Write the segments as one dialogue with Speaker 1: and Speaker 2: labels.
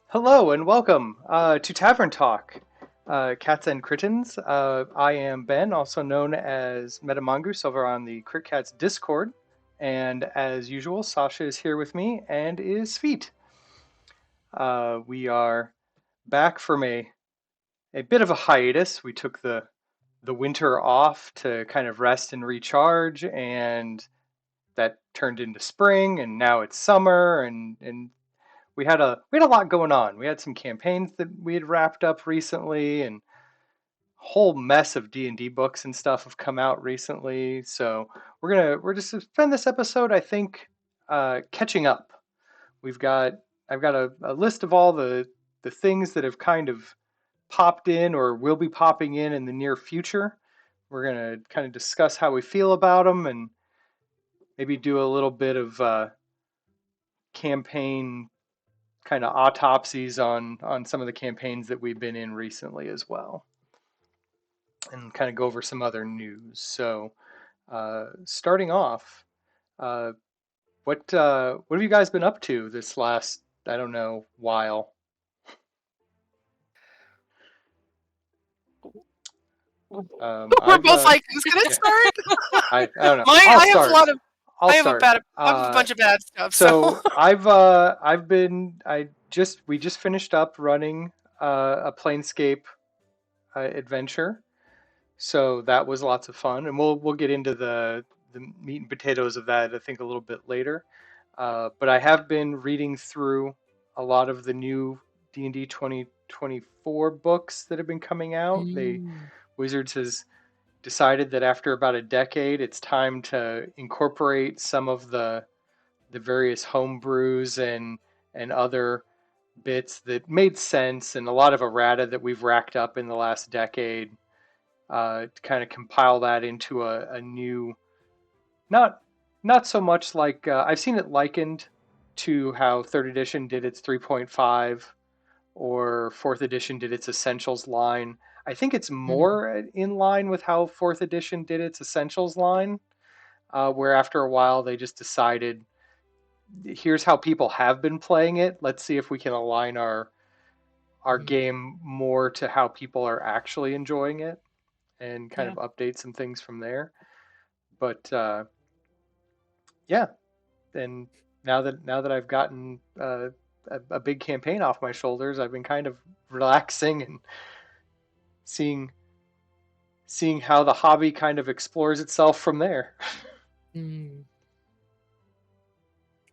Speaker 1: Hello and welcome to Tavern Talk, Cats and Crittens. I am Ben, also known as Metamongoose over on the Crit Cats Discord. And as usual, Sasha is here with me and is Feet. We are back from a bit of a hiatus. We took the winter off to kind of rest and recharge, and that turned into spring, and now it's summer, and we had a lot going on. We had some campaigns that we had wrapped up recently, and a whole mess of D&D books and stuff have come out recently. So we're just gonna spend this episode, I think, catching up. We've got I've got a list of all the things that have kind of popped in or will be popping in the near future. We're gonna kind of discuss how we feel about them and maybe do a little bit of campaign kind of autopsies on some of the campaigns that we've been in recently as well, and kind of go over some other news. So, starting off, uh, what have you guys been up to this last, I don't know, while?
Speaker 2: We're
Speaker 1: I've
Speaker 2: both like, who's gonna
Speaker 1: yeah,
Speaker 2: start?
Speaker 1: I don't know.
Speaker 2: My
Speaker 1: I'll
Speaker 2: I have a
Speaker 1: start.
Speaker 2: lot of
Speaker 1: I'll start.
Speaker 2: I have a bunch of bad stuff, so
Speaker 1: So I've been I just we just finished up running a Planescape adventure. So that was lots of fun, and we'll get into the meat and potatoes of that I think a little bit later. But I have been reading through a lot of the new D&D 2024 books that have been coming out. They
Speaker 2: Mm.
Speaker 1: Wizards has decided that after about a decade, it's time to incorporate some of the various home brews and other bits that made sense, and a lot of errata that we've racked up in the last decade, to kind of compile that into a new, not not so much like I've seen it likened to how third edition did its 3.5 or fourth edition did its essentials line. I think it's
Speaker 2: Mhm.
Speaker 1: more in line with how fourth edition did its essentials line, where after a while they just decided, here's how people have been playing it. Let's see if we can align our
Speaker 2: Mhm.
Speaker 1: game more to how people are actually enjoying it, and kind of
Speaker 2: Yeah.
Speaker 1: update some things from there. But yeah, and now that I've gotten a big campaign off my shoulders, I've been kind of relaxing and seeing seeing how the hobby kind of explores itself from there.
Speaker 2: Mm.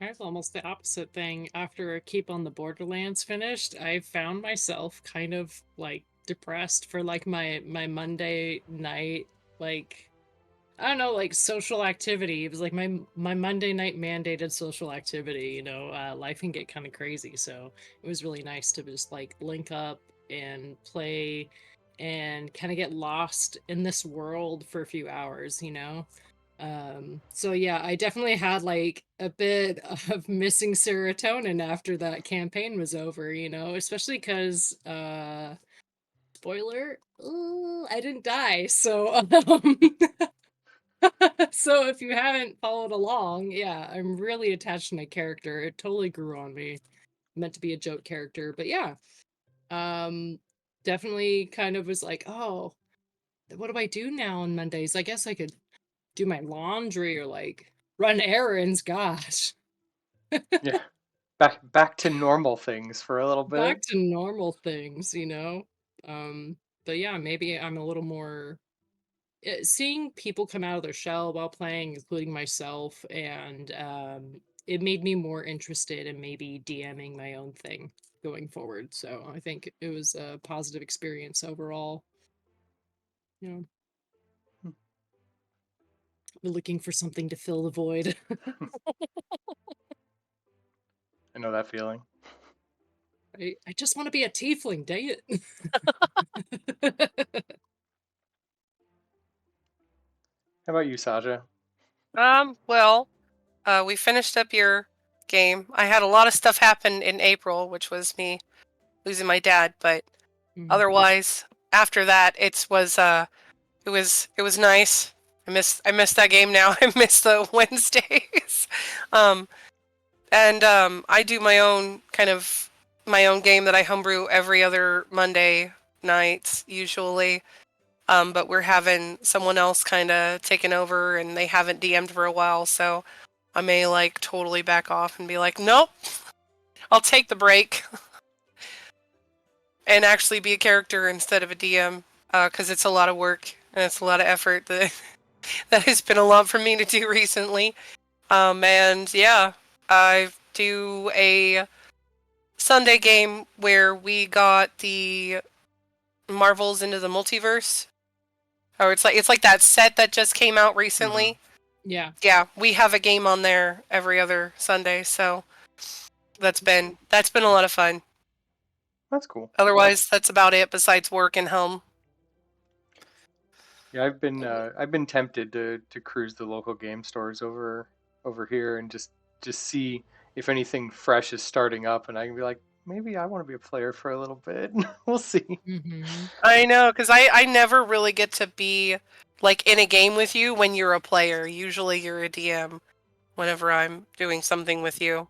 Speaker 2: I have almost the opposite thing. After Keep on the Borderlands finished, I found myself kind of like depressed for like my Monday night, like I don't know, like social activity. It was like my Monday night mandated social activity. Life can get kind of crazy, so it was really nice to just like link up and play and kind of get lost in this world for a few hours. So yeah, I definitely had like a bit of missing serotonin after that campaign was over. Especially because spoiler, I didn't die, so so if you haven't followed along, yeah, I'm really attached to my character. It totally grew on me. Meant to be a joke character, but yeah. Um Definitely kind of was like, "Oh, what do I do now on Mondays? I guess I could do my laundry or like run errands, gosh."
Speaker 1: Yeah, back to normal things for a little
Speaker 2: Back
Speaker 1: bit.
Speaker 2: to normal things. Um but yeah, maybe I'm a little more seeing people come out of their shell while playing, including myself, and it made me more interested in maybe DMing my own thing going forward. So I think it was a positive experience overall. You know, looking for something to fill the void.
Speaker 1: I know that feeling.
Speaker 2: I just want to be a tiefling, dang it.
Speaker 1: How about you, Saja?
Speaker 3: Well, we finished up your game. I had a lot of stuff happen in April, which was me losing my dad, but
Speaker 2: Mm.
Speaker 3: otherwise, after that, it was nice. I miss that game now. I miss the Wednesdays. Um, and I do my own kind of my own game that I homebrew every other Monday night usually. But we're having someone else kind of taken over, and they haven't DM'd for a while, so I may like totally back off and be like, nope, I'll take the break and actually be a character instead of a DM, because it's a lot of work and it's a lot of effort that that has been a lot for me to do recently. And yeah, I do a Sunday game where we got the Marvels into the Multiverse. Or it's like that set that just came out recently.
Speaker 2: Yeah.
Speaker 3: Yeah, we have a game on there every other Sunday, so that's been a lot of fun.
Speaker 1: That's cool.
Speaker 3: Otherwise, that's about it besides work and home.
Speaker 1: Yeah, I've been tempted to cruise the local game stores over here and just see if anything fresh is starting up, and I can be like, maybe I want to be a player for a little bit. We'll see.
Speaker 2: Mm-hmm.
Speaker 3: I know, because I never really get to be like in a game with you when you're a player. Usually you're a DM whenever I'm doing something with you.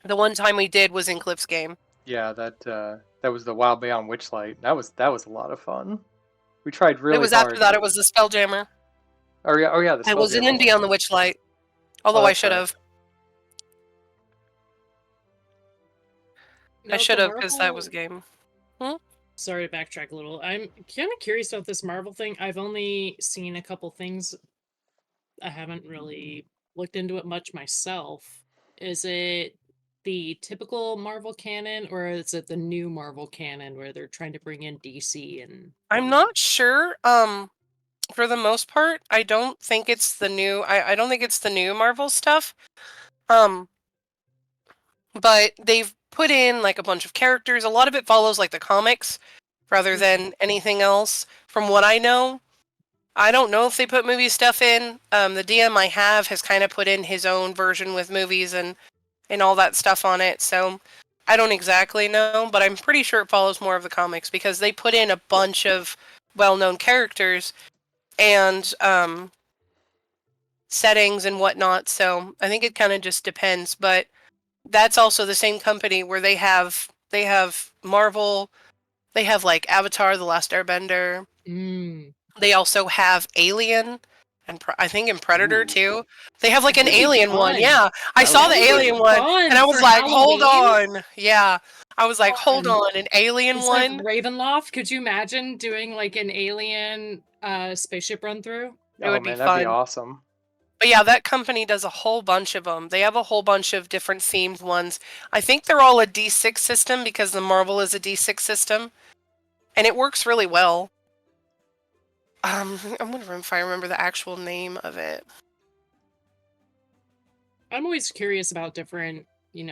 Speaker 3: The one time we did was in Cliff's game.
Speaker 1: Yeah, that was the Wild Beyond Witchlight. That was a lot of fun. We tried
Speaker 3: It
Speaker 1: really
Speaker 3: was after
Speaker 1: hard.
Speaker 3: that, it was the Spelljammer.
Speaker 1: Oh yeah, the
Speaker 3: I was in
Speaker 1: Spelljammer
Speaker 3: Indy
Speaker 1: one.
Speaker 3: on the Witchlight.
Speaker 1: Oh,
Speaker 3: Although I
Speaker 1: that's
Speaker 3: should
Speaker 1: right.
Speaker 3: have. I
Speaker 2: No,
Speaker 3: should
Speaker 2: the
Speaker 3: have, because that was a
Speaker 2: Marvel.
Speaker 3: game.
Speaker 2: Sorry to backtrack a little. I'm kind of curious about this Marvel thing. I've only seen a couple things. I haven't really looked into it much myself. Is it the typical Marvel canon, or is it the new Marvel canon where they're trying to bring in DC and
Speaker 3: I'm
Speaker 2: whatnot?
Speaker 3: not sure. For the most part, I don't think it's the new. I don't think it's the new Marvel stuff. Um, but they've put in like a bunch of characters. A lot of it follows like the comics rather
Speaker 2: Okay.
Speaker 3: than anything else. From what I know, I don't know if they put movie stuff in. The DM I have has kind of put in his own version with movies and all that stuff on it. So I don't exactly know, but I'm pretty sure it follows more of the comics because they put in a bunch of well-known characters and settings and whatnot. So I think it kind of just depends. But that's also the same company where they have Marvel, they have like Avatar: The Last Airbender.
Speaker 2: Mm.
Speaker 3: They also have Alien, and I think in Predator
Speaker 1: Ooh,
Speaker 3: too. They have like
Speaker 2: That
Speaker 3: an
Speaker 2: would be
Speaker 3: alien one.
Speaker 2: fun.
Speaker 3: Yeah, I
Speaker 1: that would
Speaker 3: saw
Speaker 1: be
Speaker 3: the
Speaker 2: That would be
Speaker 3: alien
Speaker 1: great.
Speaker 3: one, and
Speaker 2: fun
Speaker 3: I was
Speaker 2: for
Speaker 3: like, hold
Speaker 2: Halloween.
Speaker 3: on. Yeah, I was like, hold
Speaker 2: Fun.
Speaker 3: on, an alien
Speaker 2: It's like
Speaker 3: one.
Speaker 2: Ravenloft. Could you imagine doing like an alien spaceship run through?
Speaker 3: It
Speaker 1: Oh
Speaker 3: would be
Speaker 1: man, that'd be
Speaker 3: fun.
Speaker 1: awesome.
Speaker 3: But yeah, that company does a whole bunch of them. They have a whole bunch of different themed ones. I think they're all a D6 system because the Marvel is a D6 system, and it works really well. I'm wondering if I remember the actual name of it.
Speaker 2: I'm always curious about different,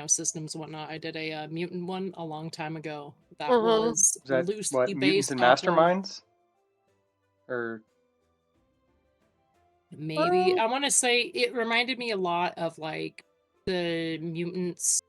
Speaker 2: systems and whatnot. I did a mutant one a long time ago that
Speaker 3: Mm-hmm.
Speaker 2: was
Speaker 1: Is that what
Speaker 2: loosely
Speaker 1: Mutants
Speaker 2: based
Speaker 1: and
Speaker 2: off of
Speaker 1: Masterminds? Or
Speaker 2: maybe I want to say it reminded me a lot of like the mutants,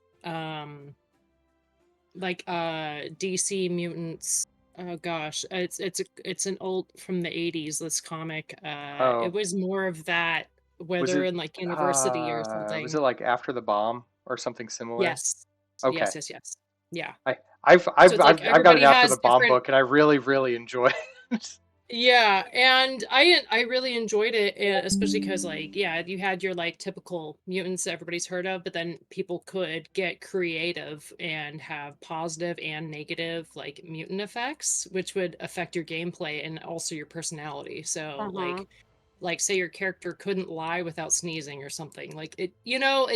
Speaker 2: like DC mutants. Oh gosh, it's an old from the 80s. This comic, it
Speaker 1: oh,
Speaker 2: was more of that, where
Speaker 1: was
Speaker 2: they're
Speaker 1: it
Speaker 2: in like university or
Speaker 1: was it
Speaker 2: something.
Speaker 1: like After the Bomb or something similar?
Speaker 2: Yes,
Speaker 1: Okay.
Speaker 2: yes, yes, yes. Yeah.
Speaker 1: I
Speaker 2: So it's like
Speaker 1: I've got an
Speaker 2: everybody
Speaker 1: After the
Speaker 2: has
Speaker 1: Bomb
Speaker 2: different.
Speaker 1: book and I really enjoy it.
Speaker 2: Yeah, and I really enjoyed it, especially because like yeah, you had your like typical mutants that everybody's heard of, but then people could get creative and have positive and negative like mutant effects, which would affect your gameplay and also your personality. So
Speaker 3: Mm-hmm.
Speaker 2: like say your character couldn't lie without sneezing or something. Like it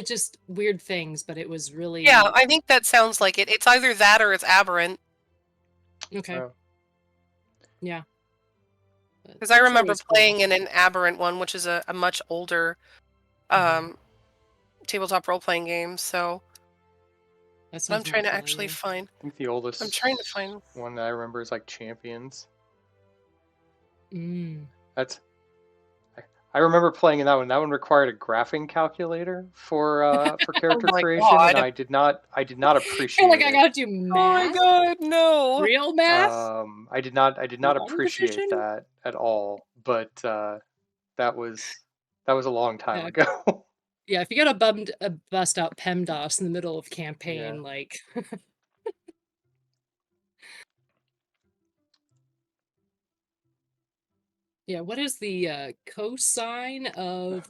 Speaker 2: just weird things, but it was
Speaker 3: Yeah,
Speaker 2: really
Speaker 3: I think that sounds like it. It's either that or it's Aberrant.
Speaker 2: okay.
Speaker 1: Oh,
Speaker 2: Yeah.
Speaker 3: Because I
Speaker 2: Those are
Speaker 3: remember
Speaker 2: always cool.
Speaker 3: playing in an Aberrant one, which is a much older
Speaker 2: Mhm.
Speaker 3: um, tabletop role playing game. So,
Speaker 2: That
Speaker 3: but I'm
Speaker 2: sounds more
Speaker 3: trying to actually
Speaker 2: familiar.
Speaker 3: find.
Speaker 1: I think the
Speaker 3: I'm
Speaker 1: oldest
Speaker 3: trying to find.
Speaker 1: one that I remember is like Champions.
Speaker 2: Mm.
Speaker 1: That's I, I remember playing in that one. That one required a graphing calculator for
Speaker 3: Oh
Speaker 1: character
Speaker 3: my
Speaker 1: creation, and
Speaker 3: god!
Speaker 1: I did not
Speaker 2: You're like,
Speaker 1: appreciate
Speaker 2: I
Speaker 1: it.
Speaker 2: gotta do
Speaker 3: Oh my
Speaker 2: math?
Speaker 3: god! No.
Speaker 2: Real math?
Speaker 1: I did not
Speaker 2: Long
Speaker 1: appreciate
Speaker 2: division?
Speaker 1: that at all. But that that was a long time
Speaker 2: Yeah.
Speaker 1: ago.
Speaker 2: Yeah, if you gotta bust out PEMDAS in the middle of
Speaker 1: Yeah.
Speaker 2: campaign, like Yeah, what is the cosine of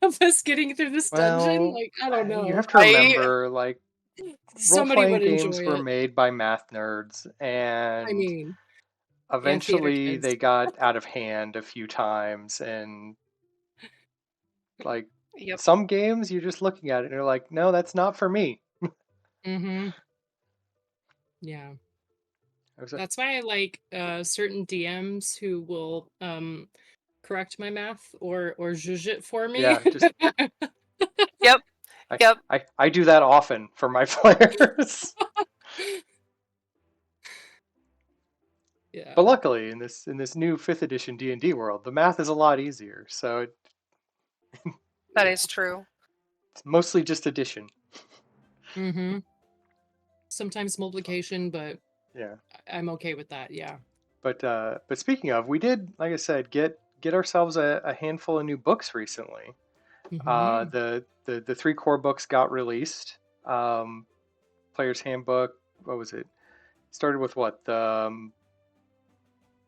Speaker 2: of us getting through this dungeon?
Speaker 1: Well,
Speaker 2: Like, I don't
Speaker 1: you
Speaker 2: know.
Speaker 1: have to
Speaker 3: I
Speaker 1: remember, like,
Speaker 2: Somebody
Speaker 1: role-playing
Speaker 2: would enjoy
Speaker 1: games were
Speaker 2: it.
Speaker 1: made by math nerds,
Speaker 2: I
Speaker 1: and
Speaker 2: mean, and theater
Speaker 1: eventually
Speaker 2: kids.
Speaker 1: they got out of hand a few times, and like
Speaker 3: yep,
Speaker 1: some games you're just looking at it and you're like, no, that's not for me.
Speaker 2: Mm-hmm. Yeah.
Speaker 1: I was like,
Speaker 2: That's why I like certain DMs who will correct my math or zhuzh it for me.
Speaker 1: yeah, just
Speaker 3: yep,
Speaker 1: I,
Speaker 3: yep.
Speaker 1: I do that often for my players. But
Speaker 2: Yeah.
Speaker 1: luckily in this new 5th edition D&D world, the math is a lot easier. So
Speaker 3: That
Speaker 2: Yeah.
Speaker 3: is true.
Speaker 1: it's mostly just addition.
Speaker 2: Mm-hmm. Sometimes multiplication, but
Speaker 1: Yeah.
Speaker 2: I'm okay with that. Yeah.
Speaker 1: But speaking of, we did, like I said, get ourselves a handful of new books recently.
Speaker 2: Mm-hmm.
Speaker 1: The three core books got released. Um, Player's Handbook. What was it? Started with what? The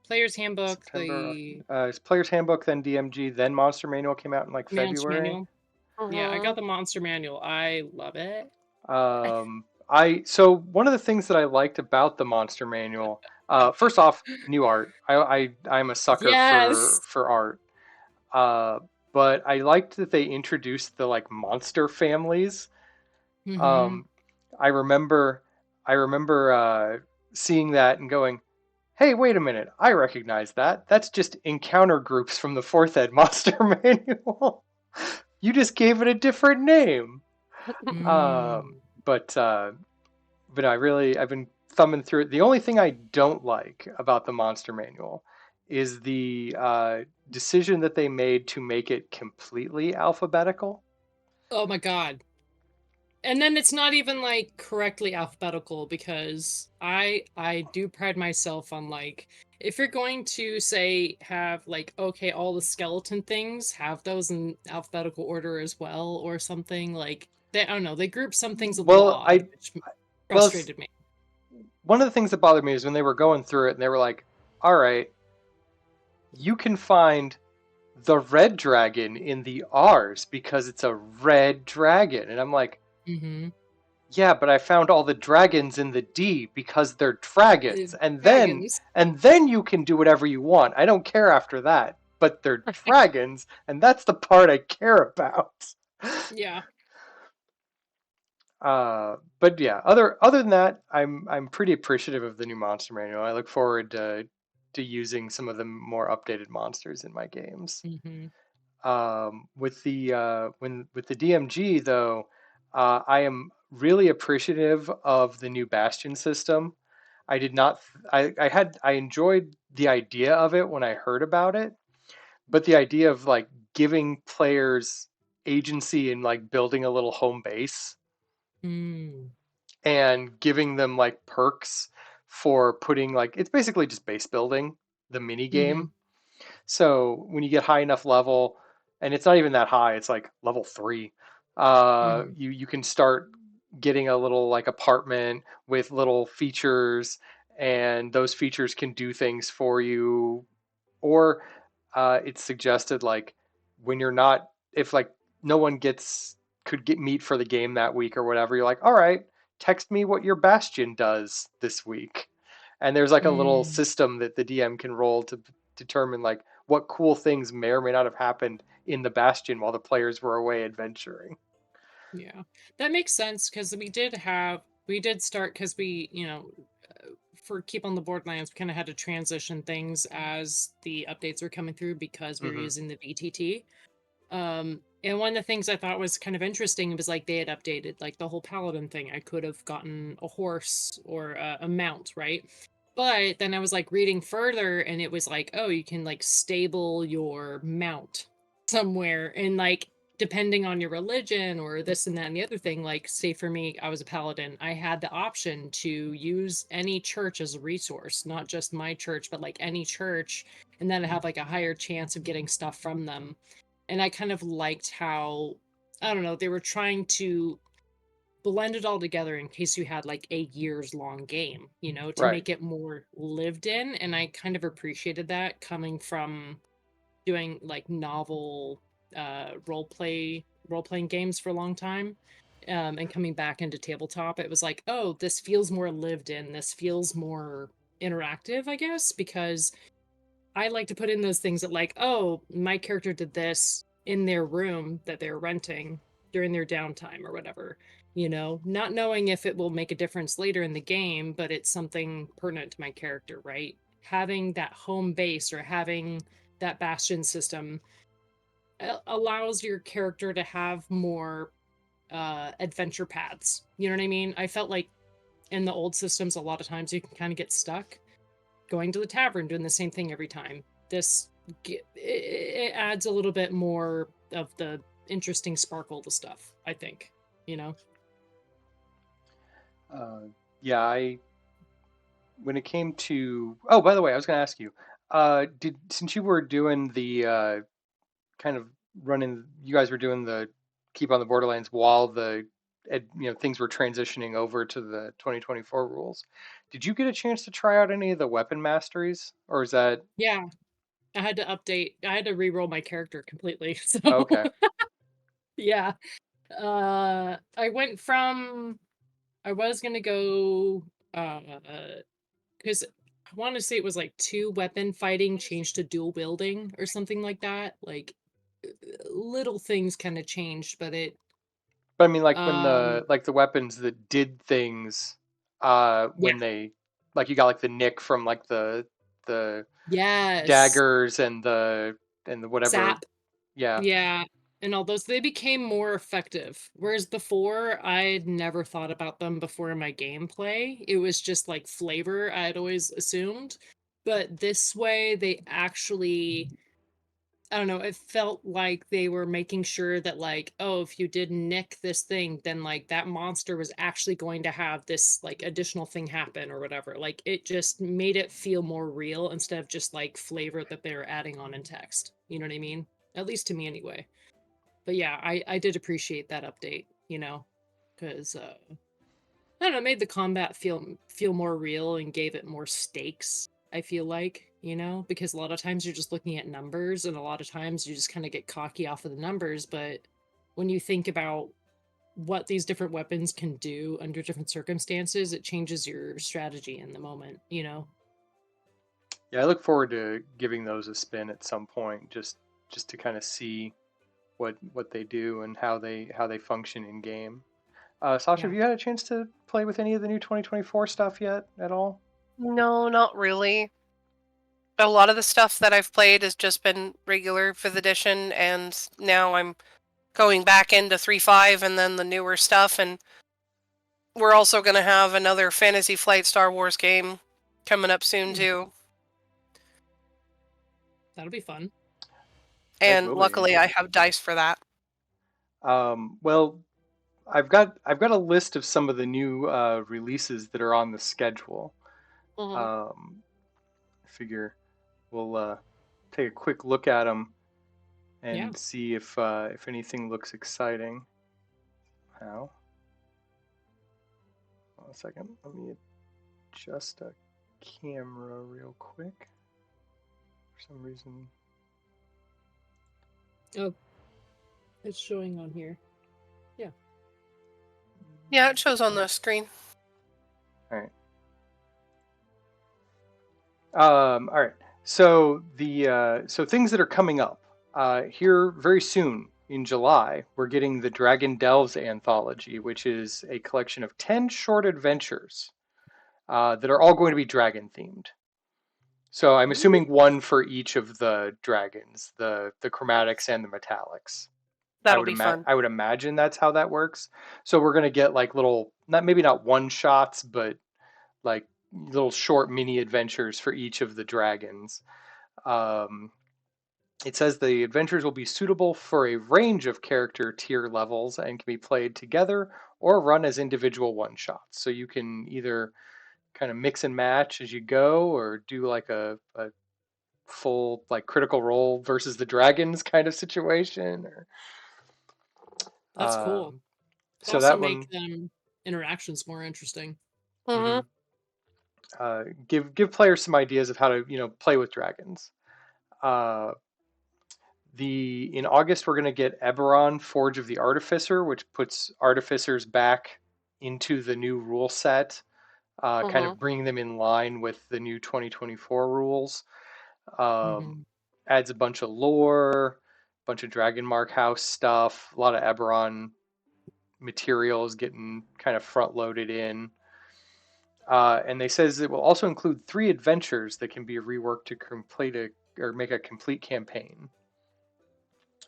Speaker 2: Player's Handbook,
Speaker 1: September.
Speaker 2: the
Speaker 1: It's Player's Handbook, then DMG, then Monster Manual came out in like
Speaker 2: Monster
Speaker 1: February.
Speaker 2: Manual. Yeah, I got
Speaker 3: Hmm.
Speaker 2: the Monster Manual. I love it.
Speaker 1: So one of the things that I liked about the Monster Manual, first off, new art. I'm a sucker
Speaker 2: Yes.
Speaker 1: for art. Uh, but I liked that they introduced the like monster families.
Speaker 2: Mm-hmm.
Speaker 1: Um, I remember seeing that and going, "Hey, wait a minute! I recognize that. That's just encounter groups from the Fourth Ed Monster Manual. You just gave it a different name." Um,
Speaker 2: Mm.
Speaker 1: but uh, but I've been thumbing through it. The only thing I don't like about the Monster Manual is the decision that they made to make it completely alphabetical.
Speaker 2: Oh my God. And then it's not even like correctly alphabetical because I do pride myself on like if you're going to say have like okay all the skeleton things have those in alphabetical order as well or something like they I don't know they group some things a little
Speaker 1: Well,
Speaker 2: odd which
Speaker 1: well,
Speaker 2: frustrated me.
Speaker 1: one of the things that bothered me is when they were going through it and they were like, "All right, you can find the red dragon in the R's because it's a red dragon," and I'm like,
Speaker 2: Mm-hmm.
Speaker 1: "Yeah, but I found all the dragons in the D because they're dragons, and then
Speaker 2: Dragons.
Speaker 1: you can do whatever you want. I don't care after that, but they're dragons, and that's the part I care about."
Speaker 2: Yeah.
Speaker 1: But yeah, other than that, I'm pretty appreciative of the new monster manual. I look forward to using some of the more updated monsters in my games.
Speaker 2: Mm-hmm.
Speaker 1: With the DMG though, I am really appreciative of the new Bastion system. I did not. I enjoyed the idea of it when I heard about it, but the idea of like giving players agency and like building a little home base
Speaker 2: Mm.
Speaker 1: and giving them like perks for putting like it's basically just base building the mini
Speaker 2: Mm-hmm.
Speaker 1: game. So when you get high enough level, and it's not even that high, it's like level 3.
Speaker 2: Mm-hmm.
Speaker 1: You can start getting a little like apartment with little features, and those features can do things for you. Or it's suggested like when you're not, if like no one could get meat for the game that week or whatever, you're like, all right, text me what your Bastion does this week. And there's like a little
Speaker 2: Mm.
Speaker 1: system that the DM can roll to determine like what cool things may or may not have happened in the Bastion while the players were away adventuring.
Speaker 2: Yeah, that makes sense because we did start because we, for Keep on the Borderlands, we kind of had to transition things as the updates were coming through because we were
Speaker 1: Mm-hmm.
Speaker 2: using the VTT. And one of the things I thought was kind of interesting was like they had updated like the whole paladin thing. I could have gotten a horse or a mount, right? But then I was like reading further and it was like, oh, you can like stable your mount somewhere and like depending on your religion or this and that and the other thing, like say for me, I was a paladin, I had the option to use any church as a resource, not just my church, but like any church, and then I have like a higher chance of getting stuff from them. And I kind of liked how I don't know, they were trying to blend it all together in case you had like a years long game, you know, to
Speaker 1: Right.
Speaker 2: make it more lived in. And I kind of appreciated that coming from doing like novel role playing games for a long time. And coming back into tabletop, it was like, oh, this feels more lived in. This feels more interactive, I guess, because I like to put in those things that, like, oh, my character did this in their room that they're renting during their downtime or whatever, you know, not knowing if it will make a difference later in the game, but it's something pertinent to my character, right? Having that home base or having that bastion system allows your character to have more adventure paths. You know what I mean? I felt like in the old systems, a lot of times you can kind of get stuck going to the tavern, doing the same thing every time. This it adds a little bit more of the interesting sparkle to stuff, I think. You know?
Speaker 1: Uh, yeah, I when it came to oh, by the way, I was going to ask you, did since you were doing the kind of running, you guys were doing the keep on the Borderlands while things were transitioning over to the 2024 rules. Did you get a chance to try out any of the weapon masteries, or is that
Speaker 2: Yeah. I had to update. I had to re-roll my character completely. So
Speaker 1: okay?
Speaker 2: yeah. I went from I was gonna go because I want to say it was like two weapon fighting changed to dual wielding or something like that. Like little things kind of changed, but it
Speaker 1: But I mean, like when
Speaker 2: um
Speaker 1: the weapons that did things,
Speaker 2: yeah.
Speaker 1: when they like you got like the nick from like the
Speaker 2: Yes.
Speaker 1: daggers and the whatever,
Speaker 2: Sap.
Speaker 1: yeah.
Speaker 2: Yeah. And all those, they became more effective. Whereas before, I'd never thought about them before in my gameplay. It was just like flavor, I'd always assumed. But this way, they actually, I don't know, it felt like they were making sure that, like, oh, if you did nick this thing, then like that monster was actually going to have this like additional thing happen or whatever. Like, it just made it feel more real instead of just like flavor that they're adding on in text. You know what I mean? At least to me, anyway. But yeah, I did appreciate that update, you know, because I don't know, it made the combat feel more real and gave it more stakes. I feel like, you know, because a lot of times you're just looking at numbers, and a lot of times you just kind of get cocky off of the numbers. But when you think about what these different weapons can do under different circumstances, it changes your strategy in the moment, you know.
Speaker 1: Yeah, I look forward to giving those a spin at some point, just to kind of see what they do and how they function in game. Sasha, have
Speaker 2: Yeah.
Speaker 1: you had a chance to play with any of the new 2024 stuff yet at all?
Speaker 3: No, not really. A lot of the stuff that I've played has just been regular 5th edition, and now I'm going back into 3.5 and then the newer stuff, and we're also going to have another Fantasy Flight Star Wars game coming up soon
Speaker 2: Hmm,
Speaker 3: too.
Speaker 2: that'll be fun.
Speaker 1: It
Speaker 3: And
Speaker 1: will be.
Speaker 3: luckily I have dice for that.
Speaker 1: Well, I've got a list of some of the new releases that are on the schedule.
Speaker 2: Uh-huh.
Speaker 1: I figure we'll take a quick look at them
Speaker 2: Yeah.
Speaker 1: and see if anything looks exciting. How? One second. Let me adjust a camera real quick. For some reason.
Speaker 2: Oh, it's showing on here. Yeah.
Speaker 3: Yeah, it shows on the screen.
Speaker 1: All right. All right. So things that are coming up here very soon in July, we're getting the Dragon Delves anthology, which is a collection of 10 short adventures that are all going to be dragon themed. So I'm
Speaker 2: Ooh,
Speaker 1: assuming one for each of the dragons, the chromatics and the metallics.
Speaker 3: That'll be fun.
Speaker 1: I would imagine that's how that works. So we're gonna get like little, not maybe not one shots, but like little short mini adventures for each of the dragons. Um, it says the adventures will be suitable for a range of character tier levels and can be played together or run as individual one shots. So you can either kind of mix and match as you go, or do like a full like critical role versus the dragons kind of situation. Or
Speaker 2: that's cool. To
Speaker 1: So
Speaker 2: also
Speaker 1: that
Speaker 2: make
Speaker 1: one,
Speaker 2: them interactions more interesting.
Speaker 3: Mm-hmm.
Speaker 1: mhm, give players some ideas of how to play with dragons. Uh, the in August we're going to get Eberron, Forge of the Artificer, which puts artificers back into the new rule set, kind
Speaker 3: Mm-hmm.
Speaker 1: of bringing them in line with the new 2024 rules. Um,
Speaker 2: Hmm.
Speaker 1: adds a bunch of lore, bunch of Dragon Mark House stuff, a lot of Eberron materials getting kind of front loaded in. And they says it will also include 3 adventures that can be reworked to complete a or make a complete campaign.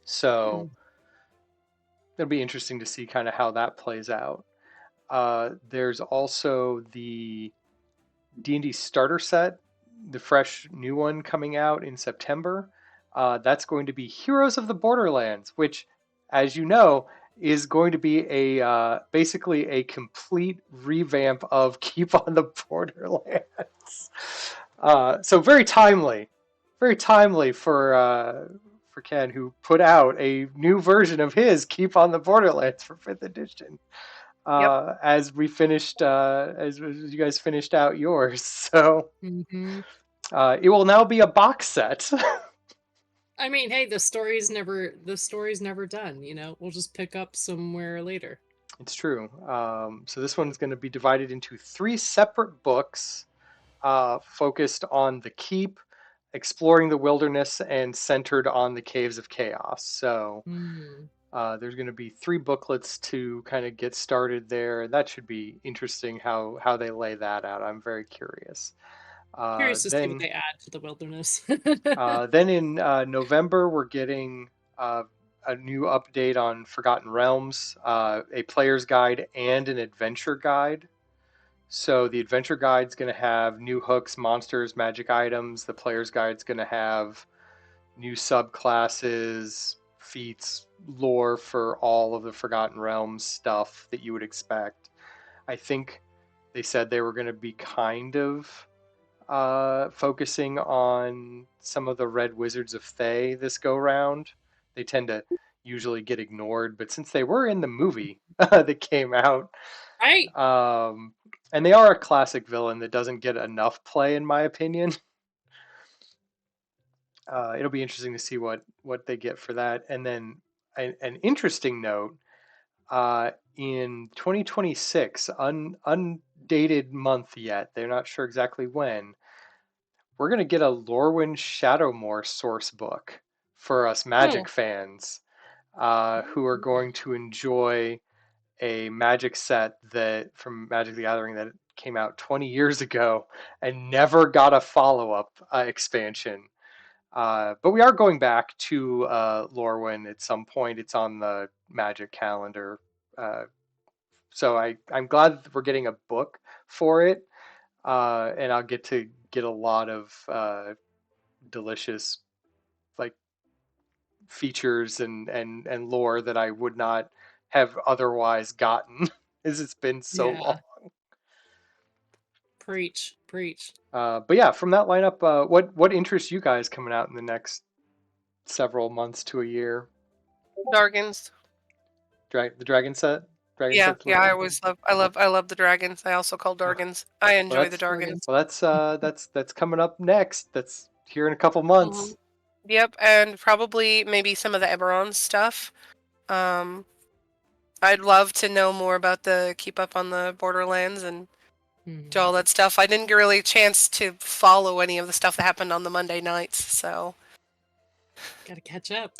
Speaker 1: So
Speaker 2: Hmm.
Speaker 1: it'll be interesting to see kind of how that plays out. There's also the D&D starter set, the fresh new one coming out in September. That's going to be Heroes of the Borderlands, which, as you know, is going to be a basically a complete revamp of Keep on the Borderlands. So very timely for Ken, who put out a new version of his Keep on the Borderlands for 5th edition.
Speaker 3: Yep.
Speaker 1: As you guys finished out yours. So
Speaker 2: Hmm.
Speaker 1: it will now be a box set.
Speaker 2: I mean, hey, the story's never done. We'll just pick up somewhere later.
Speaker 1: It's true. So this one's going to be divided into 3 separate books, focused on the keep, exploring the wilderness, and centered on the caves of chaos. So
Speaker 2: Hmm.
Speaker 1: there's going to be 3 booklets to kind of get started there. That should be interesting how they lay that out. I'm very curious. Uh,
Speaker 2: Curious to see what
Speaker 1: then
Speaker 2: they add to the wilderness.
Speaker 1: then in November, we're getting a new update on Forgotten Realms, a player's guide, and an adventure guide. So the adventure guide's going to have new hooks, monsters, magic items. The player's guide's going to have new subclasses, feats, lore for all of the Forgotten Realms stuff that you would expect. I think they said they were going to be kind of focusing on some of the Red Wizards of Thay this go round. They tend to usually get ignored, but since they were in the movie that came out,
Speaker 2: Right?
Speaker 1: um, and they are a classic villain that doesn't get enough play, in my opinion, it'll be interesting to see what they get for that. And then an interesting note, in 2026, undated month yet, they're not sure exactly when, we're going to get a Lorwyn Shadowmoor source book for us
Speaker 3: Hmm.
Speaker 1: Magic fans, who are going to enjoy a Magic set that from Magic the Gathering that came out 20 years ago and never got a follow-up expansion. But we are going back to Lorwyn at some point. It's on the Magic calendar. Uh, so I'm glad that we're getting a book for it, and I'll get to get a lot of delicious like features and lore that I would not have otherwise gotten as it's been so long.
Speaker 2: Yeah. Preach. Preach.
Speaker 1: But yeah, from that lineup, what interests you guys coming out in the next several months to a year?
Speaker 3: Dargans.
Speaker 1: The dragon set, dragon
Speaker 3: Yeah,
Speaker 1: set's
Speaker 3: yeah. I
Speaker 1: looking.
Speaker 3: always love the dragons. I also call
Speaker 1: Oh,
Speaker 3: Dargans. I
Speaker 1: well,
Speaker 3: enjoy the
Speaker 1: that's
Speaker 3: Dargans.
Speaker 1: that's coming up next. That's here in a couple
Speaker 3: Hmm.
Speaker 1: months.
Speaker 3: Yep, and probably maybe some of the Eberron stuff. Um, I'd love to know more about the Keep Up on the Borderlands and do
Speaker 2: Hmm.
Speaker 3: all that stuff. I didn't get really a chance to follow any of the stuff that happened on the Monday nights, so
Speaker 2: Gotta catch up.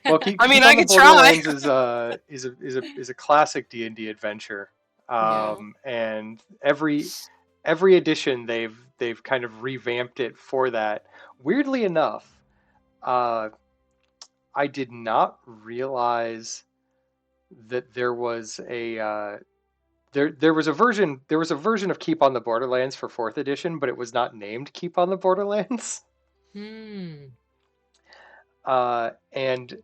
Speaker 1: Well,
Speaker 3: I mean,
Speaker 1: Keep
Speaker 3: I
Speaker 1: on the
Speaker 3: could try.
Speaker 1: Borderlands is a classic D&D adventure,
Speaker 2: Yeah.
Speaker 1: and every edition they've kind of revamped it for that. Weirdly enough, uh, I did not realize that there was a version of Keep on the Borderlands for 4th edition, but it was not named Keep on the Borderlands.
Speaker 2: Hmm.
Speaker 1: And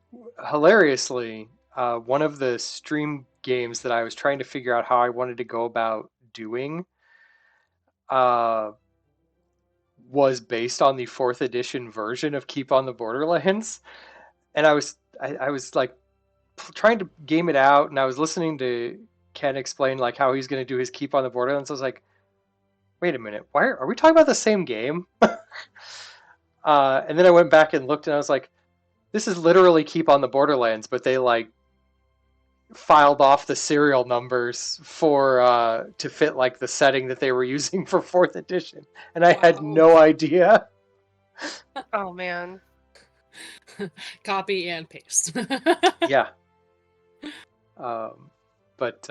Speaker 1: hilariously, one of the stream games that I was trying to figure out how I wanted to go about doing uh, was based on the 4th edition version of Keep on the Borderlands, and I was like trying to game it out, and I was listening to Ken explain like how he's going to do his keep on the Borderlands. I was like, wait a minute, why are we talking about the same game? And then I went back and looked, and I was like, this is literally keep on the Borderlands, but they like filed off the serial numbers for to fit like the setting that they were using for fourth edition, and I had
Speaker 2: Wow.
Speaker 1: no idea.
Speaker 3: Oh man.
Speaker 2: Copy and paste.
Speaker 1: Yeah. But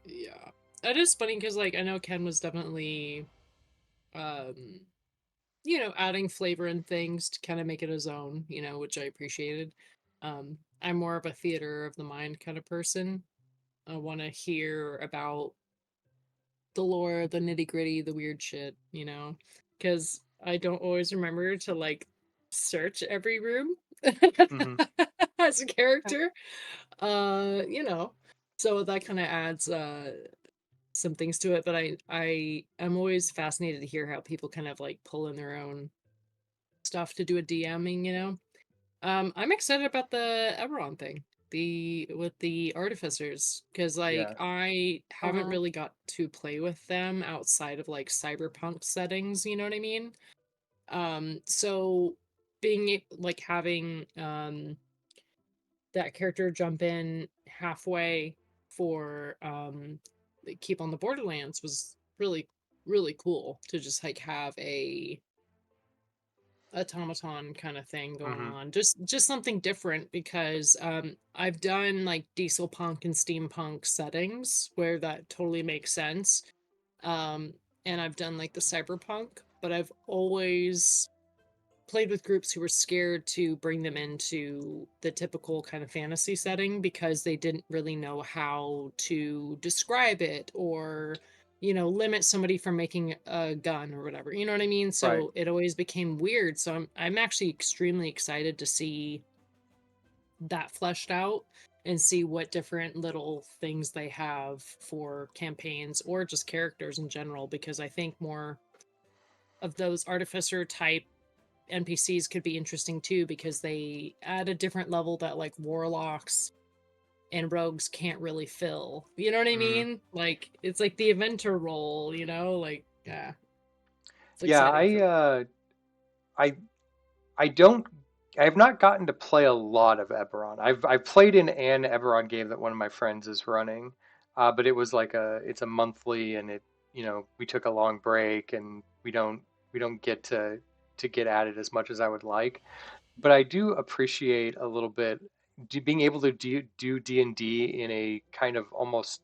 Speaker 2: Yeah. It is funny because like I know Ken was definitely um adding flavor and things to kind of make it his own, which I appreciated. I'm more of a theater of the mind kind of person. I want to hear about the lore, the nitty-gritty, the weird shit, because I don't always remember to like search every room
Speaker 1: mhm,
Speaker 2: as a character. You know. So that kind of adds some things to it, but I am always fascinated to hear how people kind of like pull in their own stuff to do a DMing, I'm excited about the Eberron thing, the with the artificers, because like
Speaker 1: yeah,
Speaker 2: I haven't
Speaker 3: Mhm.
Speaker 2: really got to play with them outside of like cyberpunk settings, you know what I mean? So like having that character jump in halfway for keep on the Borderlands was really really cool to just like have a automaton kind of thing going
Speaker 1: mhm,
Speaker 2: on, just something different, because I've done like diesel punk and steampunk settings where that totally makes sense, um and I've done like the cyberpunk, but I've always played with groups who were scared to bring them into the typical kind of fantasy setting because they didn't really know how to describe it, or limit somebody from making a gun or whatever, you know what I mean?
Speaker 1: right.
Speaker 2: So it always became weird. So I'm actually extremely excited to see that fleshed out and see what different little things they have for campaigns or just characters in general, because I think more of those artificer type NPCs could be interesting too, because they add a different level that like warlocks and rogues can't really fill. You know what I
Speaker 1: Mhm.
Speaker 2: mean? Like it's like the inventor role, like yeah, it's
Speaker 1: Yeah,
Speaker 2: exciting for me.
Speaker 1: I I don't I have not gotten to play a lot of Eberron. I've played in an Eberron game that one of my friends is running, but it was like it's a monthly, and we took a long break, and we don't get to get at it as much as I would like. But I do appreciate a little bit being able to do D&D in a kind of almost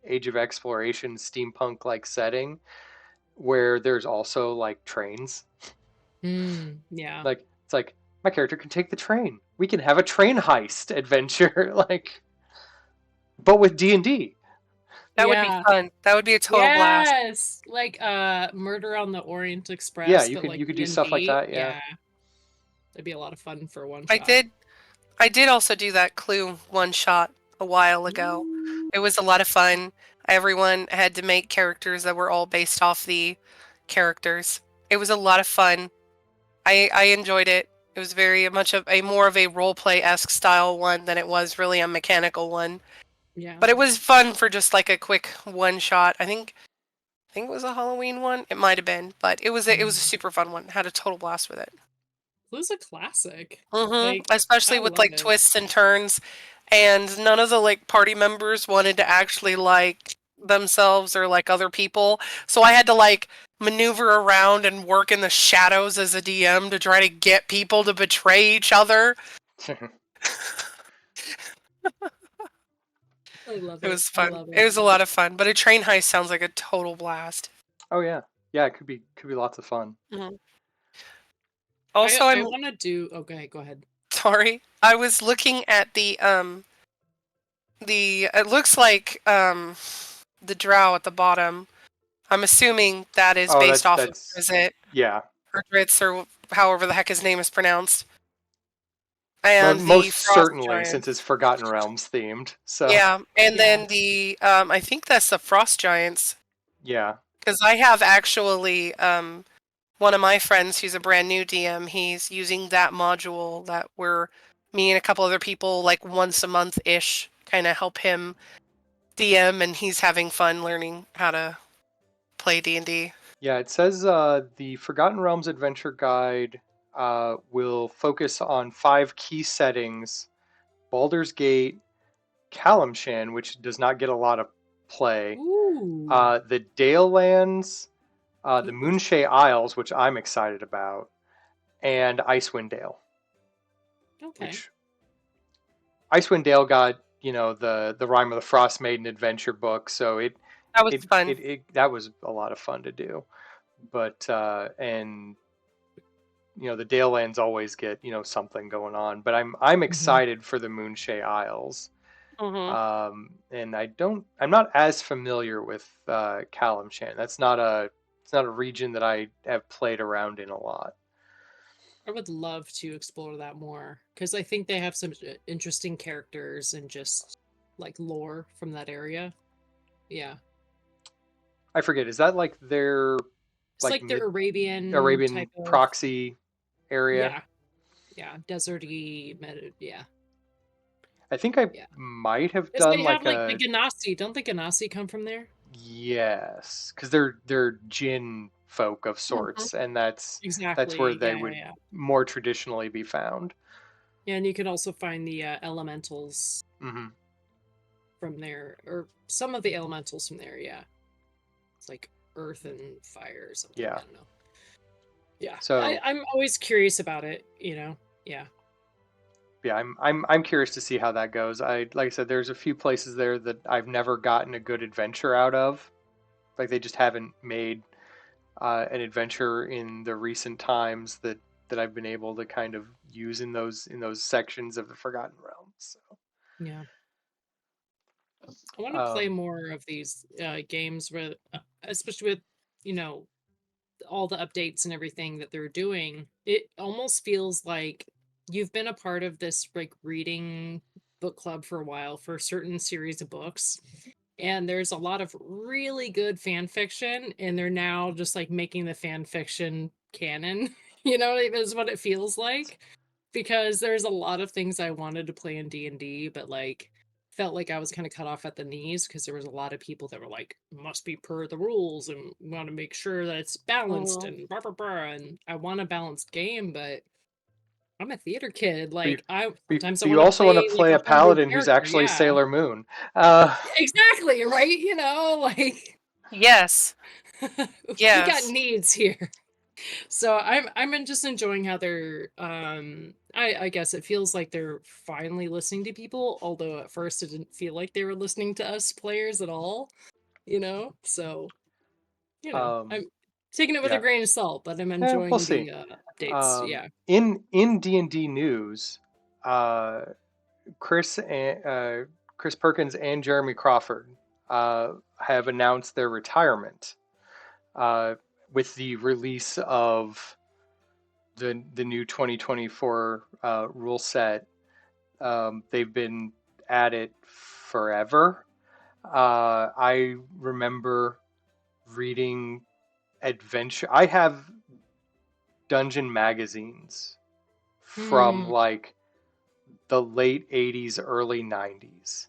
Speaker 1: Age of Exploration steampunk like setting where there's also like trains.
Speaker 2: Yeah.
Speaker 1: Like it's like my character can take the train. We can have a train heist adventure, like, but with D&D.
Speaker 3: That would be
Speaker 2: Yeah.
Speaker 3: fun. That would be a total blast.
Speaker 2: Yes. Like Murder on the Orient
Speaker 1: Yeah,
Speaker 2: Express,
Speaker 1: you
Speaker 2: but
Speaker 1: could
Speaker 2: like
Speaker 1: you could do stuff like
Speaker 2: D&D.
Speaker 1: that. Yeah.
Speaker 2: Yeah. That'd be a lot of fun for one
Speaker 3: I
Speaker 2: shot.
Speaker 3: did I did also do that Clue one shot a while ago. It was a lot of fun. Everyone had to make characters that were all based off the characters. It was a lot of fun. I enjoyed it. It was very much of a more of a role play esque style one than it was really a mechanical one.
Speaker 2: Yeah.
Speaker 3: But it was fun for just like a quick one shot. I think it was a Halloween one. It might have been, but it was a
Speaker 2: Mm.
Speaker 3: super fun one. Had a total blast with it.
Speaker 2: Clue's a classic.
Speaker 3: Mhm.
Speaker 2: Like
Speaker 3: Especially
Speaker 2: I
Speaker 3: with
Speaker 2: love
Speaker 3: like
Speaker 2: it.
Speaker 3: twists and turns, and none of the like party members wanted to actually like themselves or like other people. So I had to like maneuver around and work in the shadows as a DM to try to get people to betray each other.
Speaker 2: I love
Speaker 3: It
Speaker 2: it.
Speaker 3: was
Speaker 2: I
Speaker 3: fun.
Speaker 2: love
Speaker 3: It
Speaker 2: it.
Speaker 3: was a lot of fun, but a train heist sounds like a total blast.
Speaker 1: Oh yeah, yeah. It could be lots of fun.
Speaker 3: Mhm.
Speaker 2: I
Speaker 3: Also,
Speaker 2: I
Speaker 3: I'm
Speaker 2: want to do. Okay, go ahead.
Speaker 3: sorry. I was looking at the it looks like the drow at the bottom. I'm assuming that is
Speaker 1: Oh,
Speaker 3: based
Speaker 1: that's
Speaker 3: off of,
Speaker 1: that's
Speaker 3: is it
Speaker 1: yeah.
Speaker 3: Erdritz or however the heck his name is pronounced, and the
Speaker 1: Most
Speaker 3: Frost
Speaker 1: certainly, since
Speaker 3: Giants.
Speaker 1: it's Forgotten Realms themed. So
Speaker 3: Yeah, and
Speaker 2: Yeah.
Speaker 3: then the I think that's the Frost Giants,
Speaker 1: yeah.
Speaker 3: because I have actually one of my friends who's a brand new DM. He's using that module that we're me and a couple other people like once a month ish, kind of help him DM, and he's having fun learning how to play D&D.
Speaker 1: Yeah, it says the Forgotten Realms Adventure Guide will focus on 5 key settings: Baldur's Gate, Calimshan, which does not get a lot of play,
Speaker 2: Ooh.
Speaker 1: the Dale Lands, the
Speaker 2: Ooh.
Speaker 1: Moonshae Isles, which I'm excited about, and Icewind Dale.
Speaker 2: Okay.
Speaker 1: Which Icewind Dale got, the Rime of the Frost Maiden adventure book, so
Speaker 3: That was fun.
Speaker 1: that was a lot of fun to do. But and the Dale Lands always get something going on. But I'm
Speaker 2: Hmm.
Speaker 1: excited for the Moonshae Isles.
Speaker 3: Hmm.
Speaker 1: And I'm not as familiar with Calimshan. It's not a region that I have played around in a lot.
Speaker 2: I would love to explore that more because I think they have some interesting characters and just like lore from that area. Yeah.
Speaker 1: I forget, is that like their
Speaker 2: It's
Speaker 1: like
Speaker 2: like their
Speaker 1: mid
Speaker 2: Arabian
Speaker 1: Arabian
Speaker 2: type of,
Speaker 1: proxy area?
Speaker 2: yeah, yeah, deserty, yeah,
Speaker 1: I think I
Speaker 2: yeah.
Speaker 1: might have
Speaker 2: Because
Speaker 1: done
Speaker 2: they have
Speaker 1: like
Speaker 2: like the
Speaker 1: a
Speaker 2: Ganassi. Don't the Ganassi come from there?
Speaker 1: yes, because they're Jin folk of
Speaker 2: Mhm.
Speaker 1: sorts, and that's where
Speaker 2: Exactly.
Speaker 1: they
Speaker 2: Yeah, yeah,
Speaker 1: would
Speaker 2: yeah.
Speaker 1: more traditionally be found.
Speaker 2: Yeah, and you can also find the elementals
Speaker 1: Hmm.
Speaker 2: from there, or some of the elementals from there. Yeah, it's like earth and fire or something.
Speaker 1: Yeah.
Speaker 2: I don't know. Yeah,
Speaker 1: So
Speaker 2: I'm always curious about it. Yeah.
Speaker 1: yeah, I'm curious to see how that goes. Like I said, there's a few places there that I've never gotten a good adventure out of. Like they just haven't made an adventure in the recent times that I've been able to kind of use in those sections of the Forgotten Realms.
Speaker 2: Yeah. I want
Speaker 1: So,
Speaker 2: to play more of these games where, especially with, you know, all the updates and everything that they're doing. It almost feels like you've been a part of this like reading book club for a while for a certain series of books. And there's a lot of really good fan fiction, and they're now just like making the fan fiction canon. Is what it feels like. Because there's a lot of things I wanted to play in D&D, but like felt like I was kind of cut off at the knees because there was a lot of people that were like, must be per the rules and want to make sure that it's balanced
Speaker 3: Hmm.
Speaker 2: and blah blah blah. And I want a balanced game, but I'm a theater kid.
Speaker 1: but you,
Speaker 2: Like I
Speaker 1: but
Speaker 2: sometimes I
Speaker 1: you
Speaker 2: want to
Speaker 1: also want to
Speaker 2: play like
Speaker 1: play
Speaker 2: a
Speaker 1: a
Speaker 2: homebrew
Speaker 1: paladin who's
Speaker 2: character.
Speaker 1: actually
Speaker 2: Yeah.
Speaker 1: Sailor Moon.
Speaker 2: Exactly, right? Like
Speaker 3: Yes.
Speaker 2: we got
Speaker 3: Yes.
Speaker 2: needs here. So I'm just enjoying how they're I guess it feels like they're finally listening to people, although at first it didn't feel like they were listening to us players at all. So,
Speaker 1: um,
Speaker 2: I'm taking it with a
Speaker 1: yeah,
Speaker 2: grain of salt, but I'm
Speaker 1: we'll
Speaker 2: enjoying
Speaker 1: see.
Speaker 2: the updates. Yeah.
Speaker 1: In D&D news, uh, Chris Perkins and Jeremy Crawford have announced their retirement uh, with the release of the new 2024 rule set. They've been at it forever. I remember reading adventure. I have dungeon magazines from
Speaker 2: Hmm.
Speaker 1: like the late 80s, early 90s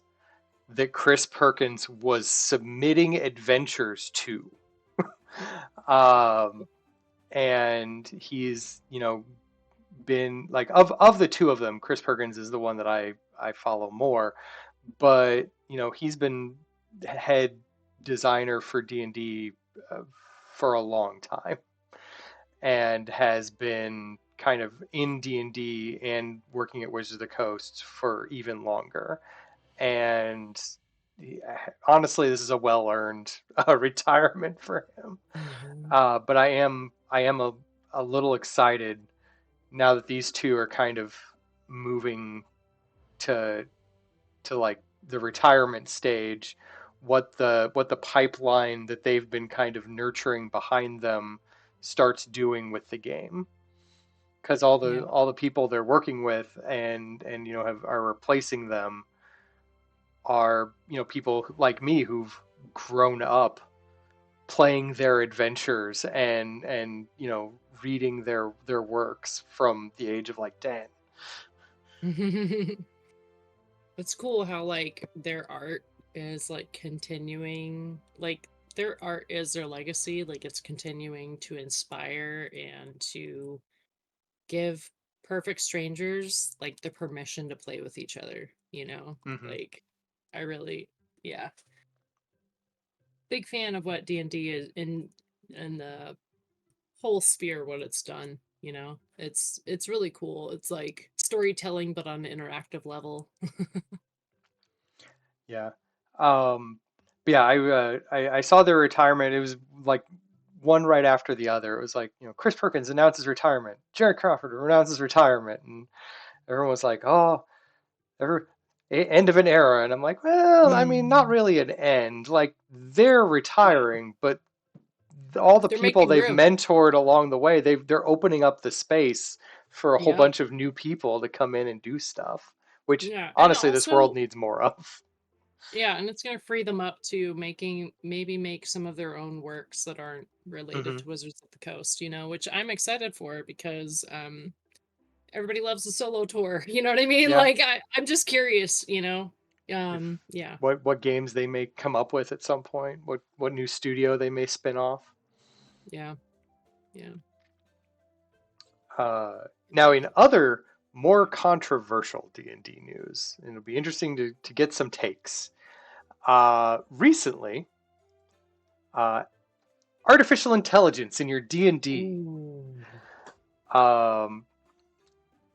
Speaker 1: that Chris Perkins was submitting adventures to. um, and he's, been like of the two of them, Chris Perkins is the one that I follow more, but he's been head designer for D&D for a long time and has been kind of in D&D and working at Wizards of the Coast for even longer. And honestly, this is a well-earned retirement for him.
Speaker 2: Hmm.
Speaker 1: But I am a little excited now that these two are kind of moving to like the retirement stage, what the pipeline that they've been kind of nurturing behind them starts doing with the game, because all the
Speaker 2: Yeah.
Speaker 1: all the people they're working with and are replacing them are people like me who've grown up playing their adventures and reading their works from the age of like 10.
Speaker 2: It's cool how like their art is like continuing, like their art is their legacy, like it's continuing to inspire and to give perfect strangers like the permission to play with each other, you know?
Speaker 1: Hmm.
Speaker 2: Like I really, yeah, big fan of what D&D is in the whole sphere what it's done, you know? It's really cool. It's like storytelling but on an interactive level.
Speaker 1: Yeah. But yeah, I saw their retirement. It was like one right after the other. It was like, Chris Perkins announces retirement, Jared Crawford announces retirement, and everyone was like, "Oh, every end of an era." And I'm like, "Well, I mean, not
Speaker 2: Mm.
Speaker 1: really an end. Like they're
Speaker 2: Yeah.
Speaker 1: retiring, but all the
Speaker 2: They're
Speaker 1: people
Speaker 2: making
Speaker 1: they've
Speaker 2: room.
Speaker 1: mentored along the way, they're opening up the space for a whole
Speaker 2: Yep.
Speaker 1: bunch of new people to come in and do stuff, which
Speaker 2: Yeah. And
Speaker 1: honestly this world
Speaker 2: also,
Speaker 1: needs more of."
Speaker 2: yeah, and it's gonna free them up to making maybe make some of their own works that aren't related
Speaker 1: Hmm.
Speaker 2: to Wizards of the Coast, you know, which I'm excited for because everybody loves the solo tour. You know what I mean?
Speaker 1: Yeah.
Speaker 2: Like I'm just curious, you know.
Speaker 1: If
Speaker 2: Yeah.
Speaker 1: what games they may come up with at some point, what new studio they may spin off.
Speaker 2: Yeah. Yeah.
Speaker 1: Now, in other more controversial D&D news, and it'll be interesting to get some takes. Recently, uh, artificial intelligence in your D&D.
Speaker 2: Ooh.
Speaker 1: Um,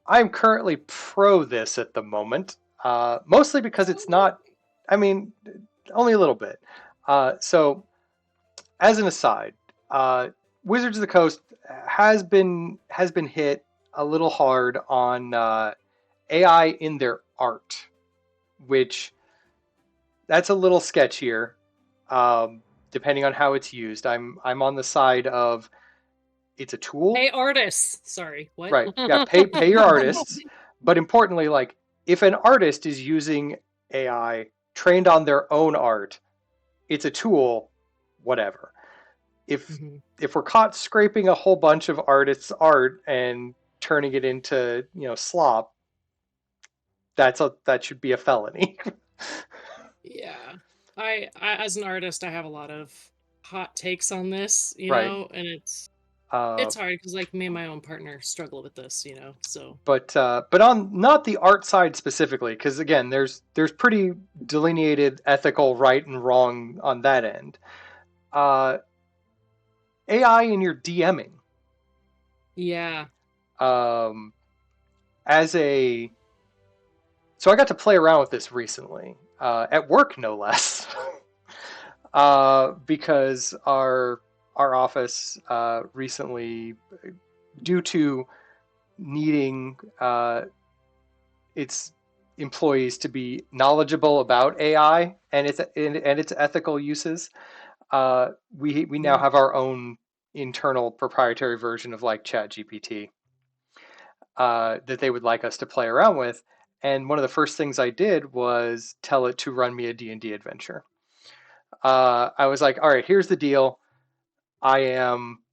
Speaker 1: I'm currently pro this at the moment, mostly because it's
Speaker 2: Oh.
Speaker 1: not. I mean, only a little bit. So, as an aside, Wizards of the Coast has been hit a little hard on AI in their art, which that's a little sketchier, um, depending on how it's used. I'm on the side of it's a tool,
Speaker 2: Hey artists. Sorry. What?
Speaker 1: right? Yeah, pay your artists, but importantly, like if an artist is using AI trained on their own art, it's a tool, whatever. If
Speaker 2: Mhm.
Speaker 1: if we're caught scraping a whole bunch of artists' art and turning it into slop, that should be a felony.
Speaker 2: Yeah. As an artist, I have a lot of hot takes on this, you
Speaker 1: Right.
Speaker 2: know, and it's
Speaker 1: Uh,
Speaker 2: it's hard because like me and my own partner struggle with this, you know. So
Speaker 1: but on not the art side specifically, because again, there's pretty delineated ethical right and wrong on that end. Uh, AI in your DMing,
Speaker 2: yeah.
Speaker 1: um, as a so I got to play around with this recently at work, no less, because our office recently, due to needing its employees to be knowledgeable about AI and its ethical uses. We now
Speaker 2: Mhm.
Speaker 1: have our own internal proprietary version of like ChatGPT that they would like us to play around with. And one of the first things I did was tell it to run me a D&D adventure. I was like, all right, here's the deal. I am,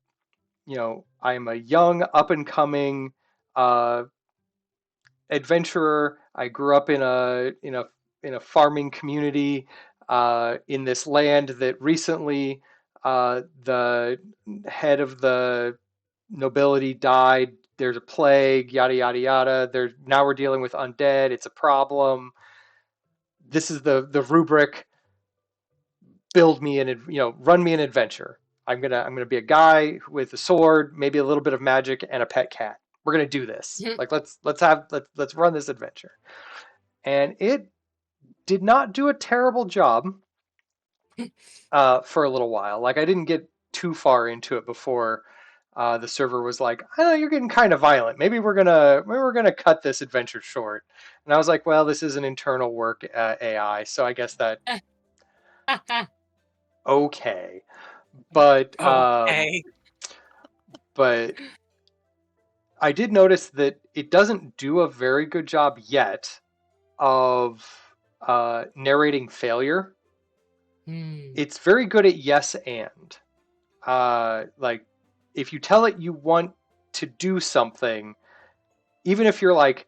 Speaker 1: I am a young, up and coming uh, adventurer. I grew up in a farming community in this land that recently the head of the nobility died. There's a plague, yada yada yada. There's now we're dealing with undead. It's a problem. This is the rubric. Build me run me an adventure. I'm gonna be a guy with a sword, maybe a little bit of magic, and a pet cat. We're gonna do this. Like let's run this adventure. And it did not do a terrible job for a little while. Like I didn't get too far into it before the server was like, "Oh, you're getting kind of violent. Maybe we're gonna cut this adventure short." And I was like, "Well, this is an internal work AI, so I guess that okay." But
Speaker 3: Okay.
Speaker 1: but I did notice that it doesn't do a very good job yet of narrating failure.
Speaker 2: Hmm.
Speaker 1: It's very good at yes and. Like if you tell it you want to do something, even if you're like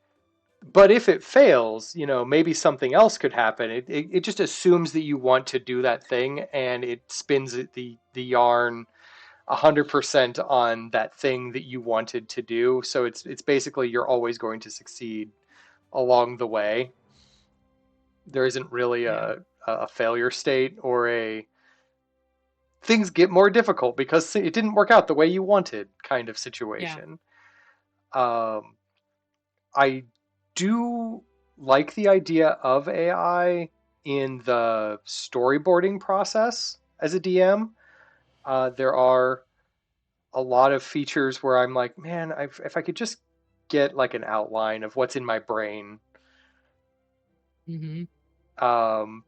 Speaker 1: but if it fails, maybe something else could happen. It just assumes that you want to do that thing, and it spins the yarn 100% on that thing that you wanted to do. So it's basically you're always going to succeed along the way. There isn't really
Speaker 2: Yeah.
Speaker 1: a failure state or a things get more difficult because it didn't work out the way you wanted kind of
Speaker 2: Yeah.
Speaker 1: situation. Um, I do like the idea of AI in the storyboarding process as a DM. There are a lot of features where I'm like, man, if I could just get like an outline of what's in my brain,
Speaker 2: Mm-hmm.
Speaker 1: um,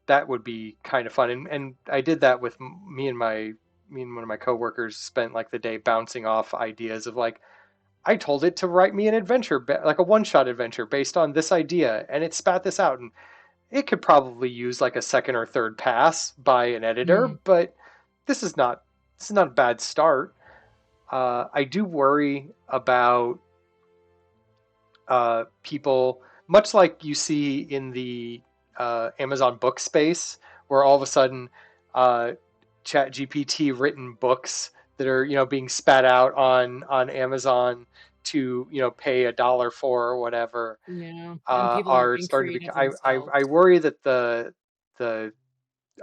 Speaker 1: that would be kind of fun. And I did that with me and one of my coworkers spent like the day bouncing off ideas of like, I told it to write me an adventure, like a one-shot adventure based on this idea, and it spat this out. And it could probably use like a second or third pass by an editor,
Speaker 2: Mm.
Speaker 1: but this is not a bad start. I do worry about people, much like you see in the Amazon book space, where all of a sudden Chat GPT written books that are being spat out on Amazon to pay $1 for or whatever
Speaker 2: Yeah. And people aren't
Speaker 1: are
Speaker 2: being
Speaker 1: starting to
Speaker 2: creative
Speaker 1: become. I
Speaker 2: themselves.
Speaker 1: worry that the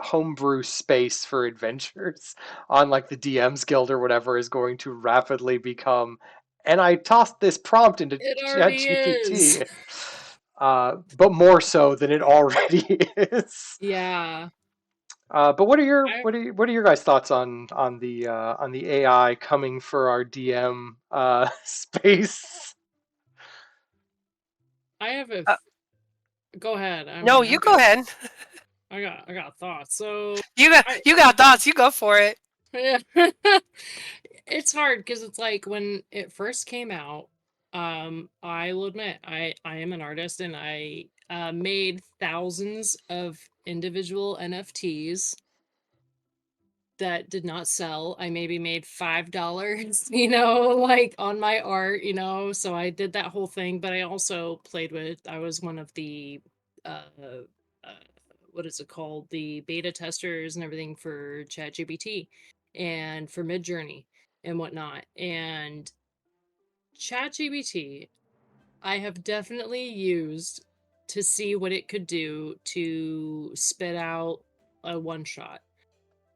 Speaker 1: homebrew space for adventures on like the DM's Guild or whatever is going to rapidly become. And I tossed this prompt into
Speaker 2: It already is.
Speaker 1: ChatGPT, but more so than it already is.
Speaker 2: Yeah.
Speaker 1: But
Speaker 2: I
Speaker 1: what are your guys' thoughts on the AI coming for our DM space?
Speaker 2: I have a
Speaker 3: Uh,
Speaker 2: go ahead. I
Speaker 3: no,
Speaker 2: mean,
Speaker 3: you go ahead.
Speaker 2: I got thoughts. So
Speaker 3: You got
Speaker 2: I
Speaker 3: you got thoughts. You go for it.
Speaker 2: yeah. It's hard because it's like when it first came out, I will admit I am an artist and I made thousands of individual NFTs that did not sell. I maybe made $5, like on my art, So I did that whole thing, but I also played with I was one of the uh uh what is it called? The beta testers and everything for ChatGPT and for Midjourney and whatnot. And ChatGPT I have definitely used to see what it could do to spit out a one shot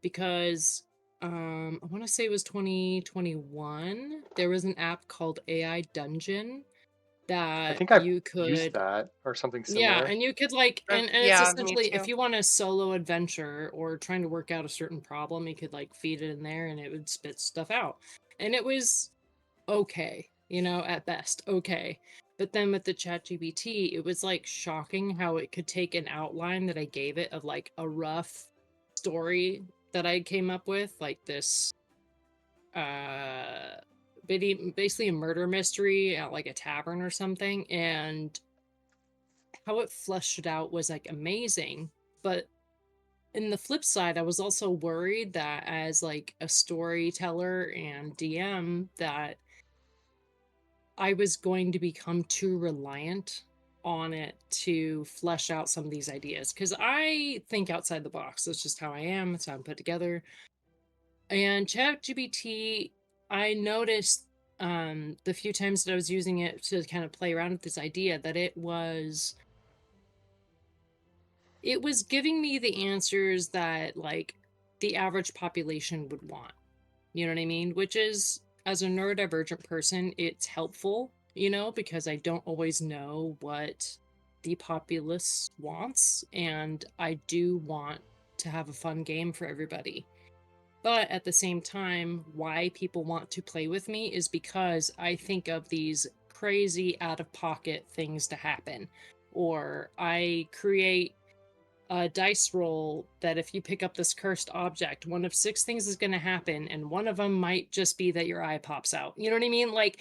Speaker 2: because I want to say it was 2021. There was an app called AI Dungeon
Speaker 1: I
Speaker 2: that
Speaker 1: think I've
Speaker 2: you
Speaker 1: used
Speaker 2: could
Speaker 1: that or something
Speaker 2: yeah,
Speaker 1: similar.
Speaker 2: and you could like and it's
Speaker 3: Yeah, me
Speaker 2: essentially if
Speaker 3: too.
Speaker 2: you want a solo adventure or trying to work out a certain problem, you could like feed it in there and it would spit stuff out. And it was okay, at best, okay. But then with the ChatGPT, it was like shocking how it could take an outline that I gave it of like a rough story that I came up with, like this uh basically a murder mystery at like a tavern or something, and how it fleshed it out was like amazing. But in the flip side, I was also worried that as like a storyteller and DM that I was going to become too reliant on it to flesh out some of these ideas because I think outside the box. That's just how I am. That's how I'm put together. And ChatGPT, I noticed the few times that I was using it to kind of play around with this idea that it was giving me the answers that like the average population would want. You know what I mean? Which is, as a neurodivergent person, it's helpful, because I don't always know what the populace wants. And I do want to have a fun game for everybody. But at the same time, why people want to play with me is because I think of these crazy out of pocket things to happen. Or I create a dice roll that if you pick up this cursed object, one of six things is going to happen, and one of them might just be that your eye pops out. You know what I mean? Like,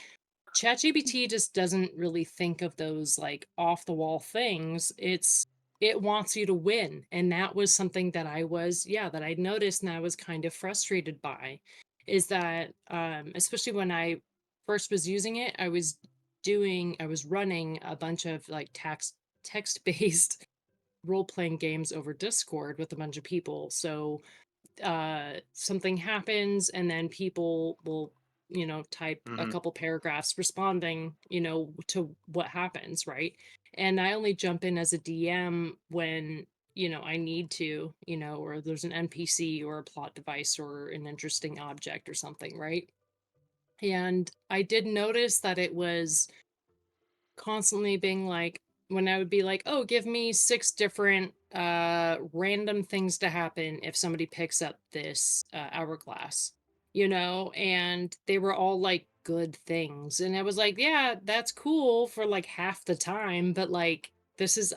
Speaker 2: ChatGPT just doesn't really think of those like off the wall things. It wants you to win. And that was something that that I noticed and I was kind of frustrated by is that especially when I first was using it, I was I was running a bunch of like text-based role-playing games over Discord with a bunch of people. So something happens and then people will type a
Speaker 1: Hmm.
Speaker 2: couple paragraphs responding to what happens, right? And I only jump in as a DM when I need to, or there's an NPC or a plot device or an interesting object or something, right? And I did notice that it was constantly being like, when I would be like, "Oh, give me 6 different random things to happen if somebody picks up this hourglass." And they were all like good things. And I was like, "Yeah, that's cool for like half the time, but like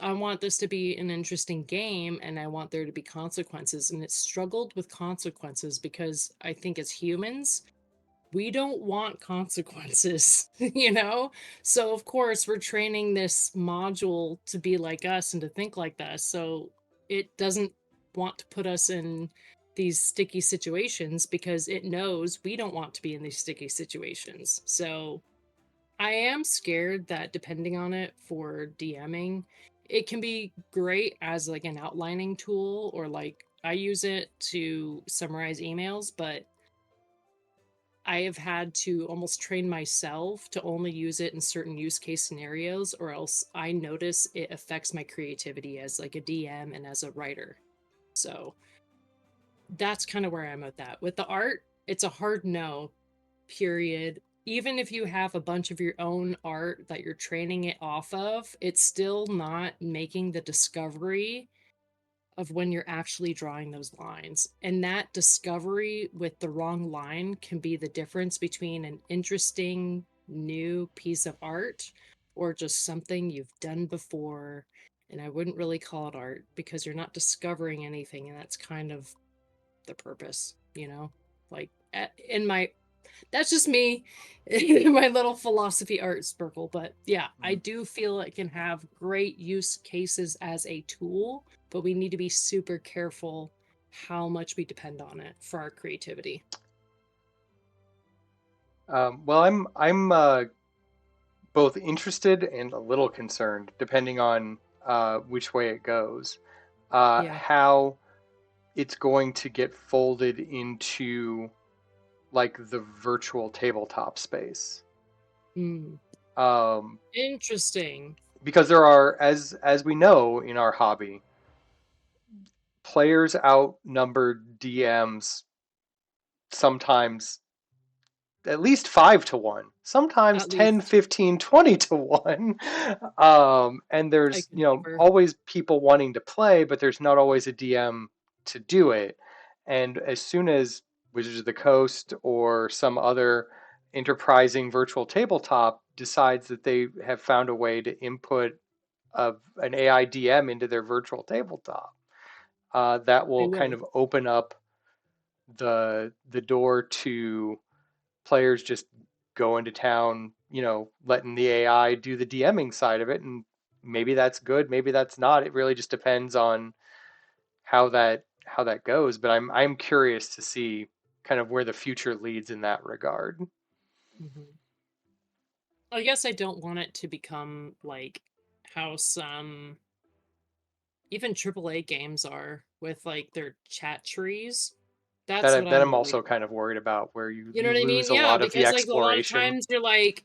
Speaker 2: I want this to be an interesting game and I want there to be consequences." And it struggled with consequences because I think as humans, we don't want consequences, you know? So, of course, we're training this module to be like us and to think like us. So, it doesn't want to put us in these sticky situations because it knows we don't want to be in these sticky situations. So, I am scared that depending on it for DMing, it can be great as like an outlining tool, or like I use it to summarize emails, but I have had to almost train myself to only use it in certain use case scenarios, or else I notice it affects my creativity as like a DM and as a writer. So that's kind of where I'm at that. With the art, it's a hard no, period. Even if you have a bunch of your own art that you're training it off of, it's still not making the discovery of when you're actually drawing those lines. And that discovery with the wrong line can be the difference between an interesting new piece of art or just something you've done before. And I wouldn't really call it art because you're not discovering anything. And that's kind of the purpose, you know? Like, in my that's just me, my little philosophy art sparkle. But yeah, I do feel it can have great use cases as a tool, but we need to be super careful how much we depend on it for our creativity.
Speaker 1: Well, I'm both interested and a little concerned, depending on which way it goes.
Speaker 2: Yeah.
Speaker 1: How it's going to get folded into like the virtual tabletop space.
Speaker 2: Hmm.
Speaker 1: Um,
Speaker 2: Interesting.
Speaker 1: because there are, as we know in our hobby, players outnumber DMs sometimes at least 5 to 1, sometimes
Speaker 2: At
Speaker 1: 10,
Speaker 2: least
Speaker 1: 15, 20 to 1. And
Speaker 2: I
Speaker 1: there's,
Speaker 2: concur.
Speaker 1: always people wanting to play, but there's not always a DM to do it. And as soon as Wizards of the Coast or some other enterprising virtual tabletop decides that they have found a way to input an AI DM into their virtual tabletop, that
Speaker 2: They
Speaker 1: will kind
Speaker 2: will.
Speaker 1: of open up the door to players just going to town, letting the AI do the DMing side of it, and maybe that's good, maybe that's not. It really just depends on how that goes. But I'm curious to see kind of where the future leads in that regard.
Speaker 2: Mhm. I guess I don't want it to become like how some even AAA games are with like their chat trees. That's what
Speaker 1: That
Speaker 2: I'm
Speaker 1: I'm
Speaker 2: worried
Speaker 1: also
Speaker 2: about.
Speaker 1: kind of worried about, where you
Speaker 2: You know
Speaker 1: you
Speaker 2: what I mean?
Speaker 1: lose a
Speaker 2: Yeah,
Speaker 1: lot of the
Speaker 2: because like a lot of
Speaker 1: exploration.
Speaker 2: times you're like,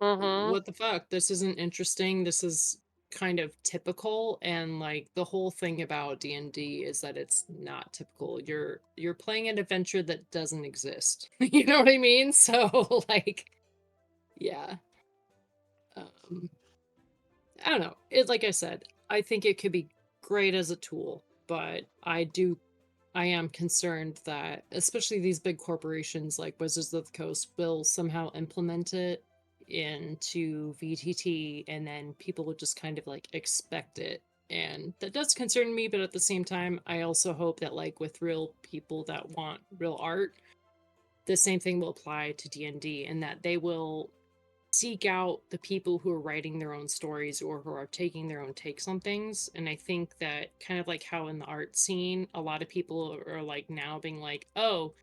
Speaker 3: Mm-hmm.
Speaker 2: what the fuck? This isn't interesting. This is kind of typical. And like the whole thing about D&D is that it's not typical. You're playing an adventure that doesn't exist. You know what I mean? So like, yeah. Um I don't know. It like I said, I think it could be great as a tool, but I am concerned that especially these big corporations like Wizards of the Coast will somehow implement it into VTT and then people would just kind of like expect it. And that does concern me, but at the same time, I also hope that like with real people that want real art, the same thing will apply to D&D and that they will seek out the people who are writing their own stories or who are taking their own takes on things. And I think that kind of like how in the art scene, a lot of people are like now being like, oh,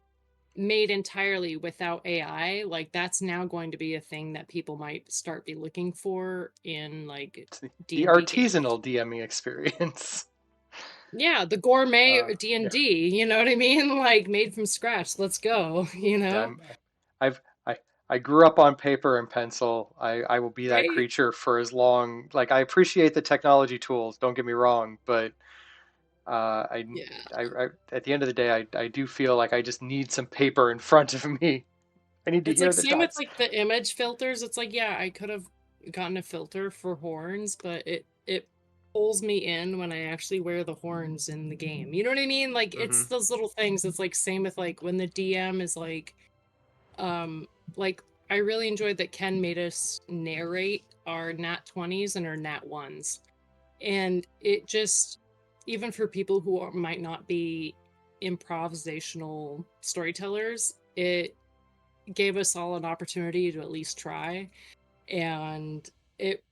Speaker 2: made entirely without AI, like that's now going to be a thing that people might start be looking for in like
Speaker 1: It's the
Speaker 2: D&D games.
Speaker 1: artisanal DMing experience.
Speaker 2: Yeah, the gourmet
Speaker 1: Yeah,
Speaker 2: D&D, you know what I mean? Like made from scratch. Let's go, you
Speaker 1: yeah.
Speaker 2: know?
Speaker 1: I've I grew up on paper and pencil. I will be that
Speaker 2: Right?
Speaker 1: creature for as long. Like I appreciate the technology tools. Don't get me wrong, but uh, I,
Speaker 2: Yeah.
Speaker 1: at the end of the day, I do feel like I just need some paper in front of me. I need to
Speaker 2: It's
Speaker 1: hear
Speaker 2: like
Speaker 1: the
Speaker 2: same with
Speaker 1: dice.
Speaker 2: like the image filters. It's like, yeah, I could have gotten a filter for horns, but it pulls me in when I actually wear the horns in the game. You know what I mean? Like it's
Speaker 1: Hmm.
Speaker 2: those little things. It's like same with like when the DM is um like I really enjoyed that Ken made us narrate our nat 20s and our nat 1s. And it just even for people who might not be improvisational storytellers, it gave us all an opportunity to at least try. And it,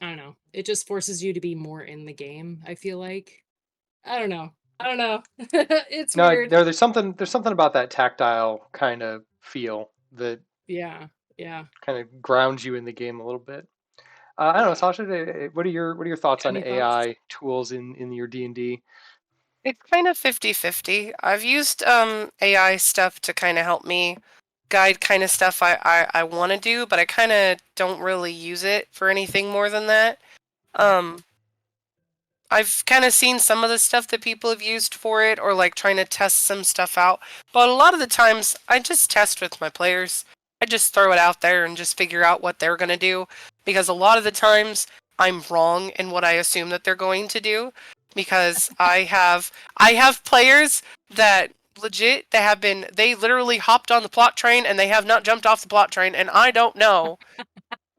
Speaker 2: I don't know, it just forces you to be more in the game, I feel like. I don't know. I don't know. It's
Speaker 1: No,
Speaker 2: weird.
Speaker 1: there's something about that tactile kind of feel that
Speaker 2: Yeah. Yeah.
Speaker 1: kind of grounds you in the game a little bit. I don't know,
Speaker 2: Yeah.
Speaker 1: Sasha. What are your thoughts on
Speaker 2: Any thoughts?
Speaker 1: AI tools in your D&D?
Speaker 3: It's kind of 50-50. I've used AI stuff to kind of help me guide kind of stuff I want to do, but I kind of don't really use it for anything more than that. Um, I've kind of seen some of the stuff that people have used for it or like trying to test some stuff out. But a lot of the times I just test with my players. I just throw it out there and just figure out what they're going to do because a lot of the times I'm wrong in what I assume that they're going to do because I have players that legit they literally hopped on the plot train and they have not jumped off the plot train and I don't know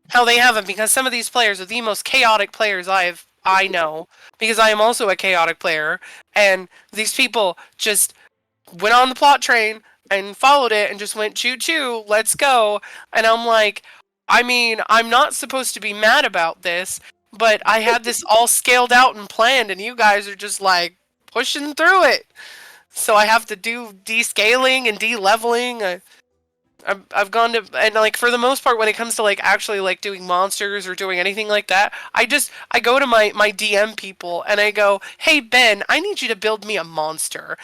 Speaker 3: how they haven't because some of these players are the most chaotic players I know because I am also a chaotic player and these people just went on the plot train and followed it and just went choo choo, let's go. And I'm like, I mean, I'm not supposed to be mad about this, but I had this all scaled out and planned and you guys are just like pushing through it. So I have to do descaling and de-leveling. I've gone to and like for the most part when it comes to like actually like doing monsters or doing anything like that, I go to my DM people and I go, "Hey Ben, I need you to build me a monster."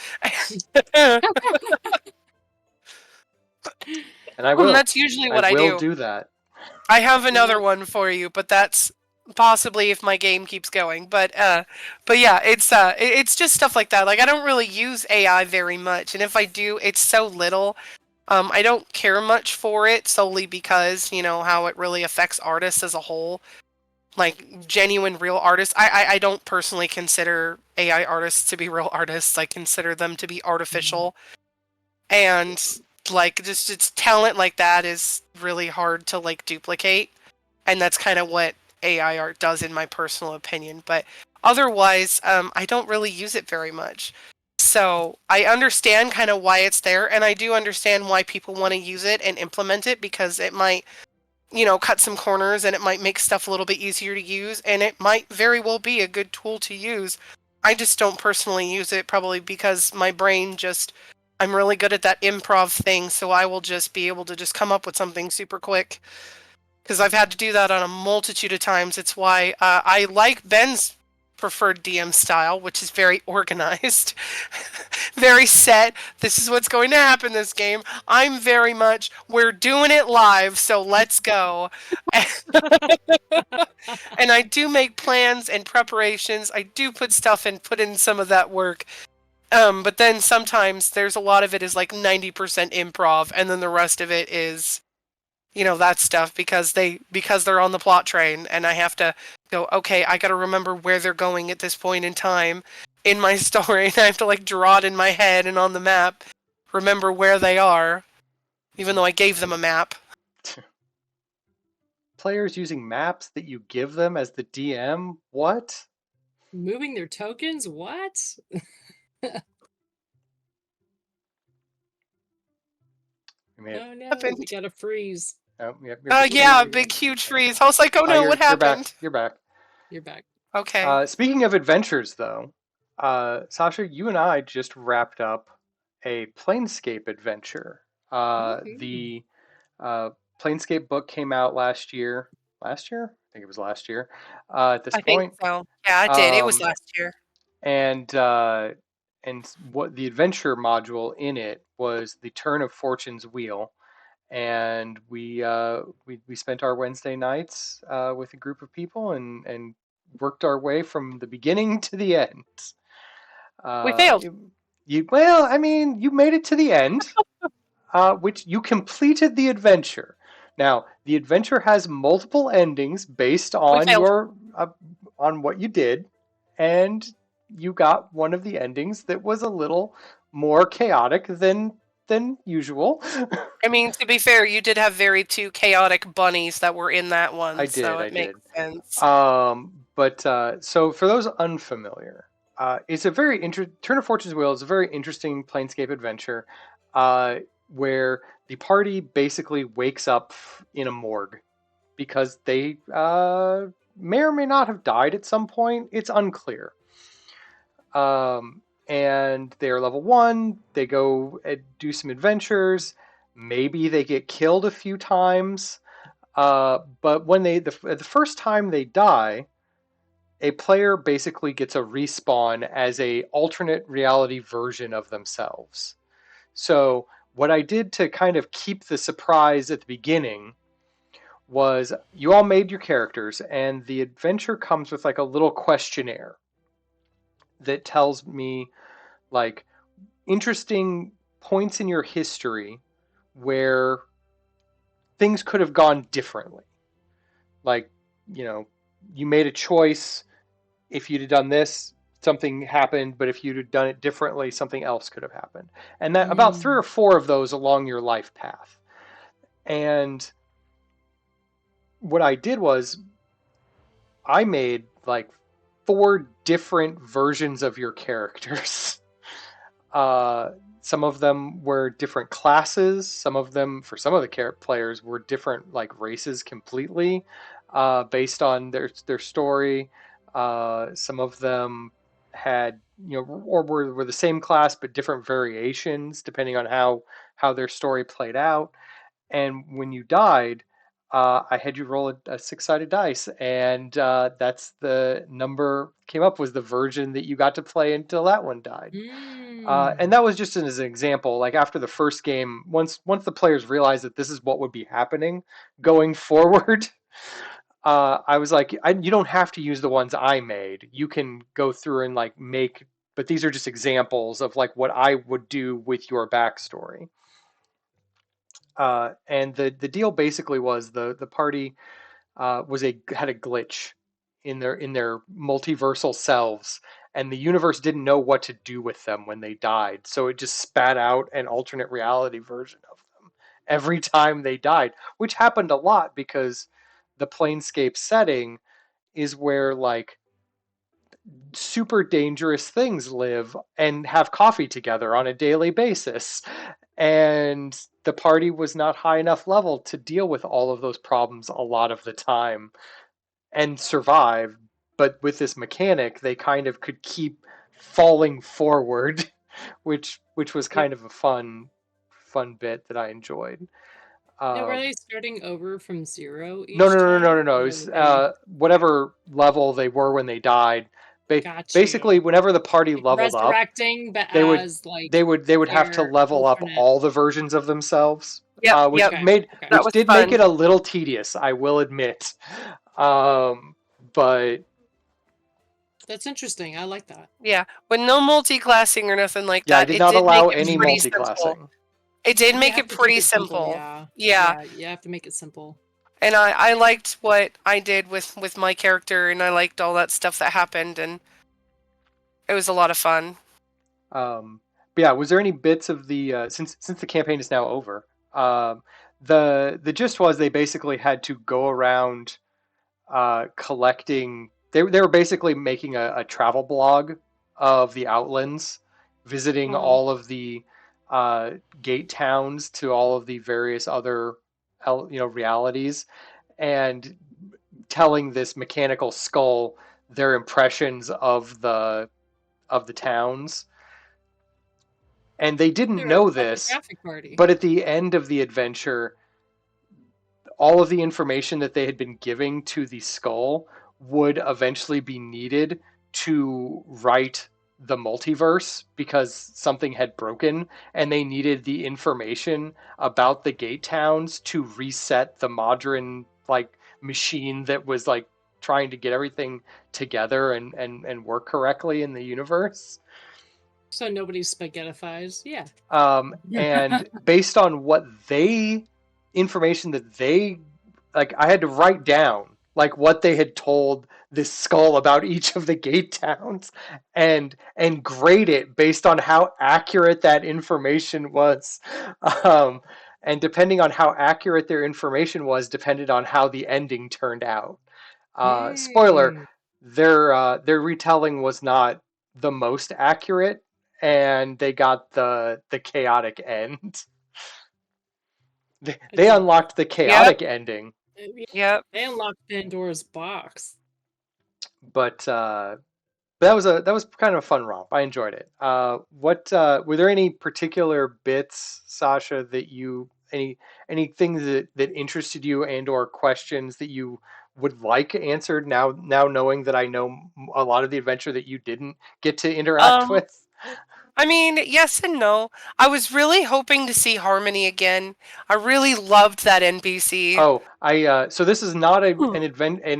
Speaker 1: And I
Speaker 3: And
Speaker 1: will.
Speaker 3: that's usually
Speaker 1: I
Speaker 3: what I
Speaker 1: will
Speaker 3: do.
Speaker 1: do that.
Speaker 3: I have another
Speaker 2: Yep.
Speaker 3: one for you, but that's possibly if my game keeps going. But yeah, it's just stuff like that. Like I don't really use AI very much, and if I do, it's so little. I don't care much for it solely because, you know, how it really affects artists as a whole. Like genuine real artists. I don't personally consider AI artists to be real artists. I consider them to be
Speaker 2: Mhm.
Speaker 3: artificial. And like just it's talent like that is really hard to like duplicate. And that's kind of what AI art does in my personal opinion. But otherwise, I don't really use it very much. So I understand kind of why it's there, and I do understand why people want to use it and implement it because it might, you know, cut some corners and it might make stuff a little bit easier to use, and it might very well be a good tool to use. I just don't personally use it probably because my brain just I'm really good at that improv thing, so I will just be able to just come up with something super quick because I've had to do that on a multitude of times. It's why I like Ben's preferred DM style, which is very organized, very set. This is what's going to happen this game. I'm very much, we're doing it live, so let's go. And I do make plans and preparations. I do put stuff and put in some of that work. But then sometimes there's a lot of it is like 90% improv, and then the rest of it is that stuff because they're on the plot train and I have to go, okay, I got to remember where they're going at this point in time in my story and I have to like draw it in my head and on the map, remember where they are, even though I gave them a map.
Speaker 1: Players using maps that you give them as the DM? What?
Speaker 2: Moving their tokens? What?
Speaker 1: I mean,
Speaker 2: Oh no, we
Speaker 3: Happened.
Speaker 2: got a freeze.
Speaker 1: oh, yep,
Speaker 2: There
Speaker 3: Yeah,
Speaker 2: we
Speaker 3: big
Speaker 2: go.
Speaker 3: huge freeze. I was like, oh no, what
Speaker 1: you're back.
Speaker 3: happened?
Speaker 1: You're back.
Speaker 2: You're back.
Speaker 3: Okay.
Speaker 1: Speaking of adventures, though, Sasha, you and I just wrapped up a Planescape adventure.
Speaker 2: Woohoo.
Speaker 1: The Planescape book came out last year. Last year? I think it was last year. At this
Speaker 3: I think
Speaker 1: point,
Speaker 3: so. Yeah, it did. It was
Speaker 1: um,
Speaker 3: last year.
Speaker 1: and what the adventure module in it was the Turn of Fortune's Wheel, and we spent our Wednesday nights with a group of people and worked our way from the beginning to the end.
Speaker 3: We
Speaker 1: Uh,
Speaker 3: failed.
Speaker 1: it- well, I mean, you made it to the end, which you completed the adventure. Now, the adventure has multiple endings based
Speaker 3: We
Speaker 1: on
Speaker 3: failed.
Speaker 1: your on what you did, and you got one of the endings that was a little more chaotic than usual.
Speaker 3: I mean, to be fair, you did have very two chaotic bunnies that were in that one, so
Speaker 1: I
Speaker 3: it makes
Speaker 1: did.
Speaker 3: sense.
Speaker 1: But so for those unfamiliar, it's a very Turn of Fortune's Wheel is a very interesting Planescape adventure, uh, where the party basically wakes up in a morgue because they may or may not have died at some point. It's unclear. And they're level 1. They go and do some adventures. Maybe they get killed a few times. But when the first time they die, a player basically gets a respawn as a alternate reality version of themselves. So what I did to kind of keep the surprise at the beginning was you all made your characters, and the adventure comes with like a little questionnaire that tells me like interesting points in your history where things could have gone differently. Like, you know, you made a choice. If you'd have done this, something happened, but if you'd have done it differently, something else could have happened. And that about 3 or
Speaker 2: Mm.
Speaker 1: 4 of those along your life path. And what I did was I made like 4 different versions of your characters. Uh, some of them were different classes. Some of them, for some of the players, were different like races completely, based on their story. Some of them had or were the same class but different variations depending on how their story played out. And when you died, I had you roll a 6-sided dice, and that's the number came up was the version that you got to play until that one died. And
Speaker 2: Mm.
Speaker 1: that was just as an example. Like after the first game, once the players realized that this is what would be happening going forward, I was like, you don't have to use the ones I made. You can go through and like make, but these are just examples of like what I would do with your backstory. And the deal basically was the party had a glitch in their multiversal selves, and the universe didn't know what to do with them when they died, so it just spat out an alternate reality version of them every time they died, which happened a lot because the Planescape setting is where like super dangerous things live and have coffee together on a daily basis. And the party was not high enough level to deal with all of those problems a lot of the time and survive. But with this mechanic, they kind of could keep falling forward, which was
Speaker 2: Yep.
Speaker 1: kind of a fun bit that I enjoyed.
Speaker 2: Now, were
Speaker 1: Um,
Speaker 2: they starting over from zero
Speaker 1: no,
Speaker 2: each
Speaker 1: no, no,
Speaker 2: time?
Speaker 1: no, no, no. It
Speaker 2: Or
Speaker 1: was
Speaker 2: were they okay?
Speaker 1: whatever level they were when they died.
Speaker 2: Got
Speaker 1: Basically,
Speaker 2: you.
Speaker 1: whenever the party
Speaker 2: Like
Speaker 1: leveled up,
Speaker 2: resurrecting, but
Speaker 1: they would
Speaker 2: as like
Speaker 1: they would have to
Speaker 2: their
Speaker 1: level up
Speaker 2: alternate.
Speaker 1: all the versions of themselves,
Speaker 3: Yep,
Speaker 1: which
Speaker 3: yep.
Speaker 2: Okay.
Speaker 1: made
Speaker 2: Okay.
Speaker 3: That
Speaker 1: which
Speaker 3: was
Speaker 1: did make
Speaker 3: fun.
Speaker 1: it a little tedious, I will admit. Um, but
Speaker 2: That's interesting. I like that.
Speaker 3: Yeah, with no multi-classing or nothing like
Speaker 1: yeah, I
Speaker 3: that,
Speaker 1: did
Speaker 3: it
Speaker 1: not
Speaker 3: did make
Speaker 1: allow
Speaker 3: it
Speaker 1: any
Speaker 3: pretty simple.
Speaker 1: multi-classing.
Speaker 3: It did
Speaker 2: You
Speaker 3: make
Speaker 2: have
Speaker 3: it
Speaker 2: to keep
Speaker 3: pretty
Speaker 2: it simple,
Speaker 3: simple.
Speaker 2: yeah.
Speaker 3: Yeah,
Speaker 2: Yeah, you have to make it simple.
Speaker 3: and I liked what I did with my character, and I liked all that stuff that happened, and it was a lot of fun.
Speaker 1: But yeah, was there any bits of the since the campaign is now over? The gist was they basically had to go around collecting. They were basically making a travel blog of the Outlands, visiting
Speaker 2: Uh-huh.
Speaker 1: all of the uh, gate towns to all of the various other realities, and telling this mechanical skull their impressions of the towns. And they didn't
Speaker 2: They're at a
Speaker 1: know this,
Speaker 2: photographic party.
Speaker 1: but at the end of the adventure, all of the information that they had been giving to the skull would eventually be needed to write the multiverse because something had broken and they needed the information about the gate towns to reset the modern like machine that was like trying to get everything together and work correctly in the universe.
Speaker 2: So nobody spaghettifies. Yeah.
Speaker 1: And based on what they information that they like, I had to write down like what they had told this skull about each of the gate towns and grade it based on how accurate that information was. Um, and depending on how accurate their information was, depended on how the ending turned out. Spoiler:
Speaker 2: Hmm.
Speaker 1: their retelling was not the most accurate, and they got the chaotic end. They
Speaker 2: It's
Speaker 1: unlocked the
Speaker 3: Yep.
Speaker 1: chaotic ending,
Speaker 3: Yep.
Speaker 2: they unlocked Pandora's box.
Speaker 1: but that was kind of a fun romp. I enjoyed it. What were there any particular bits, Sasha, that you anything that interested you and or questions that you would like answered now knowing that I know a lot of the adventure that you didn't get to interact
Speaker 3: Um,
Speaker 1: with?
Speaker 3: I mean, yes and no. I was really hoping to see Harmony again. I really loved that NPC.
Speaker 1: Oh, I so this is not
Speaker 2: Huh.
Speaker 1: an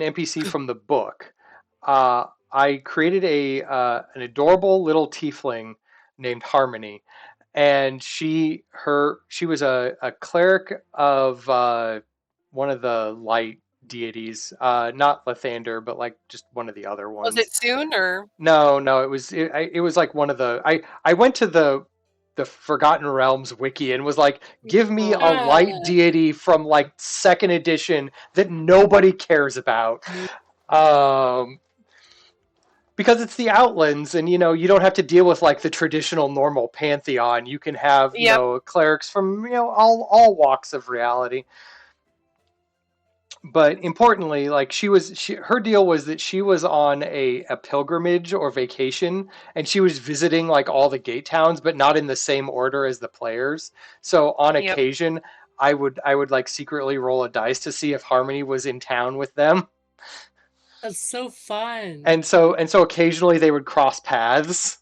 Speaker 1: NPC from the book. I created an adorable little tiefling named Harmony, and she was a cleric of one of the light deities, not Lathander, but like just one of the other
Speaker 3: Was
Speaker 1: ones.
Speaker 3: it soon or?
Speaker 1: No, it was like one of the I went to the Forgotten Realms wiki and was like, give me a light
Speaker 2: Ah.
Speaker 1: deity from like second edition that nobody cares about. Um, because it's the Outlands, and you don't have to deal with like the traditional normal pantheon. You can have
Speaker 3: Yep.
Speaker 1: clerics from all walks of reality. But importantly, like her deal was that she was on a pilgrimage or vacation, and she was visiting like all the gate towns, but not in the same order as the players. So on
Speaker 3: Yep.
Speaker 1: occasion, I would like secretly roll a dice to see if Harmony was in town with them.
Speaker 2: That's so fun.
Speaker 1: And so occasionally they would cross paths,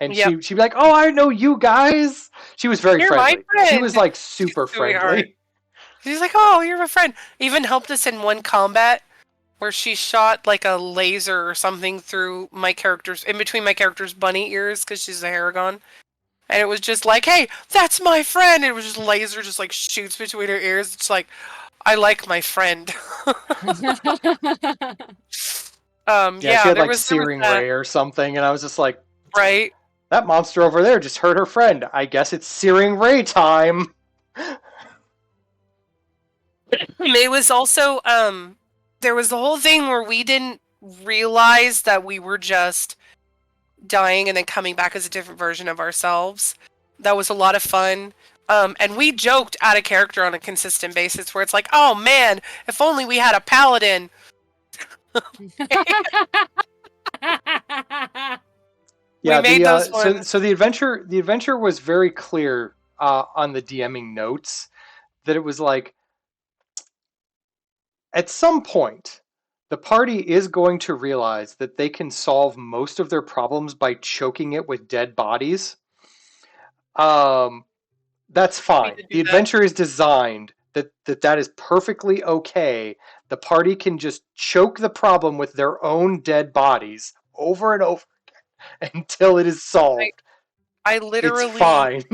Speaker 1: and
Speaker 3: Yep.
Speaker 1: she'd be like, "Oh, I know you guys." She was very
Speaker 3: You're my
Speaker 1: friendly. She was
Speaker 3: friend.
Speaker 1: like
Speaker 3: She's
Speaker 1: super
Speaker 3: sweetheart.
Speaker 1: friendly.
Speaker 3: She's like, oh, you're my friend. Even helped us in one combat where she shot like a laser or something through my character's in between my character's bunny ears because she's a Haragon. And it was just like, hey, that's my friend. It was just laser just like shoots between her ears. It's like, I like my friend.
Speaker 1: Yeah, she
Speaker 3: Yeah,
Speaker 1: had
Speaker 3: there
Speaker 1: like
Speaker 3: was
Speaker 1: searing
Speaker 3: that,
Speaker 1: ray or something, and I was just like,
Speaker 3: right?
Speaker 1: that monster over there just hurt her friend. I guess it's searing ray time.
Speaker 3: It was also there was the whole thing where we didn't realize that we were just dying and then coming back as a different version of ourselves. That was a lot of fun. And we joked out of character on a consistent basis where it's like, oh man, if only we had a paladin. We
Speaker 1: Yeah,
Speaker 3: made
Speaker 1: the
Speaker 3: those
Speaker 1: so
Speaker 3: ones.
Speaker 1: so the adventure was very clear on the DMing notes that it was like at some point the party is going to realize that they can solve most of their problems by choking it with dead bodies. Um, that's
Speaker 3: We
Speaker 1: fine.
Speaker 3: did do
Speaker 1: The
Speaker 3: that.
Speaker 1: adventure is designed that is perfectly okay. The party can just choke the problem with their own dead bodies over and over until it is
Speaker 3: I,
Speaker 1: solved.
Speaker 3: I
Speaker 1: It's
Speaker 3: literally
Speaker 1: fine.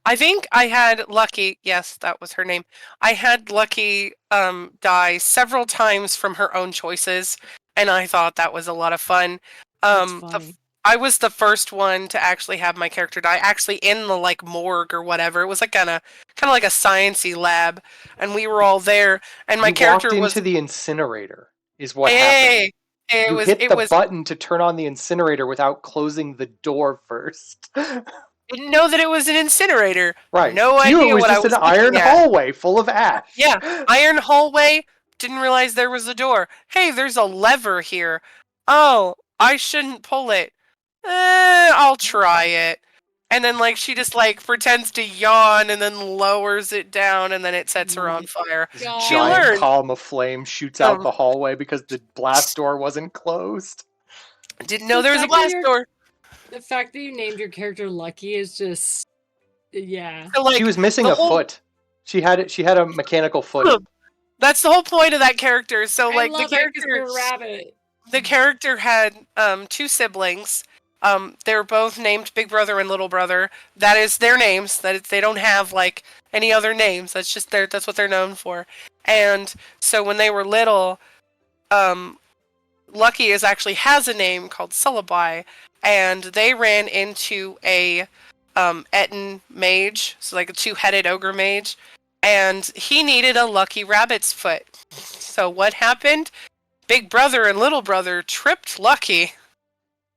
Speaker 3: I think I had Lucky, yes, that was her name. I had Lucky die several times from her own choices, and I thought that was a lot of fun.
Speaker 2: That's
Speaker 3: The
Speaker 2: funny.
Speaker 3: I was the first one to actually have my character die, actually in the like morgue or whatever. It was like kind of like a sciencey lab, and we were all there, and my
Speaker 1: You walked
Speaker 3: character
Speaker 1: into
Speaker 3: was,
Speaker 1: the incinerator, is what happened.
Speaker 3: hey, it
Speaker 1: You
Speaker 3: was
Speaker 1: hit
Speaker 3: it
Speaker 1: the
Speaker 3: was
Speaker 1: button to turn on the incinerator without closing the door first.
Speaker 3: didn't know that it was an incinerator.
Speaker 1: Right.
Speaker 3: No
Speaker 1: To you, it
Speaker 3: idea
Speaker 1: was
Speaker 3: what I
Speaker 1: just an
Speaker 3: was
Speaker 1: iron
Speaker 3: looking at.
Speaker 1: hallway full of ash.
Speaker 3: Yeah, iron hallway. Didn't realize there was a door. Hey, there's a lever here. Oh, I shouldn't pull it. I'll try it. And then like she just like pretends to yawn and then lowers it down and then it sets her on fire.
Speaker 1: This
Speaker 2: God.
Speaker 3: She
Speaker 1: giant
Speaker 3: learned.
Speaker 1: column of flame shoots out
Speaker 3: Um,
Speaker 1: the hallway because the blast door wasn't closed.
Speaker 3: didn't know there was a
Speaker 2: fact that
Speaker 3: blast door.
Speaker 2: The fact that you named your character Lucky is just, yeah.
Speaker 3: So
Speaker 1: She
Speaker 3: like
Speaker 1: was missing
Speaker 3: the
Speaker 1: a
Speaker 3: whole
Speaker 1: foot. She had a mechanical foot.
Speaker 3: that's the whole point of that character. So
Speaker 2: I
Speaker 3: like
Speaker 2: love it because you're a rabbit.
Speaker 3: the character had two siblings. They're both named Big Brother and Little Brother. That is their names. They don't have like any other names. That's just that's what they're known for. And so when they were little, um, Lucky is actually has a name called Celebi, and they ran into a Etten mage, so like a two-headed ogre mage, and he needed a lucky rabbit's foot. So what happened? Big Brother and Little Brother tripped Lucky,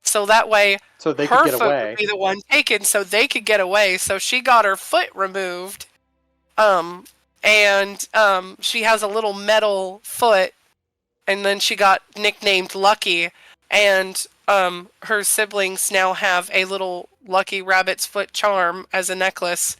Speaker 3: so that way
Speaker 1: So they could
Speaker 3: her
Speaker 1: get
Speaker 3: foot would
Speaker 1: away.
Speaker 3: be the one taken, so they could get away. So she got her foot removed, um, and she has a little metal foot, and then she got nicknamed Lucky, and her siblings now have a little Lucky Rabbit's foot charm as a necklace.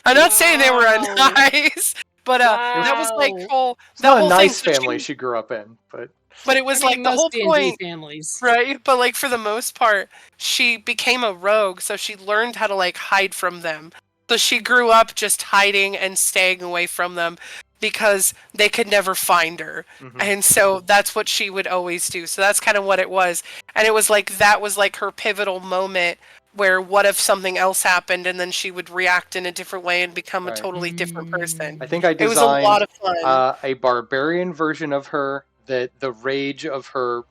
Speaker 3: I'm not saying they were
Speaker 2: Wow.
Speaker 3: unnice, but that was like
Speaker 2: Wow.
Speaker 3: whole
Speaker 1: It's
Speaker 3: that
Speaker 1: not a
Speaker 3: whole thing.
Speaker 1: nice family she grew up in, but
Speaker 3: But it was
Speaker 2: I mean,
Speaker 3: like the
Speaker 2: most
Speaker 3: whole
Speaker 2: D&D
Speaker 3: point,
Speaker 2: families.
Speaker 3: right? But like for the most part, she became a rogue, so she learned how to like hide from them. So she grew up just hiding and staying away from them because they could never find her.
Speaker 1: mhm.
Speaker 3: And so that's what she would always do. So that's kind of what it was. And it was like that was like her pivotal moment where what if something else happened and then she would react in a different way and become a
Speaker 1: Right.
Speaker 3: totally different person.
Speaker 1: I think I
Speaker 3: It was a lot
Speaker 1: designed
Speaker 3: of fun.
Speaker 1: a barbarian version of her that the rage of her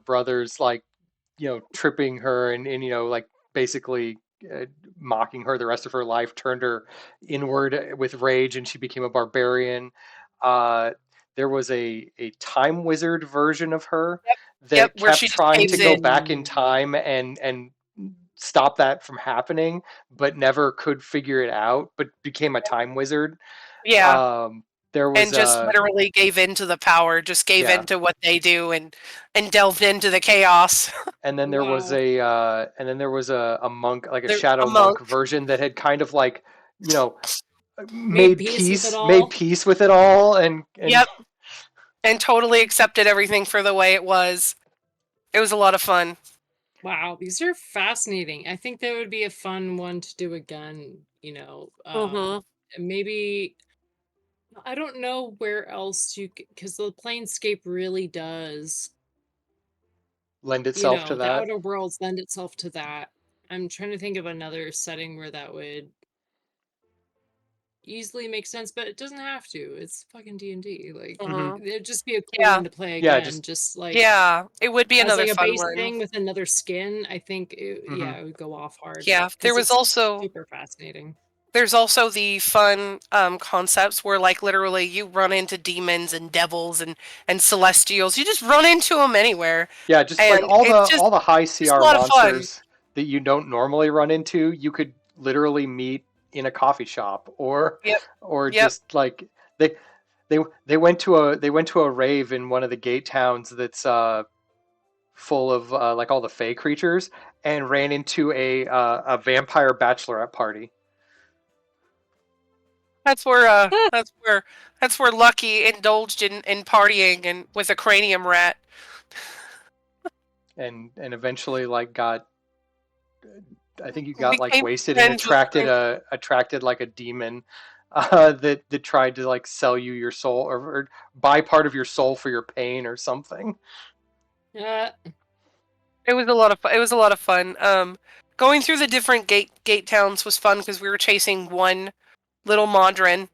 Speaker 1: brothers, like, tripping her and like basically mocking her the rest of her life, turned her inward with rage and she became a barbarian. uh, there was a time wizard version of her
Speaker 3: Yep, yep,
Speaker 1: that
Speaker 3: where
Speaker 1: kept
Speaker 3: she just
Speaker 1: trying to
Speaker 3: caves
Speaker 1: go
Speaker 3: in.
Speaker 1: back in time and stop that from happening, but never could figure it out, but became a time wizard.
Speaker 3: Yeah.
Speaker 1: um, there
Speaker 3: And
Speaker 1: was
Speaker 3: just
Speaker 1: a
Speaker 3: literally gave in to the power, just gave
Speaker 1: yeah,
Speaker 3: in to what they do and delved into the chaos.
Speaker 1: and then there was
Speaker 2: Wow.
Speaker 1: a monk, like a
Speaker 3: They're a
Speaker 1: shadow
Speaker 3: monk.
Speaker 1: monk version that had kind of like, you know
Speaker 2: Made peace with it
Speaker 1: made
Speaker 2: all.
Speaker 1: peace with it all, and
Speaker 3: Yep, and totally accepted everything for the way it was. It was a lot of fun.
Speaker 2: Wow, these are fascinating. I think that would be a fun one to do again,
Speaker 3: Mm-hmm.
Speaker 2: maybe I don't know where else because the Planescape really does,
Speaker 1: lend itself to
Speaker 2: the
Speaker 1: that.
Speaker 2: Outer Worlds lend itself to that. I'm trying to think of another setting where that would easily make sense, but it doesn't have to. It's fucking D&D. Like,
Speaker 1: Hmm.
Speaker 3: Mm-hmm.
Speaker 2: it'd just be a cool
Speaker 3: Yeah,
Speaker 2: one to play
Speaker 1: Yeah,
Speaker 2: again,
Speaker 1: just
Speaker 2: just like
Speaker 3: yeah, it would be
Speaker 2: as
Speaker 3: another
Speaker 2: like a
Speaker 3: fun
Speaker 2: base
Speaker 3: one.
Speaker 2: thing with another skin. I think
Speaker 1: hmm
Speaker 2: it would go off hard
Speaker 3: Yeah, there
Speaker 2: because
Speaker 3: was
Speaker 2: it's
Speaker 3: also
Speaker 2: super fascinating.
Speaker 3: there's also the fun concepts where like literally you run into demons and devils and celestials. You just run into them anywhere,
Speaker 1: yeah, just like
Speaker 3: and it's
Speaker 1: all the high
Speaker 3: just a
Speaker 1: CR
Speaker 3: lot of fun.
Speaker 1: monsters that you don't normally run into, you could literally meet in a coffee shop, or
Speaker 3: Yep,
Speaker 1: or
Speaker 3: yep.
Speaker 1: just like they they went to a rave in one of the gate towns that's full of like all the fey creatures, and ran into a vampire bachelorette party.
Speaker 3: That's where that's where Lucky indulged in partying and with a cranium rat.
Speaker 1: And eventually like got, I think you got like
Speaker 3: Became
Speaker 1: wasted and
Speaker 3: friends with
Speaker 1: attracted like a demon, that tried to like sell you your soul, or buy part of your soul for your pain or something.
Speaker 2: Uh,
Speaker 3: it was a lot of it was a lot of fun. Going through the different gate towns was fun because we were chasing one little Modron that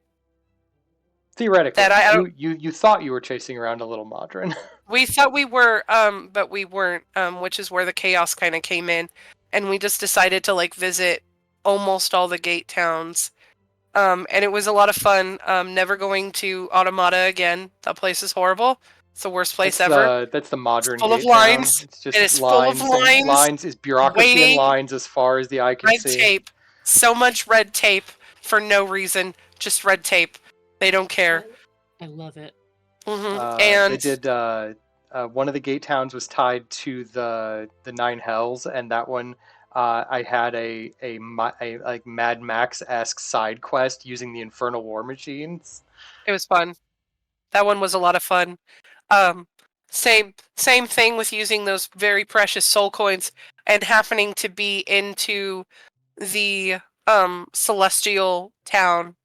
Speaker 1: Theoretically,
Speaker 3: I don't.
Speaker 1: you thought you were chasing around a little Modron.
Speaker 3: We thought we were, but we weren't, which is where the chaos kind of came in. And we just decided to like visit almost all the gate towns. And it was a lot of fun. Never going to Automata again. That place is horrible. It's the worst place ever.
Speaker 1: That's the
Speaker 3: It's
Speaker 1: Modern
Speaker 3: full of
Speaker 1: Gate Town.
Speaker 3: lines.
Speaker 1: It's
Speaker 3: It
Speaker 1: just
Speaker 3: is full of
Speaker 1: lines and
Speaker 3: lines,
Speaker 1: lines, is bureaucracy and
Speaker 3: waiting,
Speaker 1: lines as far as the eye can
Speaker 3: red
Speaker 1: see.
Speaker 3: tape. So much red tape for no reason. Just red tape. They don't care.
Speaker 2: I love it.
Speaker 3: Hmm.
Speaker 1: They
Speaker 3: And
Speaker 1: did one of the gate towns was tied to the Nine Hells, and that one I had a like Mad Max esque side quest using the Infernal War Machines.
Speaker 3: It was fun. That one was a lot of fun. Um, same thing with using those very precious soul coins and happening to be into the celestial town.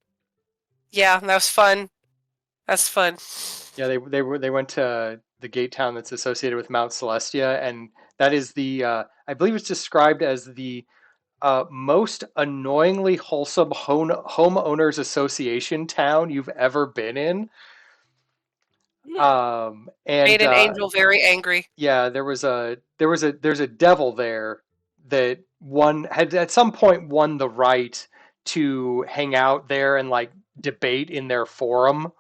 Speaker 3: Yeah, that was fun. That's fun.
Speaker 1: Yeah, they went to the gate town that's associated with Mount Celestia, and that is the I believe it's described as the most annoyingly wholesome homeowners association town you've ever been in.
Speaker 3: Made
Speaker 1: And
Speaker 3: an angel very angry.
Speaker 1: yeah, there's a devil there that had at some point won the right to hang out there and like debate in their forum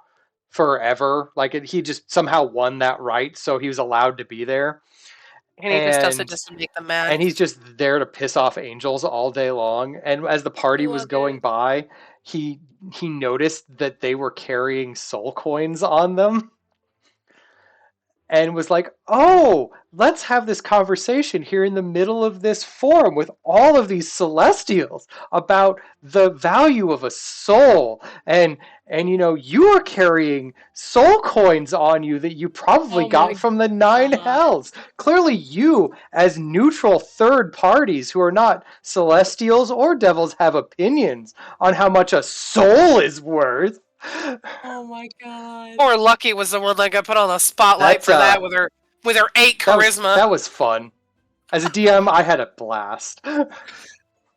Speaker 1: forever. Like he just somehow won that right, so he was allowed to be there.
Speaker 3: And he just does it
Speaker 1: And
Speaker 3: just to make them mad.
Speaker 1: and he's just there to piss off angels all day long. And as the party was
Speaker 2: Love
Speaker 1: going
Speaker 2: it.
Speaker 1: by, he he noticed that they were carrying soul coins on them and was like, "Oh, let's have this conversation here in the middle of this forum with all of these celestials about the value of a soul." And you know, you are carrying soul coins on you that you probably
Speaker 2: Oh
Speaker 1: got
Speaker 2: my
Speaker 1: from the Nine
Speaker 2: god.
Speaker 1: Hells. Clearly, you, as neutral third parties who are not celestials or devils, have opinions on how much a soul is worth.
Speaker 2: Oh my god.
Speaker 3: Poor Lucky was the one that got put on the spotlight
Speaker 1: That's
Speaker 3: for that with her 8 charisma.
Speaker 1: that was fun. As a DM, I had a blast.
Speaker 3: It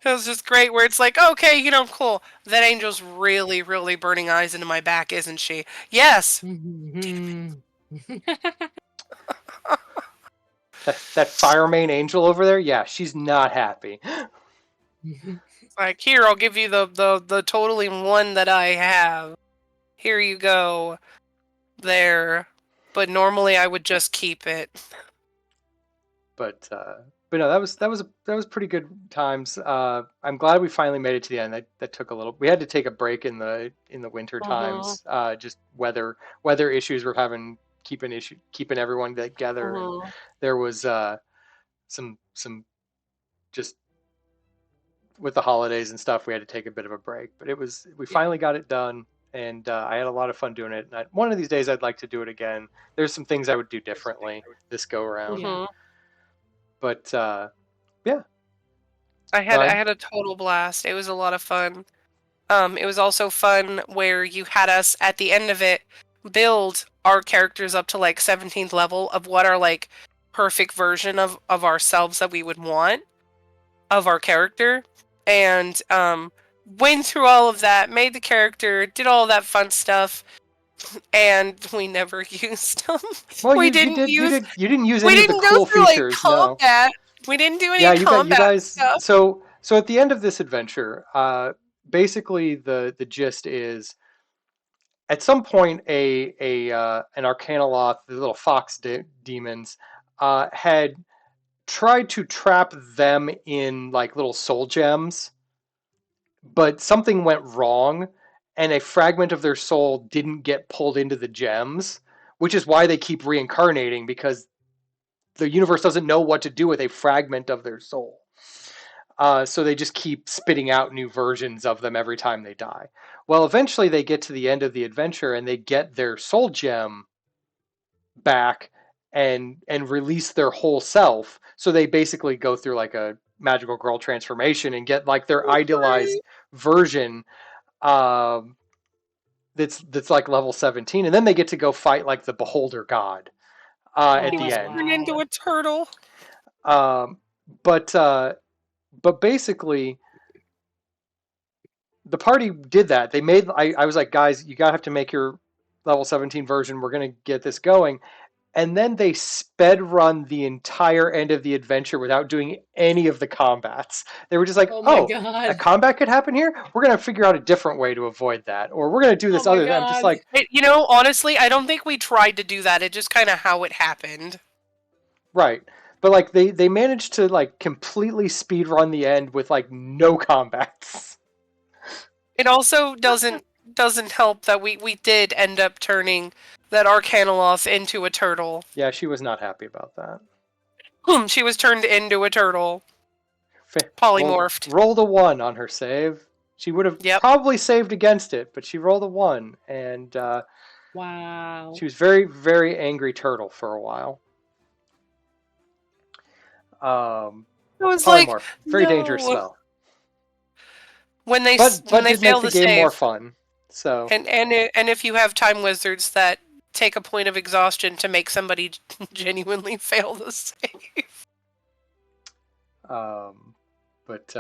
Speaker 3: was just great where it's like, okay, you know, cool. That angel's really, really burning eyes into my back, isn't she? Yes.
Speaker 1: That fire main angel over there, yeah, she's not happy.
Speaker 3: Like, here, I'll give you the totally one that I have. Here you go. There. But normally I would just keep it.
Speaker 1: But no, that was pretty good times. I'm glad we finally made it to the end. That took a little. We had to take a break in the winter times. Just weather issues were having keeping everyone together, and there was some just with the holidays and stuff. We had to take a bit of a break, but we finally got it done. And I had a lot of fun doing it. And one of these days, I'd like to do it again. There's some things I would do differently this go around.
Speaker 2: Yeah.
Speaker 1: But yeah,
Speaker 3: I had a total blast. It was a lot of fun. It was also fun where you had us at the end of it build our characters up to like 17th level of what our like perfect version of ourselves that we would want of our character, and went through all of that, made the character, did all that fun stuff, and we never used them.
Speaker 1: well,
Speaker 3: you
Speaker 1: didn't use
Speaker 3: we
Speaker 1: any of the
Speaker 3: didn't
Speaker 1: cool
Speaker 3: go through
Speaker 1: features.
Speaker 3: like combat. We didn't do any
Speaker 1: Yeah, you
Speaker 3: combat
Speaker 1: guys.
Speaker 3: stuff.
Speaker 1: So at the end of this adventure, basically the gist is at some point an Arcanoloth, the little fox demons, had tried to trap them in like little soul gems, but something went wrong and a fragment of their soul didn't get pulled into the gems, which is why they keep reincarnating, because the universe doesn't know what to do with a fragment of their soul. So they just keep spitting out new versions of them every time they die. Well, eventually they get to the end of the adventure and they get their soul gem back and release their whole self. So they basically go through like a magical girl transformation and get like their idealized version that's like level 17, and then they get to go fight like the beholder god at
Speaker 3: He
Speaker 1: the
Speaker 3: was
Speaker 1: end.
Speaker 3: turned into a turtle.
Speaker 1: But basically the party did that. They made I was like, guys, you gotta have to make your level 17 version. We're gonna get this going. And then they sped run the entire end of the adventure without doing any of the combats. They were just like,
Speaker 2: Oh my
Speaker 1: a
Speaker 2: god.
Speaker 1: combat could happen here? We're going to figure out a different way to avoid that. Or we're going to do this
Speaker 2: Oh my
Speaker 1: other thing. I'm just
Speaker 2: god.
Speaker 1: like,
Speaker 3: You know, honestly, I don't think we tried to do that. It just kind of how it happened.
Speaker 1: right. But like they managed to like completely speed run the end with like no combats.
Speaker 3: It also doesn't doesn't help that we did end up turning that Arcanoloth into a turtle.
Speaker 1: Yeah, she was not happy about that.
Speaker 3: She was turned into a turtle.
Speaker 1: Rolled,
Speaker 3: Polymorphed.
Speaker 1: rolled a 1 on her save. She would have
Speaker 3: Yep.
Speaker 1: probably saved against it, but she rolled a 1, and
Speaker 2: Wow.
Speaker 1: she was very, very angry turtle for a while.
Speaker 3: I was like,
Speaker 1: Polymorph, very dangerous
Speaker 3: no.
Speaker 1: spell,
Speaker 3: When they
Speaker 1: but
Speaker 3: when they
Speaker 1: did make
Speaker 3: fail
Speaker 1: the
Speaker 3: the
Speaker 1: game more
Speaker 3: save,
Speaker 1: fun. So
Speaker 3: and if you have time wizards that take a point of exhaustion to make somebody genuinely fail the save.
Speaker 1: but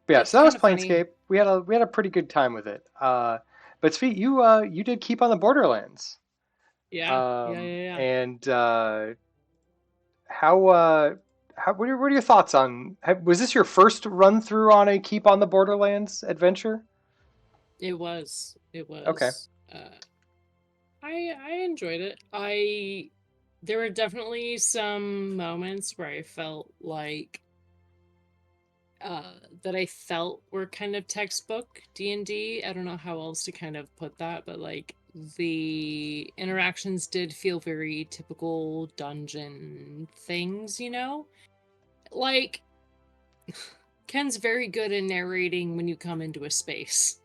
Speaker 1: yeah,
Speaker 2: It's
Speaker 1: so that was
Speaker 2: kind of funny.
Speaker 1: Planescape. We had a pretty good time with it. But Sweet, you did keep on the Borderlands.
Speaker 2: Yeah. Yeah.
Speaker 1: And what are your thoughts on? Was this your first run through on a Keep on the Borderlands adventure?
Speaker 2: It was. It
Speaker 1: Okay.
Speaker 2: was. I enjoyed it. There were definitely some moments where I felt like that I felt were kind of textbook D&D. I don't know how else to kind of put that, but like the interactions did feel very typical dungeon things, you know? Like Ken's very good at narrating when you come into a space.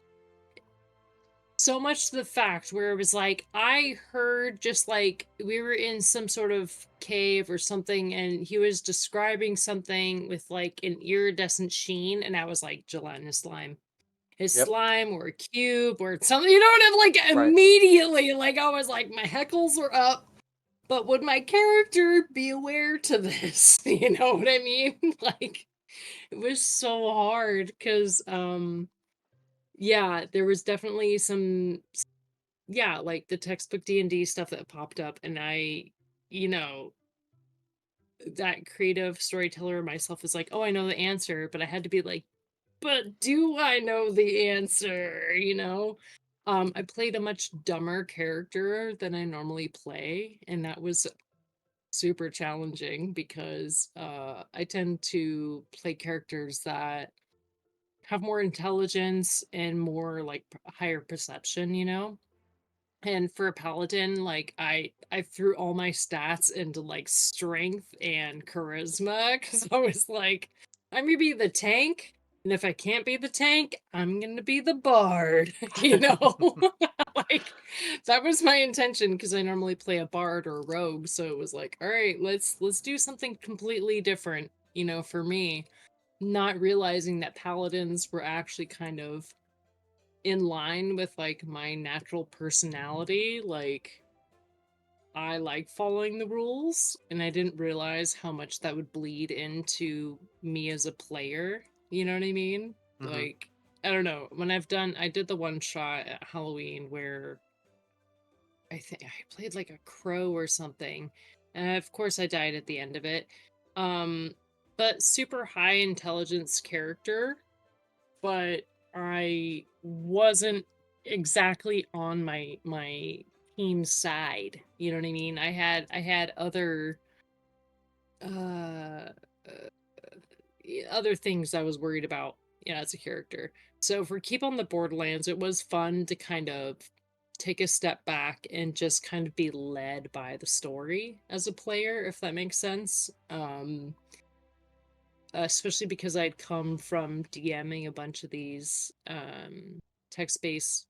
Speaker 2: So much to the fact where it was like I heard just like we were in some sort of cave or something and he was describing something with like an iridescent sheen and I was like gelatinous slime. His
Speaker 1: Yep.
Speaker 2: slime or a cube or something, you know what I'm like
Speaker 1: Right.
Speaker 2: immediately like I was like my heckles were up. But would my character be aware to this? You know what I mean? Like it was so hard because yeah, there was definitely some yeah, like the textbook D&D stuff that popped up and you know, that creative storyteller myself is like, "Oh, I know the answer," but I had to be like, "But do I know the answer?" You know? I played a much dumber character than I normally play, and that was super challenging because I tend to play characters that have more intelligence and more like higher perception, you know? And for a paladin, like I threw all my stats into like strength and charisma because I was like, I'm gonna be the tank, and if I can't be the tank, I'm gonna be the bard, you know? Like that was my intention because I normally play a bard or a rogue, so it was like, all right, let's do something completely different, you know, for me. Not realizing that paladins were actually kind of in line with like my natural personality. Like I like following the rules, and I didn't realize how much that would bleed into me as a player. You know what I mean?
Speaker 1: Mm-hmm.
Speaker 2: Like I don't know. I did the one shot at Halloween where I think I played like a crow or something. And of course I died at the end of it. Um but super high intelligence character, but I wasn't exactly on my team's side. You know what I mean? I had uh, uh other things I was worried about, yeah, as a character. So for Keep on the Borderlands, it was fun to kind of take a step back and just kind of be led by the story as a player, if that makes sense. Especially because I'd come from DMing a bunch of these text-based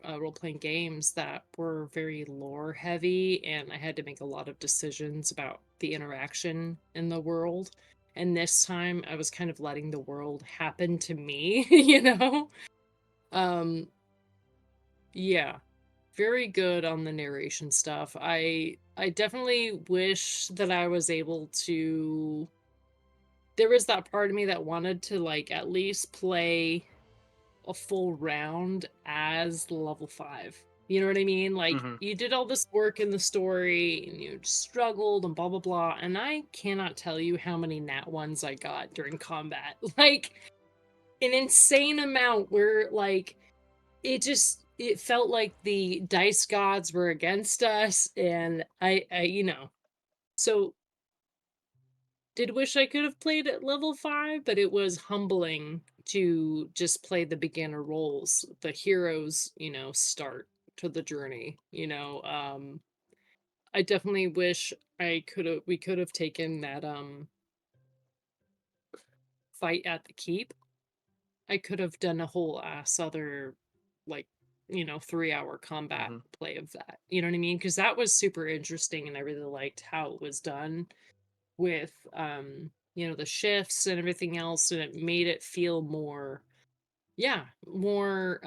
Speaker 2: role-playing games that were very lore heavy, and I had to make a lot of decisions about the interaction in the world. And this time I was kind of letting the world happen to me, you know? Um, yeah. Very good on the narration stuff. I definitely wish that I was able to there was that part of me that wanted to like at least play a full round as level 5. You know what I mean? Like
Speaker 1: Mm-hmm.
Speaker 2: you did all this work in the story and you struggled and blah blah blah, and I cannot tell you how many nat ones I got during combat. Like an insane amount where like it felt like the dice gods were against us, and I you know. So did wish I could have played at level 5, but it was humbling to just play the beginner roles, the heroes, start to the journey. I definitely wish we could have taken that fight at the keep. I could have done a whole ass other, like, 3-hour combat
Speaker 1: Hmm.
Speaker 2: play of that. You know what I mean? Because that was super interesting and I really liked how it was done with the shifts and everything else, and it made it feel more, yeah, more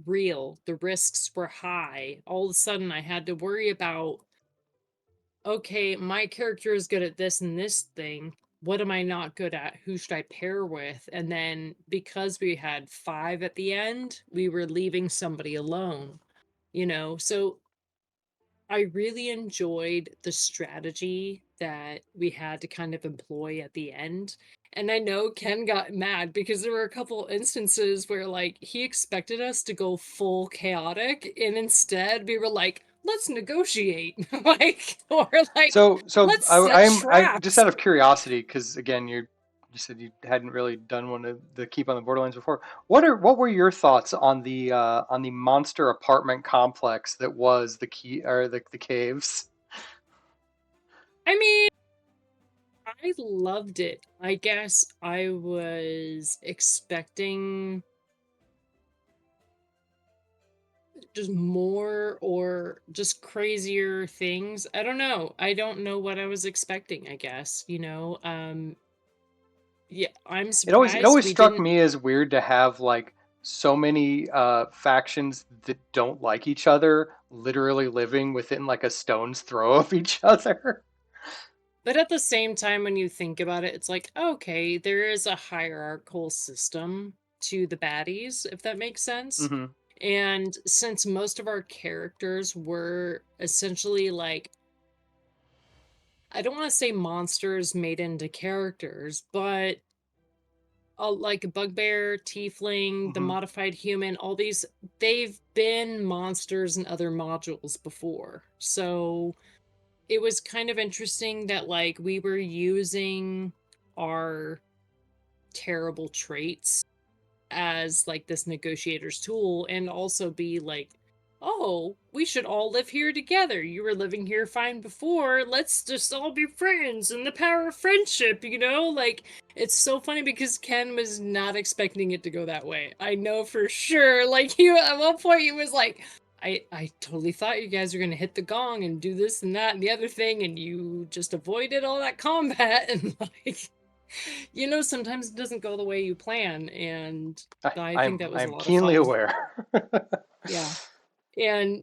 Speaker 2: real. The risks were high. All of a sudden I had to worry about, okay, my character is good at this and this thing. What am I not good at? Who should I pair with? And then because we had 5 at the end, we were leaving somebody alone, So I really enjoyed the strategy that we had to kind of employ at the end. And I know Ken got mad because there were a couple instances where, like, he expected us to go full chaotic, and instead we were like, let's negotiate. Like, or like,
Speaker 1: So
Speaker 2: let's set
Speaker 1: I just
Speaker 2: traps.
Speaker 1: out of curiosity, because again, you said you hadn't really done one of the Keep on the Borderlands before. What were your thoughts on the monster apartment complex that was the key or the caves?
Speaker 2: I mean, I loved it. I guess I was expecting just more or just crazier things. I don't know. I don't know what I was expecting, I guess, yeah, I'm
Speaker 1: It
Speaker 2: surprised
Speaker 1: always
Speaker 2: we
Speaker 1: struck
Speaker 2: didn't.
Speaker 1: me as weird to have like so many factions that don't like each other literally living within like a stone's throw of each other.
Speaker 2: But at the same time, when you think about it, it's like, okay, there is a hierarchical system to the baddies, if that makes sense.
Speaker 1: Hmm.
Speaker 2: And since most of our characters were essentially like, I don't want to say monsters made into characters, but like a bugbear, tiefling, the
Speaker 1: Hmm.
Speaker 2: modified human, all these, they've been monsters in other modules before. So it was kind of interesting that, like, we were using our terrible traits as like this negotiator's tool, and also be like, oh, we should all live here together. You were living here fine before. Let's just all be friends and the power of friendship, Like, it's so funny because Ken was not expecting it to go that way. I know for sure. Like, he at one point he was like, I totally thought you guys were gonna hit the gong and do this and that and the other thing, and you just avoided all that combat. And like, sometimes it doesn't go the way you plan, and I think that was a
Speaker 1: I'm
Speaker 2: lot of
Speaker 1: keenly
Speaker 2: fun.
Speaker 1: aware.
Speaker 2: Yeah. And,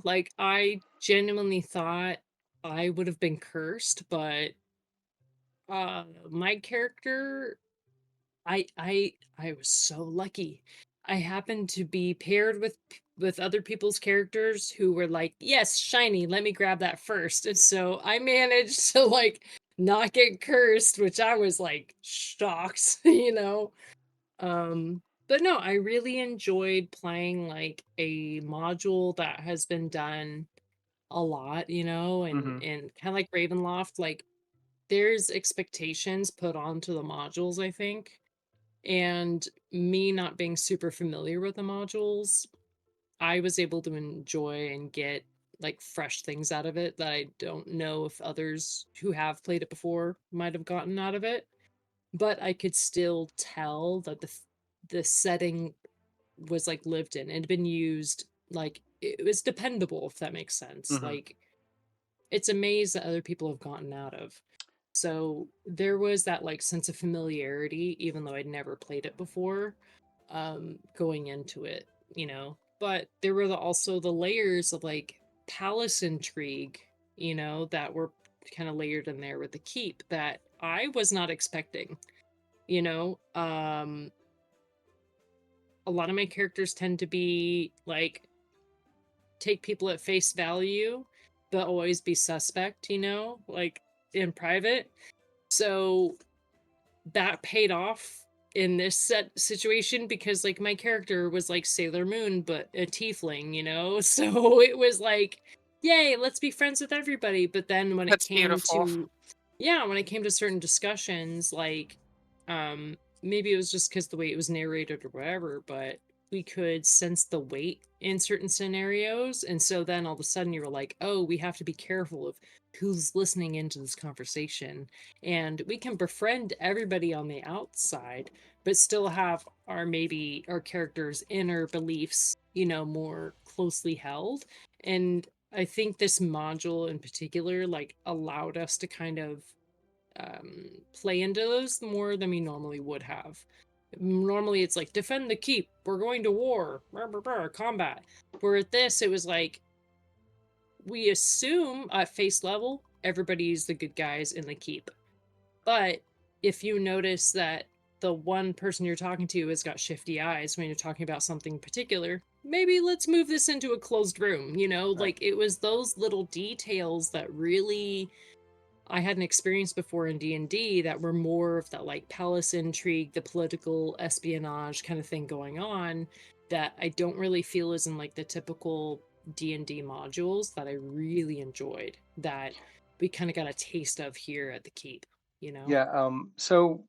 Speaker 2: like, I genuinely thought I would have been cursed, but my character, I was so lucky. I happened to be paired with other people's characters who were like, "Yes, shiny, let me grab that first." And so I managed to, like, not get cursed, which I was like shocked, but no, I really enjoyed playing like a module that has been done a lot, and
Speaker 1: Hmm.
Speaker 2: kind of like Ravenloft, like, there's expectations put onto the modules, I think. And me not being super familiar with the modules, I was able to enjoy and get like fresh things out of it that I don't know if others who have played it before might have gotten out of it. But I could still tell that the setting was like lived in. It had been used, like, it was dependable, if that makes sense.
Speaker 1: Hmm.
Speaker 2: Like, it's a maze that other people have gotten out of. So there was that like sense of familiarity, even though I'd never played it before, going into it, But there were also the layers of like palace intrigue, that were kind of layered in there with the keep that I was not expecting. You know, um, a lot of my characters tend to be like, take people at face value, but always be suspect, like, in private. So that paid off in this set situation because, like, my character was like Sailor Moon but a tiefling, So it was like, yay, let's be friends with everybody. But then when it
Speaker 3: That's
Speaker 2: came
Speaker 3: beautiful.
Speaker 2: to, yeah, when it came to certain discussions, like, maybe it was just because the way it was narrated or whatever, but we could sense the weight in certain scenarios. And so then all of a sudden you were like, oh, we have to be careful of who's listening into this conversation. And we can befriend everybody on the outside, but still have our maybe our characters' inner beliefs, more closely held. And I think this module in particular, like, allowed us to kind of play into those more than we normally would have. Normally, it's like defend the keep. We're going to war. Brr, brr, brr, combat. Where at this, it was like we assume at face level everybody's the good guys in the keep, but if you notice that the one person you're talking to has got shifty eyes when you're talking about something particular, maybe let's move this into a closed room.
Speaker 1: Right.
Speaker 2: Like, it was those little details that really I hadn't experienced before in D&D that were more of that, like, palace intrigue, the political espionage kind of thing going on, that I don't really feel is in, like, the typical D&D modules that I really enjoyed, that we kind of got a taste of here at the Keep, you know?
Speaker 1: Yeah. So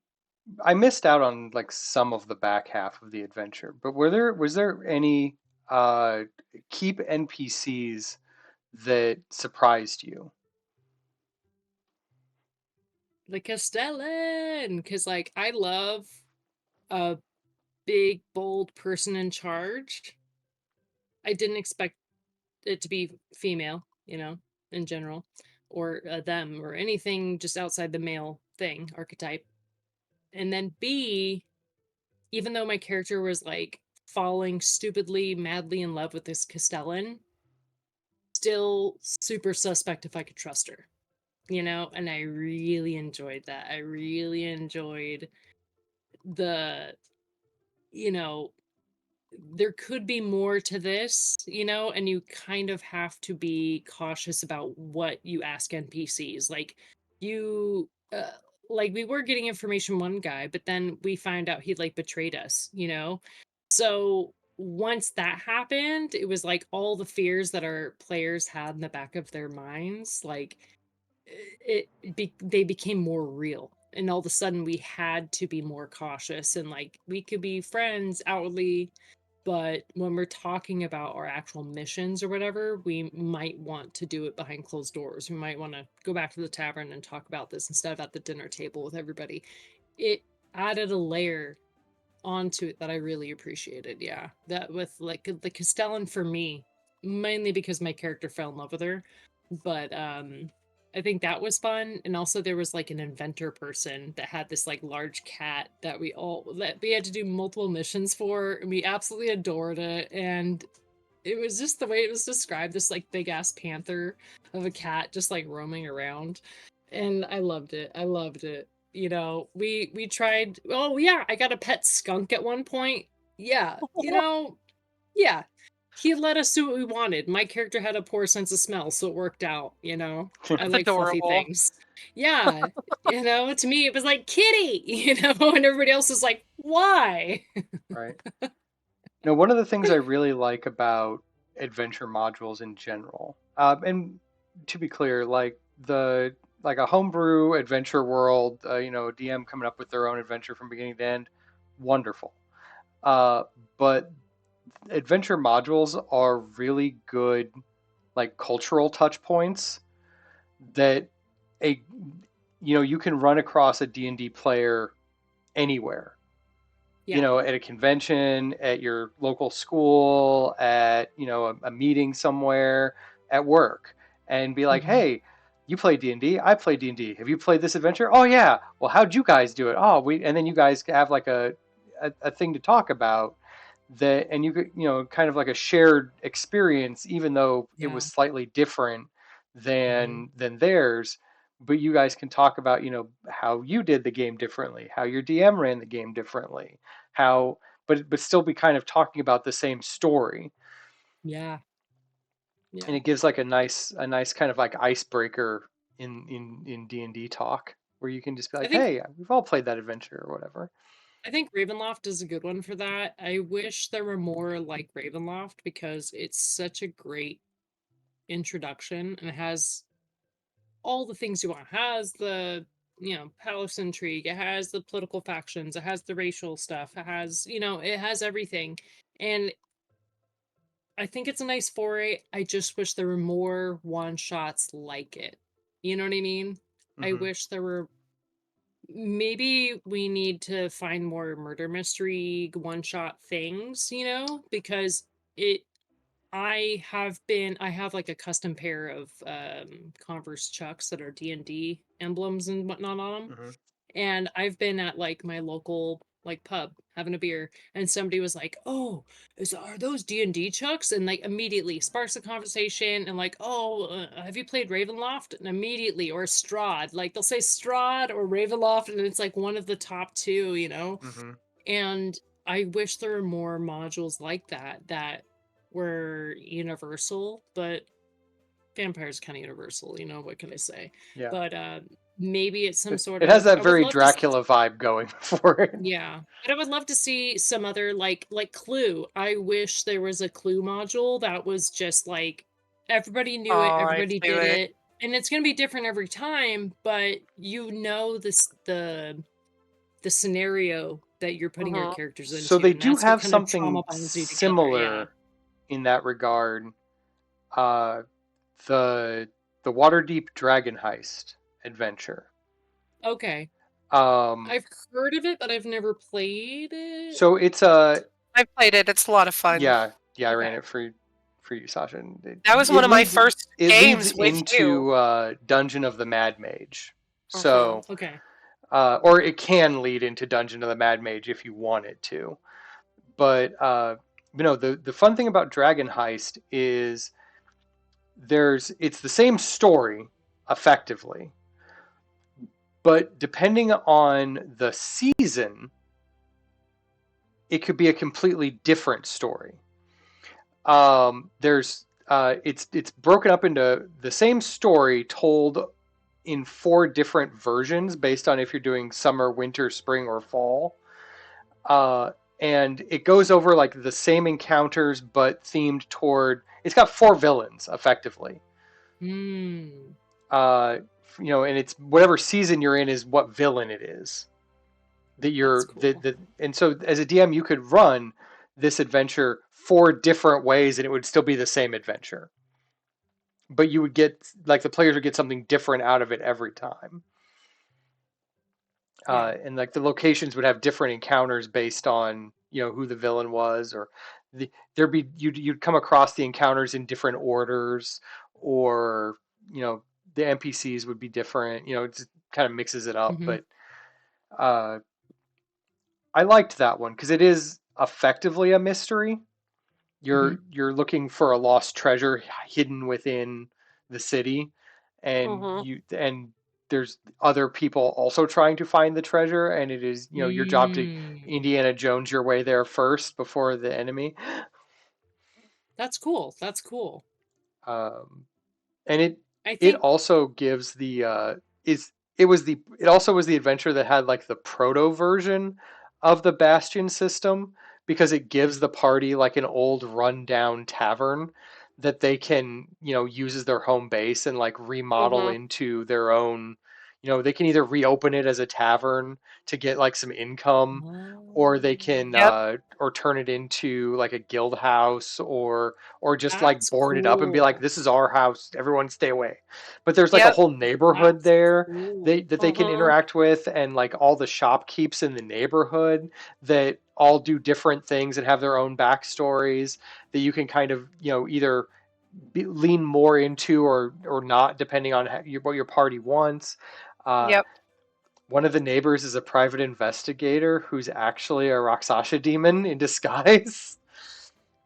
Speaker 1: I missed out on like some of the back half of the adventure, but was there any keep NPCs that surprised you?
Speaker 2: The Castellan! Because, like, I love a big, bold person in charge. I didn't expect it to be female, in general, or them, or anything just outside the male thing archetype. And then B, even though my character was like falling stupidly, madly in love with this Castellan, still super suspect if I could trust her, and I really enjoyed that. I really enjoyed the, you know, there could be more to this, and you kind of have to be cautious about what you ask NPCs. Like, you, like, we were getting information one guy, but then we find out he like betrayed us. So once that happened, it was like all the fears that our players had in the back of their minds, like, they became more real. And all of a sudden we had to be more cautious, and like we could be friends outwardly, but when we're talking about our actual missions or whatever, we might want to do it behind closed doors. We might want to go back to the tavern and talk about this instead of at the dinner table with everybody. It added a layer onto it that I really appreciated. Yeah. That with like the Castellan for me, mainly because my character fell in love with her. But I think that was fun. And also there was like an inventor person that had this like large cat that we had to do multiple missions for, and we absolutely adored it. And it was just the way it was described, this like big ass panther of a cat just like roaming around. And I loved it. I loved it. We tried, oh yeah, I got a pet skunk at one point. Yeah, yeah. He let us do what we wanted. My character had a poor sense of smell, so it worked out. I
Speaker 3: That's
Speaker 2: like fluffy
Speaker 3: adorable.
Speaker 2: things. Yeah, to me it was like kitty, and everybody else is like, why?
Speaker 1: Right. No, one of the things I really like about adventure modules in general, and to be clear, like a homebrew adventure world, DM coming up with their own adventure from beginning to end, wonderful. But adventure modules are really good, like cultural touch points that a you can run across a D&D player anywhere,
Speaker 2: Yeah.
Speaker 1: at a convention, at your local school, at, a meeting somewhere, at work, and be like,
Speaker 2: Hmm.
Speaker 1: hey, you play D&D, I play D&D. Have you played this adventure? Oh yeah. Well, how'd you guys do it? Oh, and then you guys have like a thing to talk about that, and you could, kind of like a shared experience, even though it was
Speaker 2: Yeah.
Speaker 1: slightly different
Speaker 2: Hmm.
Speaker 1: than theirs. But you guys can talk about, how you did the game differently, how your DM ran the game differently, how, but still be kind of talking about the same story.
Speaker 2: Yeah.
Speaker 1: And
Speaker 2: Yeah.
Speaker 1: it gives like a nice kind of like icebreaker in D&D talk, where you can just be
Speaker 2: I
Speaker 1: like,
Speaker 2: think
Speaker 1: hey, we've all played that adventure or whatever.
Speaker 2: I think Ravenloft is a good one for that. I wish there were more like Ravenloft because it's such a great introduction, and it has all the things you want. It has the palace intrigue, it has the political factions, it has the racial stuff, it has, it has everything. And I think it's a nice foray. I just wish there were more one shots like it. You know what I mean? I
Speaker 1: Hmm.
Speaker 2: wish there were. Maybe we need to find more murder mystery one shot things, because it. I have like a custom pair of Converse Chucks that are D&D emblems and whatnot on them,
Speaker 1: Hmm.
Speaker 2: and I've been at like my local like pub having a beer, and somebody was like, "Oh, are those D&D Chucks?" And like immediately sparks a conversation, and like, "Oh, have you played Ravenloft?" And immediately, or Strahd, like they'll say Strahd or Ravenloft, and it's like one of the top two.
Speaker 1: Hmm.
Speaker 2: And I wish there were more modules like that were universal, but vampire's kind of universal, what can I say?
Speaker 1: Yeah.
Speaker 2: But maybe it's some sort
Speaker 1: It has
Speaker 2: of,
Speaker 1: that
Speaker 2: I would
Speaker 1: very
Speaker 2: love to.
Speaker 1: Dracula vibe going for it.
Speaker 2: Yeah, but I would love to see some other like Clue. I wish there was a Clue module that was just like everybody knew it,
Speaker 3: Oh, I'd
Speaker 2: everybody
Speaker 3: do
Speaker 2: did
Speaker 3: it.
Speaker 2: it, and it's going to be different every time, but this the scenario that you're putting your
Speaker 3: Hmm.
Speaker 2: characters
Speaker 1: So
Speaker 2: into,
Speaker 1: they
Speaker 2: and
Speaker 1: do
Speaker 2: that's what
Speaker 1: have
Speaker 2: kind of trauma
Speaker 1: something
Speaker 2: bonds you together. Yeah.
Speaker 1: similar in that regard. Uh, the the Waterdeep Dragon Heist adventure.
Speaker 2: Okay.
Speaker 1: Um,
Speaker 2: I've heard of it, but I've never played it.
Speaker 1: so it's a
Speaker 3: I played it. It's a lot of fun.
Speaker 1: yeah, I ran
Speaker 2: Okay.
Speaker 1: it for you, Sasha. And
Speaker 3: That was one of my first
Speaker 1: it leads
Speaker 3: games with you.
Speaker 1: into Dungeon of the Mad Mage.
Speaker 3: Hmm.
Speaker 1: So
Speaker 2: Okay.
Speaker 1: or it can lead into Dungeon of the Mad Mage if you want it to. But the fun thing about Dragon Heist is it's the same story effectively, but depending on the season, it could be a completely different story. It's broken up into the same story told in 4 different versions based on if you're doing summer, winter, spring, or fall. Uh, and it goes over like the same encounters, but themed toward. It's got 4 villains effectively.
Speaker 2: Hmm.
Speaker 1: Uh, and it's whatever season you're in is what villain it is that
Speaker 2: That's
Speaker 1: you're
Speaker 2: cool.
Speaker 1: and so as a DM you could run this adventure 4 different ways and it would still be the same adventure, but you would get like the players would get something different out of it every time.
Speaker 2: Yeah.
Speaker 1: And like the locations would have different encounters based on who the villain was, or there'd be you'd come across the encounters in different orders, or the NPCs would be different. It just kind of mixes it up,
Speaker 2: Mm-hmm.
Speaker 1: but uh, I liked that one because it is effectively a mystery.
Speaker 2: Mm-hmm.
Speaker 1: You're looking for a lost treasure hidden within the city, and
Speaker 3: Hmm.
Speaker 1: you there's other people also trying to find the treasure, and it is your job to
Speaker 2: Mm.
Speaker 1: Indiana Jones your way there first before the enemy.
Speaker 2: That's cool. That's cool.
Speaker 1: Um, and
Speaker 2: I
Speaker 1: it
Speaker 2: think.
Speaker 1: also gives the is it was the it also was the adventure that had like the proto version of the Bastion system, because it gives the party like an old rundown tavern that they can use as their home base and like remodel
Speaker 3: Hmm.
Speaker 1: into their own. They can either reopen it as a tavern to get like some income, or they can
Speaker 3: Yep.
Speaker 1: or turn it into like a guild house, or just like
Speaker 2: That's
Speaker 1: board it up and be like,
Speaker 2: cool.
Speaker 1: this is our house, everyone stay away. But there's like a
Speaker 3: Yep.
Speaker 1: whole neighborhood
Speaker 2: That's
Speaker 1: there
Speaker 2: cool.
Speaker 1: that they can
Speaker 3: Hmm.
Speaker 1: interact with, and like all the shopkeepers in the neighborhood that all do different things and have their own backstories that you can kind of either lean more into or not, depending on what your party wants. uh,
Speaker 3: Yep.
Speaker 1: One of the neighbors is a private investigator who's actually a Raksasha demon in disguise.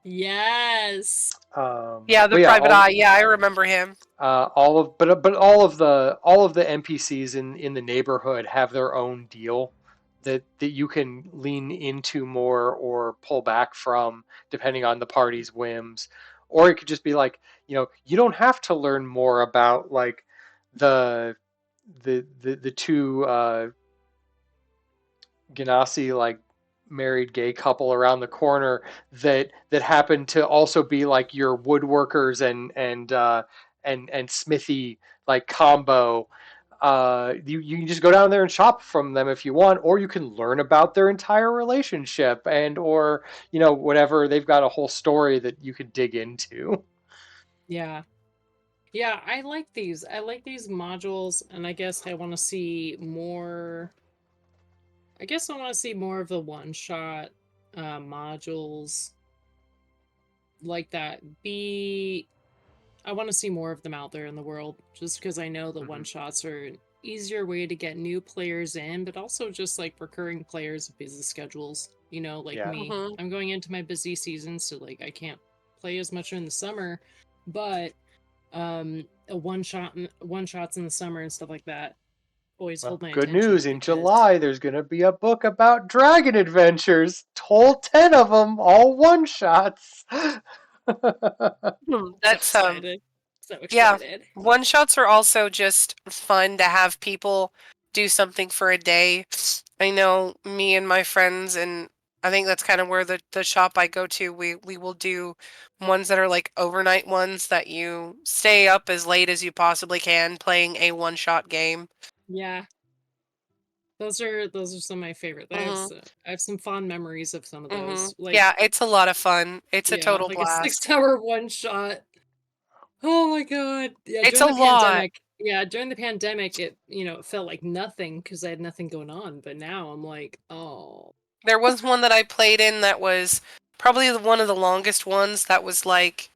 Speaker 2: Yes.
Speaker 3: Yeah,
Speaker 1: But
Speaker 3: the
Speaker 1: yeah,
Speaker 3: private eye. Yeah, I remember him.
Speaker 1: but all of the NPCs in the neighborhood have their own deal that you can lean into more or pull back from depending on the party's whims. Or it could just be like, you don't have to learn more about like the the two Ganassi like married gay couple around the corner that happen to also be like your woodworkers and smithy like combo. You can just go down there and shop from them if you want, or you can learn about their entire relationship and or whatever. They've got a whole story that you could dig into.
Speaker 2: Yeah. Yeah, I like these. I like these modules, and I guess I want to see more. I guess I want to see more of the one shot modules like that. I want to see more of them out there in the world, just because I know the one
Speaker 1: Hmm.
Speaker 2: shots are an easier way to get new players in, but also just like recurring players with busy schedules. Like
Speaker 1: Yeah.
Speaker 2: me,
Speaker 3: Mhm.
Speaker 2: I'm going into my busy season, so like I can't play as much in the summer, but a one shots in the summer and stuff like that always hold
Speaker 1: Well,
Speaker 2: my
Speaker 1: good
Speaker 2: attention
Speaker 1: news. In
Speaker 2: because
Speaker 1: July, there's going to be a book about dragon adventures. Told 10 of them, all one shots.
Speaker 2: so
Speaker 3: That's
Speaker 2: excited. So
Speaker 3: yeah.
Speaker 2: excited.
Speaker 3: One shots are also just fun to have people do something for a day. I know me and my friends, and I think that's kind of where the shop I go to, we will do ones that are like overnight ones that you stay up as late as you possibly can playing a one shot game.
Speaker 2: Yeah, those are some of my favorite.
Speaker 3: Mhm.
Speaker 2: I have some fond memories of some of
Speaker 3: Mhm.
Speaker 2: those. Like,
Speaker 3: Yeah, it's a lot of fun. It's a
Speaker 2: yeah,
Speaker 3: total
Speaker 2: like a
Speaker 3: blast.
Speaker 2: 6 hour one shot. Oh my god. Yeah,
Speaker 3: It's
Speaker 2: during
Speaker 3: a
Speaker 2: the
Speaker 3: lot.
Speaker 2: pandemic. Yeah, during the pandemic, it felt like nothing because I had nothing going on. But now I'm like, oh,
Speaker 3: There was one that I played in that was probably one of the longest ones that was like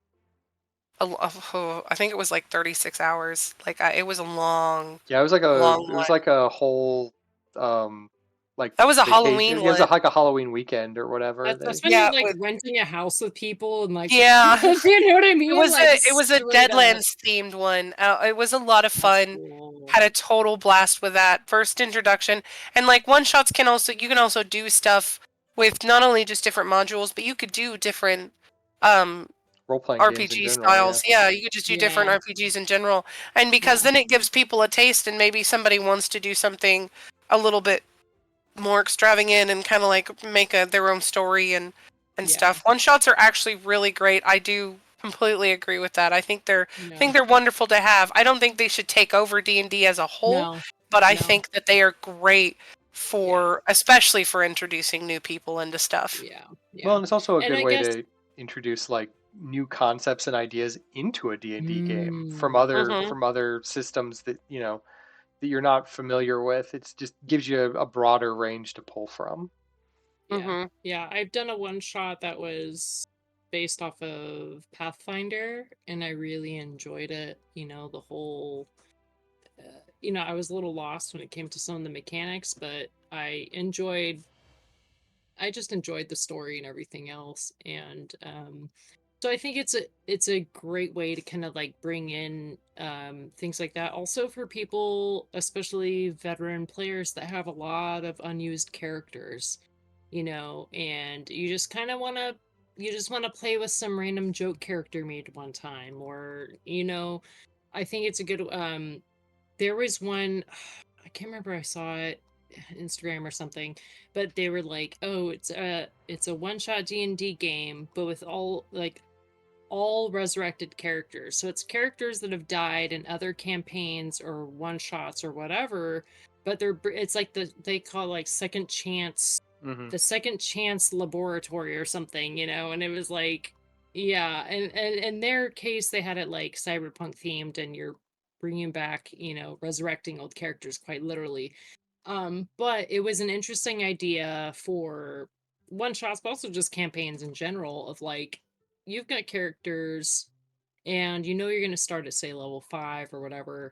Speaker 3: I think it was like 36 hours. It was a long,
Speaker 1: Yeah, it was like a
Speaker 3: long
Speaker 1: it was
Speaker 3: one.
Speaker 1: like a whole um like
Speaker 3: That was a
Speaker 1: vacation.
Speaker 3: Halloween
Speaker 1: It was
Speaker 3: one.
Speaker 1: like a Halloween weekend or whatever.
Speaker 2: that's
Speaker 1: They
Speaker 2: when you're
Speaker 3: Yeah,
Speaker 2: like
Speaker 3: with
Speaker 2: renting a house with people and like,
Speaker 3: yeah.
Speaker 2: do you know what I
Speaker 3: It
Speaker 2: mean?
Speaker 3: was
Speaker 2: Like
Speaker 3: a
Speaker 2: straight up.
Speaker 3: Deadlands themed one. It was a lot of
Speaker 2: That's
Speaker 3: fun.
Speaker 2: cool.
Speaker 3: Had a total blast with that first introduction. And like one shots you can also do stuff with not only just different modules, but you could do different um
Speaker 1: role playing games in
Speaker 3: RPG
Speaker 1: general, yeah.
Speaker 3: styles. Yeah, you could just do different
Speaker 2: Yeah,
Speaker 3: RPGs in general. And because
Speaker 2: yeah,
Speaker 3: then it gives people a taste and maybe somebody wants to do something a little bit more extravagant and kind of like make their own story and
Speaker 2: yeah,
Speaker 3: stuff. One shots are actually really great. I do completely agree with that. I
Speaker 2: yeah.
Speaker 3: think they're wonderful to have. I don't think they should take over D&D as a whole,
Speaker 2: No,
Speaker 3: but I
Speaker 2: no,
Speaker 3: think that they are great
Speaker 2: yeah,
Speaker 3: for especially for introducing new people into stuff.
Speaker 2: yeah,
Speaker 1: Well,
Speaker 2: yeah.
Speaker 1: and it's also a
Speaker 2: And
Speaker 1: good
Speaker 2: I
Speaker 1: way
Speaker 2: guess,
Speaker 1: to introduce like new concepts and ideas into a D&D game from
Speaker 2: mm,
Speaker 1: other
Speaker 3: Mhm.
Speaker 1: from other systems that, that you're not familiar with. It's just gives you a broader range to pull from.
Speaker 2: yeah,
Speaker 3: Mhm.
Speaker 2: yeah. I've done a one shot that was based off of Pathfinder, and I really enjoyed it. The whole, I was a little lost when it came to some of the mechanics, but I just enjoyed the story and everything else. And so I think it's a great way to kind of like bring in things like that. Also for people, especially veteran players that have a lot of unused characters, and you just want to play with some random joke character made one time, or I think it's a good there was one, I can't remember, I saw it Instagram or something, but they were like, "Oh, it's a one-shot D&D game, but with all resurrected characters. So it's characters that have died in other campaigns or one-shots or whatever, but it's like they call it like
Speaker 1: Hmm.
Speaker 2: the second chance laboratory or something, and it was like, yeah, and in their case they had it like cyberpunk themed, and you're bringing back, resurrecting old characters quite literally. But it was an interesting idea for one shots, but also just campaigns in general, of like, you've got characters and you're going to start at, say, level 5 or whatever.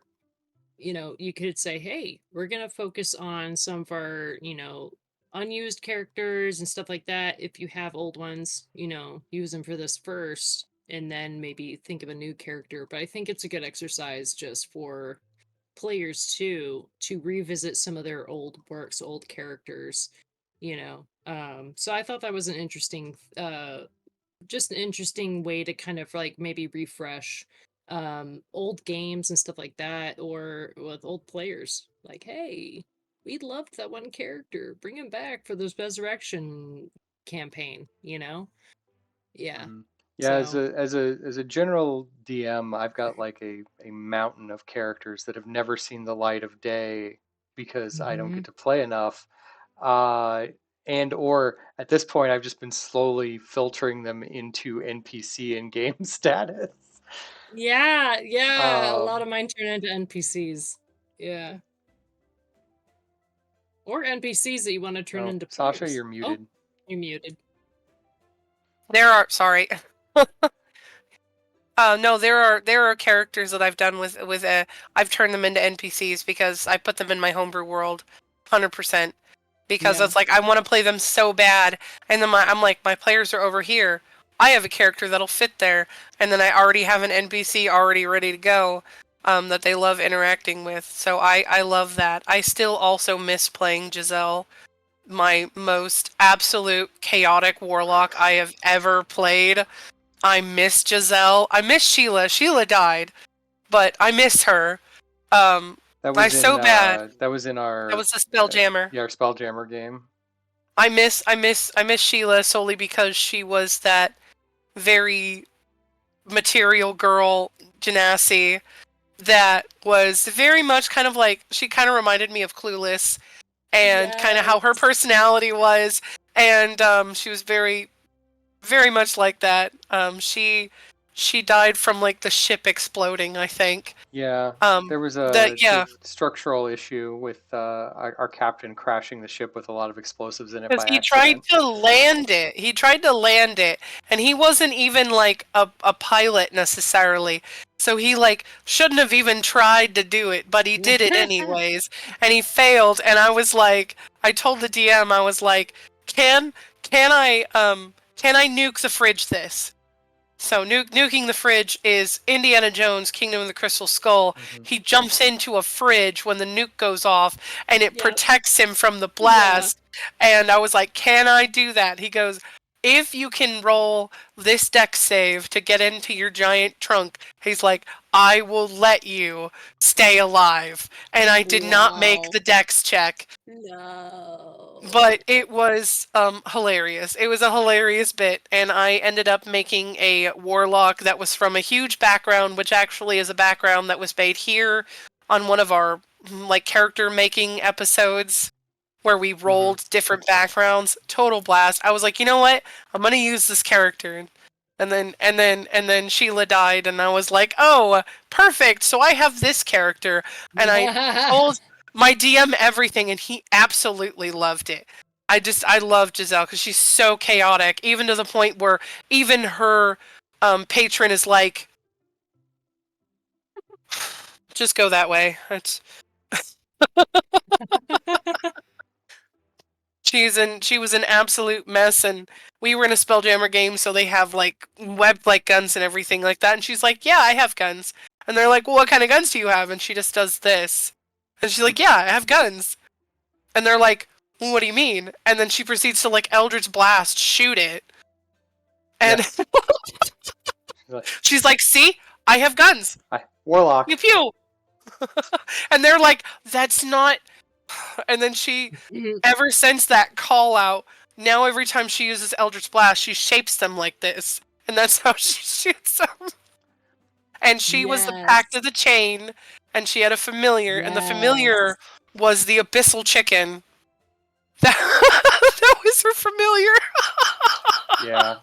Speaker 2: You could say, hey, we're going to focus on some of our, unused characters and stuff like that. If you have old ones, use them for this first, and then maybe think of a new character. But I think it's a good exercise just for players too, to revisit some of their old works, old characters. So I thought that was just an interesting way to kind of like maybe refresh old games and stuff like that, or with old players, like, hey, we loved that one character, bring him back for this resurrection campaign. Yeah.
Speaker 1: Hmm. Yeah, as
Speaker 2: So.
Speaker 1: a general DM, I've got like a mountain of characters that have never seen the light of day because I don't
Speaker 2: Hmm.
Speaker 1: get to play enough. Uh, and or at this point, I've just been slowly filtering them into NPC in game status.
Speaker 2: Yeah, yeah. A lot
Speaker 1: Um,
Speaker 2: of mine turn into NPCs. Yeah. Or NPCs that you want to turn
Speaker 1: oh,
Speaker 2: into
Speaker 1: Sasha,
Speaker 2: players.
Speaker 1: you're
Speaker 2: Oh,
Speaker 1: muted.
Speaker 2: you're muted.
Speaker 3: Sorry. No, there are characters that I've done with I've turned them into NPCs because I put them in my homebrew world, 100%. Because
Speaker 2: Yeah.
Speaker 3: it's like I want to play them so bad, and then I'm like my players are over here. I have a character that'll fit there, and then I already have an NPC already ready to go, that they love interacting with. So I love that. I still also miss playing Giselle, my most absolute chaotic warlock I have ever played. I miss Giselle. I miss Sheila. Sheila died, but I miss her. Um, I so bad.
Speaker 1: That was in
Speaker 3: That
Speaker 1: our
Speaker 3: was the Spelljammer.
Speaker 1: yeah, our Spelljammer game.
Speaker 3: I miss Sheila solely because she was that very material girl genasi that was very much kind of like she kind of reminded me of Clueless and kind of how her
Speaker 2: Yes.
Speaker 3: personality was, and she was very much like that. She died from like the ship exploding, I think.
Speaker 1: Yeah, there was
Speaker 3: That
Speaker 1: a
Speaker 3: yeah,
Speaker 1: structural issue with our captain crashing the ship with a lot of explosives in it
Speaker 3: because
Speaker 1: by
Speaker 3: he tried
Speaker 1: accident.
Speaker 3: to land it. He tried to land it, and he wasn't even like a pilot necessarily. So he like shouldn't have even tried to do it, but he did it anyways, and he failed. And I was like, I told the DM, I was like, can I nuke the fridge this? So nuking the fridge is Indiana Jones, Kingdom of the Crystal Skull.
Speaker 1: Hmm.
Speaker 3: He jumps into a fridge when the nuke goes off, and it
Speaker 2: Yep.
Speaker 3: protects him from the
Speaker 2: Yeah.
Speaker 3: blast. And I was like, "Can I do that?" He goes, "If you can roll this deck save to get into your giant trunk," he's like, "I will let you stay alive." And I did not make
Speaker 2: Wow.
Speaker 3: the dex check.
Speaker 2: No.
Speaker 3: But it was hilarious. It was a hilarious bit, and I ended up making a warlock that was from a huge background, which actually is a background that was made here on one of our like character making episodes where we
Speaker 1: Hmm.
Speaker 3: rolled different backgrounds. Total blast. I was like, you know what? I'm gonna use this character. And then Sheila died, and I was like, oh, perfect. So I have this character, and I told my DM everything, and he absolutely loved it. I love Giselle because she's so chaotic, even to the point where even her patron is like, just go that way. It's she was an absolute mess, and we were in a Spelljammer game, so they have like webbed like guns and everything like that. And she's like, "Yeah, I have guns." And they're like, "Well, what kind of guns do you have?" And she just does this, and she's like, "Yeah, I have guns." And they're like, well, "What do you mean?" And then she proceeds to like Eldritch Blast, shoot it, and
Speaker 1: Yeah, like,
Speaker 3: she's like, "See, I have guns.
Speaker 1: hi, Warlock.
Speaker 3: Pew pew." And they're like, "That's not." And then she, ever since that call out, now every time she uses Eldritch Blast, she shapes them like this. And that's how she shoots them. And she was the Pact
Speaker 2: Yes.
Speaker 3: of the Chain, and she had a familiar, and the familiar
Speaker 2: Yes.
Speaker 3: was the Abyssal Chicken. That, that was her familiar.
Speaker 1: Yeah,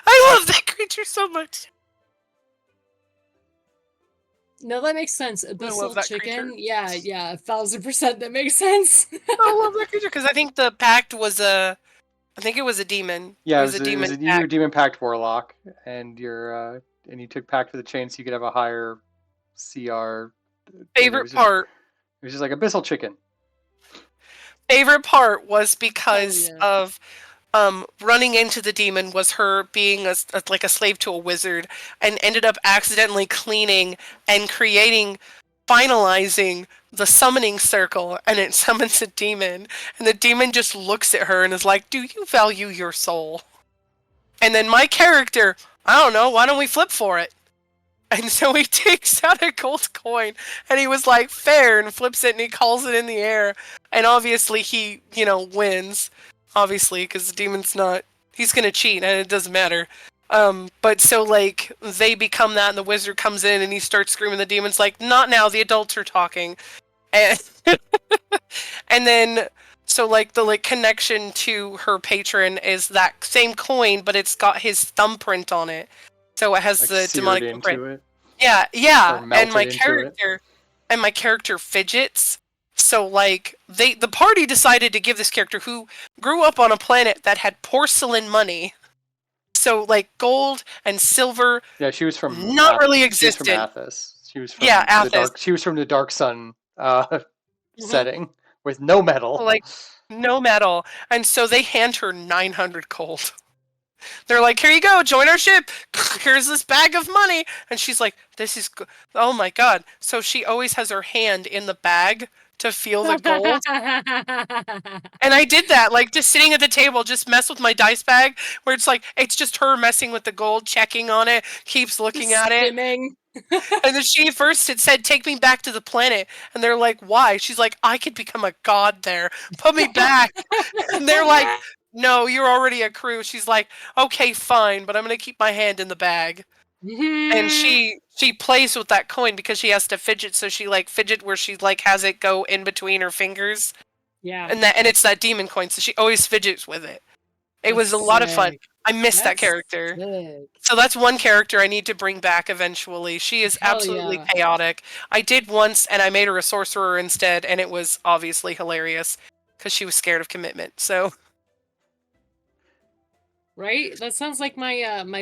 Speaker 3: I love that creature so much.
Speaker 2: No, that makes sense.
Speaker 3: I love
Speaker 2: Abyssal
Speaker 3: that creature.
Speaker 2: chicken. Yeah, yeah, 1000%. That makes sense.
Speaker 3: I love that creature because I think the Pact was I think it was a demon. It
Speaker 1: yeah.
Speaker 3: was a
Speaker 1: It was
Speaker 3: demon
Speaker 1: you were
Speaker 3: Pact.
Speaker 1: Demon Pact Warlock, and and you took Pact of the Chain, so you could have a higher CR, and
Speaker 3: Favorite part
Speaker 1: it was just like Abyssal Chicken.
Speaker 3: favorite part was
Speaker 2: Hell
Speaker 3: because
Speaker 2: yeah.
Speaker 3: of running into the demon was her being like a slave to a wizard and ended up accidentally cleaning and creating finalizing the summoning circle, and it summons a demon, and the demon just looks at her and is like, do you value your soul? And then my character, I don't know, why don't we flip for it? And so he takes out a gold coin and he was like, fair, and flips it and he calls it in the air. And obviously he, wins. Obviously, because the demon's not, he's going to cheat and it doesn't matter. But so like they become that, and the wizard comes in and he starts screaming. The demon's like, "Not now! The adults are talking," and and then so like the like connection to her patron is that same coin, but it's got his thumbprint on it, so it has
Speaker 1: Like
Speaker 3: the
Speaker 1: seared
Speaker 3: demonic imprint.
Speaker 1: into it
Speaker 3: Yeah,
Speaker 1: or
Speaker 3: yeah,
Speaker 1: melted into it.
Speaker 3: and my character fidgets. So like the party decided to give this character who grew up on a planet that had porcelain money. So like gold and silver
Speaker 1: Yeah, she was from
Speaker 3: not really
Speaker 1: She was from
Speaker 3: existent.
Speaker 1: Athos. She was
Speaker 3: Yeah,
Speaker 1: from the
Speaker 3: Athos.
Speaker 1: dark. She was from the Dark Sun
Speaker 3: Hmm.
Speaker 1: setting with no metal.
Speaker 3: Like no metal. And so they hand her 900 gold. They're like, "Here you go, join our ship. Here's this bag of money." And she's like, "This is oh my god." So she always has her hand in the bag to feel the gold. And I did that, like just sitting at the table, just mess with my dice bag, where it's like it's just her messing with the gold, checking on it, keeps looking
Speaker 2: Just
Speaker 3: at it.
Speaker 2: skimming.
Speaker 3: And then she first had said, "Take me back to the planet," and they're like, "Why?" She's like, "I could become a god there. Put me back." And they're like, "No, you're already a crew." She's like, "Okay, fine, but I'm gonna keep my hand in the bag." And she plays with that coin because she has to fidget, so she like fidget where she like has it go in between her fingers,
Speaker 2: Yeah,
Speaker 3: and it's that demon coin, so she always fidgets with it. It
Speaker 2: that's
Speaker 3: was a lot of fun.
Speaker 2: sick.
Speaker 3: I miss that
Speaker 2: That's
Speaker 3: character.
Speaker 2: sick.
Speaker 3: So that's one character I need to bring back eventually. She is
Speaker 2: Hell
Speaker 3: absolutely
Speaker 2: yeah.
Speaker 3: chaotic. I did once, and I made her a sorcerer instead, and it was obviously hilarious because she was scared of commitment. So
Speaker 2: Right? That sounds like my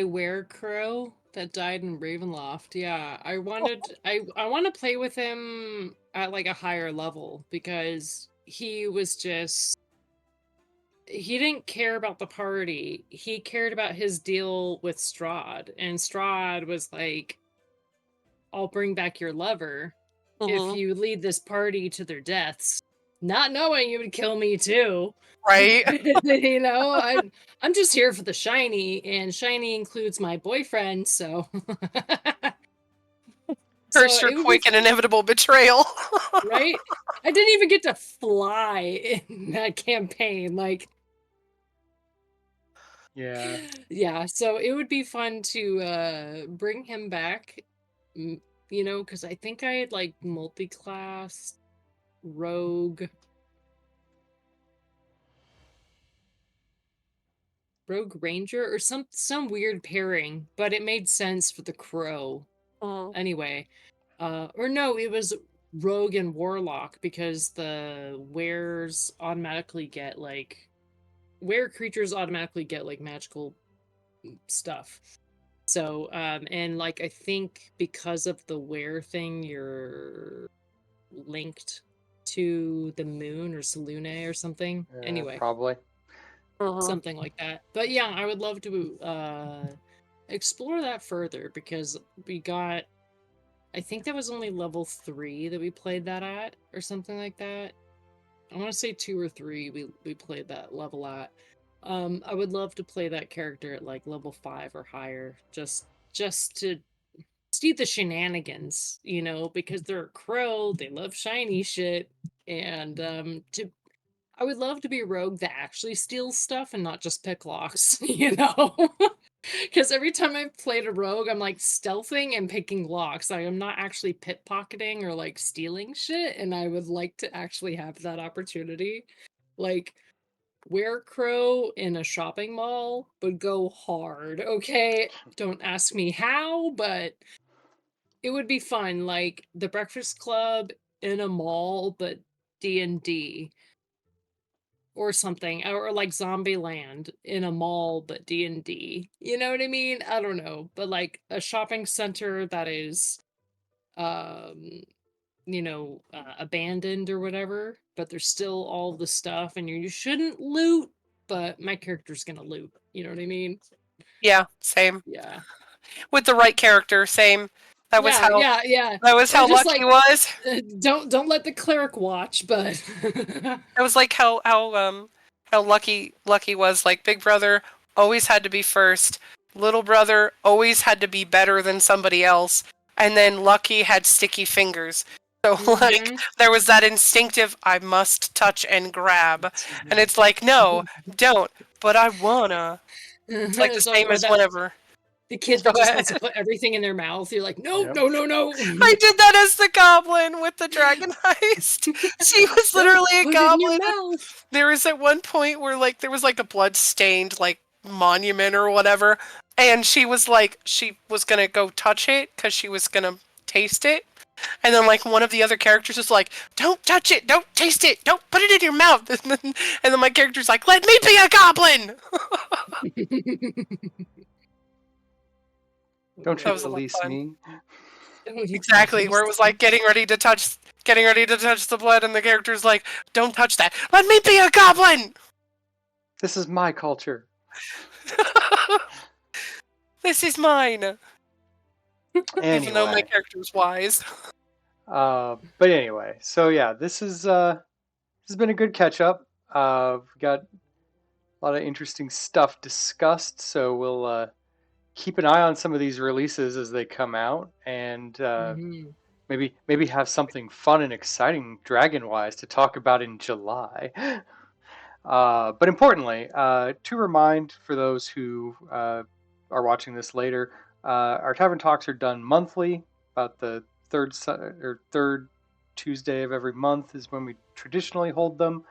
Speaker 2: werecrow that died in Ravenloft. Yeah, I want to play with him at like a higher level because he didn't care about the party. He cared about his deal with Strahd, and Strahd was like, "I'll bring back your lover if
Speaker 3: mhm,
Speaker 2: you lead this party to their deaths." Not knowing you would kill me too.
Speaker 3: right,
Speaker 2: You know, I'm just here for the shiny, and shiny includes my boyfriend, so so
Speaker 3: curse your
Speaker 2: it would be
Speaker 3: quick and inevitable betrayal.
Speaker 2: right. I didn't even get to fly in that campaign, like
Speaker 1: Yeah,
Speaker 2: yeah, so it would be fun to bring him back, you know, because I think I had like multi-class rogue rogue ranger or some weird pairing, but it made sense for the crow
Speaker 3: Mhm.
Speaker 2: anyway. Or no, it was rogue and warlock because the wares automatically get like were creatures automatically get like magical stuff. So, and like I think because of the were thing, you're linked to the moon or Selune or something. Anyway,
Speaker 1: probably.
Speaker 3: Mhm.
Speaker 2: something like that. But yeah, I would love to explore that further because we got I think that was only level 3 that we played that at or something like that. I want to say 2 or 3 we played that level at. I would love to play that character at like level 5 or higher just to see the shenanigans, you know, because they're a crow, they love shiny shit and to I would love to be a rogue that actually steals stuff and not just pick locks, you know? Because every time I've played a rogue, I'm like stealthing and picking locks. I am not actually pickpocketing or like stealing shit, and I would like to actually have that opportunity. Like, Werecrow in a shopping mall would go hard, okay? Don't ask me how, but it would be fun. Like, the Breakfast Club in a mall, but D&D or something, or like Zombieland in a mall but D&D. You know what I mean? I don't know, but like a shopping center that is um abandoned or whatever, but there's still all the stuff and you shouldn't loot, but my character's going to loot. You know what I mean?
Speaker 3: Yeah, same
Speaker 2: Yeah.
Speaker 3: with the right character. Same. That was
Speaker 2: Yeah,
Speaker 3: how
Speaker 2: yeah, yeah.
Speaker 3: that was
Speaker 2: Or
Speaker 3: how
Speaker 2: just
Speaker 3: lucky
Speaker 2: like
Speaker 3: was.
Speaker 2: don't let the cleric watch, but
Speaker 3: It was like how lucky was like Big Brother always had to be first. Little Brother always had to be better than somebody else. And then Lucky had sticky fingers. So like
Speaker 2: mhm.
Speaker 3: there was that instinctive I must touch and grab. And it's like, no, don't. But I wanna. It's like the
Speaker 2: So
Speaker 3: same
Speaker 2: or
Speaker 3: as
Speaker 2: that
Speaker 3: whenever.
Speaker 2: The kid
Speaker 3: Go
Speaker 2: that just
Speaker 3: ahead.
Speaker 2: wants to put everything in their mouth. You're like, no,
Speaker 1: Yep.
Speaker 2: no, no, no.
Speaker 3: I did that as the goblin with the dragon heist. She was
Speaker 2: No,
Speaker 3: literally a
Speaker 2: put it in your
Speaker 3: goblin.
Speaker 2: mouth.
Speaker 3: There was at one point where like there was like a blood-stained like monument or whatever, and she was gonna go touch it because she was gonna taste it. And then like one of the other characters is like, "Don't touch it, don't taste it, don't put it in your mouth." And then my character's like, "Let me be a goblin."
Speaker 1: Don't
Speaker 3: That
Speaker 1: you
Speaker 3: was a lot of
Speaker 1: release
Speaker 3: fun.
Speaker 1: me.
Speaker 3: Exactly, where it was like getting ready to touch the blood, and the character's like, "Don't touch that. Let me be a goblin."
Speaker 1: This is my culture.
Speaker 3: This is mine. Even though my
Speaker 1: Anyway,
Speaker 3: character's wise.
Speaker 1: but anyway, so yeah, this has been a good catch up. We got a lot of interesting stuff discussed, so we'll keep an eye on some of these releases as they come out, and
Speaker 2: Mhm.
Speaker 1: maybe have something fun and exciting dragon-wise to talk about in July. But importantly, to remind for those who are watching this later, our Tavern Talks are done monthly. About the third Tuesday of every month is when we traditionally hold them.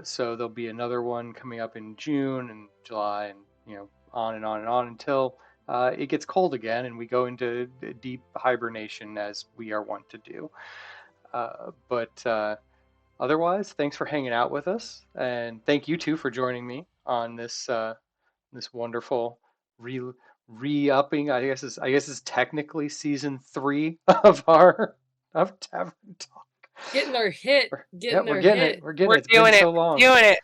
Speaker 1: So there'll be another one coming up in June and July, and on and on and on until it gets cold again and we go into deep hibernation as we are wont to do. But otherwise, thanks for hanging out with us, and thank you too for joining me on this wonderful re re-upping. I guess it's technically season 3 of our of Tavern Talk.
Speaker 2: Getting our hit.
Speaker 1: Yeah,
Speaker 2: Getting
Speaker 1: we're
Speaker 2: our
Speaker 1: getting it.
Speaker 2: hit.
Speaker 1: We're getting
Speaker 3: We're
Speaker 1: it. It's been
Speaker 3: doing it.
Speaker 1: so long.
Speaker 3: We're doing it.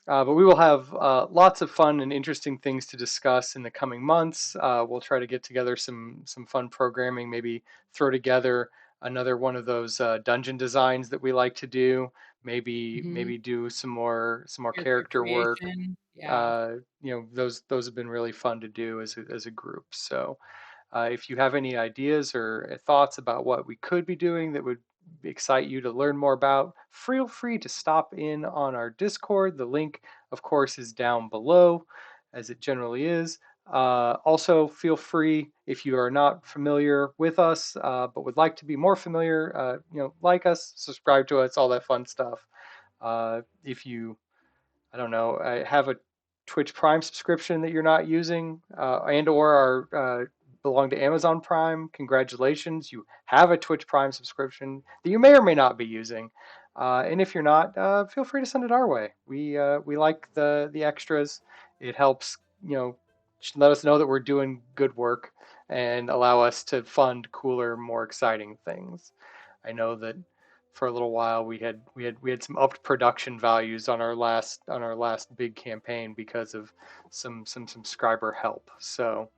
Speaker 1: But we will have lots of fun and interesting things to discuss in the coming months. We'll try to get together some fun programming. Maybe throw together another one of those dungeon designs that we like to do. Maybe
Speaker 2: Mhm.
Speaker 1: maybe do some more
Speaker 2: Character
Speaker 1: character work.
Speaker 2: creation. Yeah.
Speaker 1: Those have been really fun to do as a group. So if you have any ideas or thoughts about what we could be doing that would excite you to learn more about, feel free to stop in on our Discord. The link, of course, is down below, as it generally is. Also, feel free if you are not familiar with us but would like to be more familiar, like us, subscribe to us, all that fun stuff. If you I don't know, have a Twitch Prime subscription that you're not using, and/or are belong to Amazon Prime, congratulations, you have a Twitch Prime subscription that you may or may not be using. And if you're not, feel free to send it our way. We like the extras. It helps, let us know that we're doing good work and allow us to fund cooler, more exciting things. I know that for a little while we had some upped production values on our last big campaign because of some subscriber help. So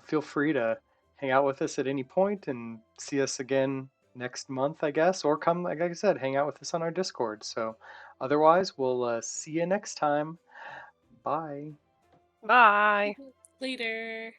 Speaker 1: feel free to hang out with us at any point and see us again next month, I guess, or come, like I said, hang out with us on our Discord. So otherwise, we'll see you next time. Bye.
Speaker 3: Bye.
Speaker 2: Later.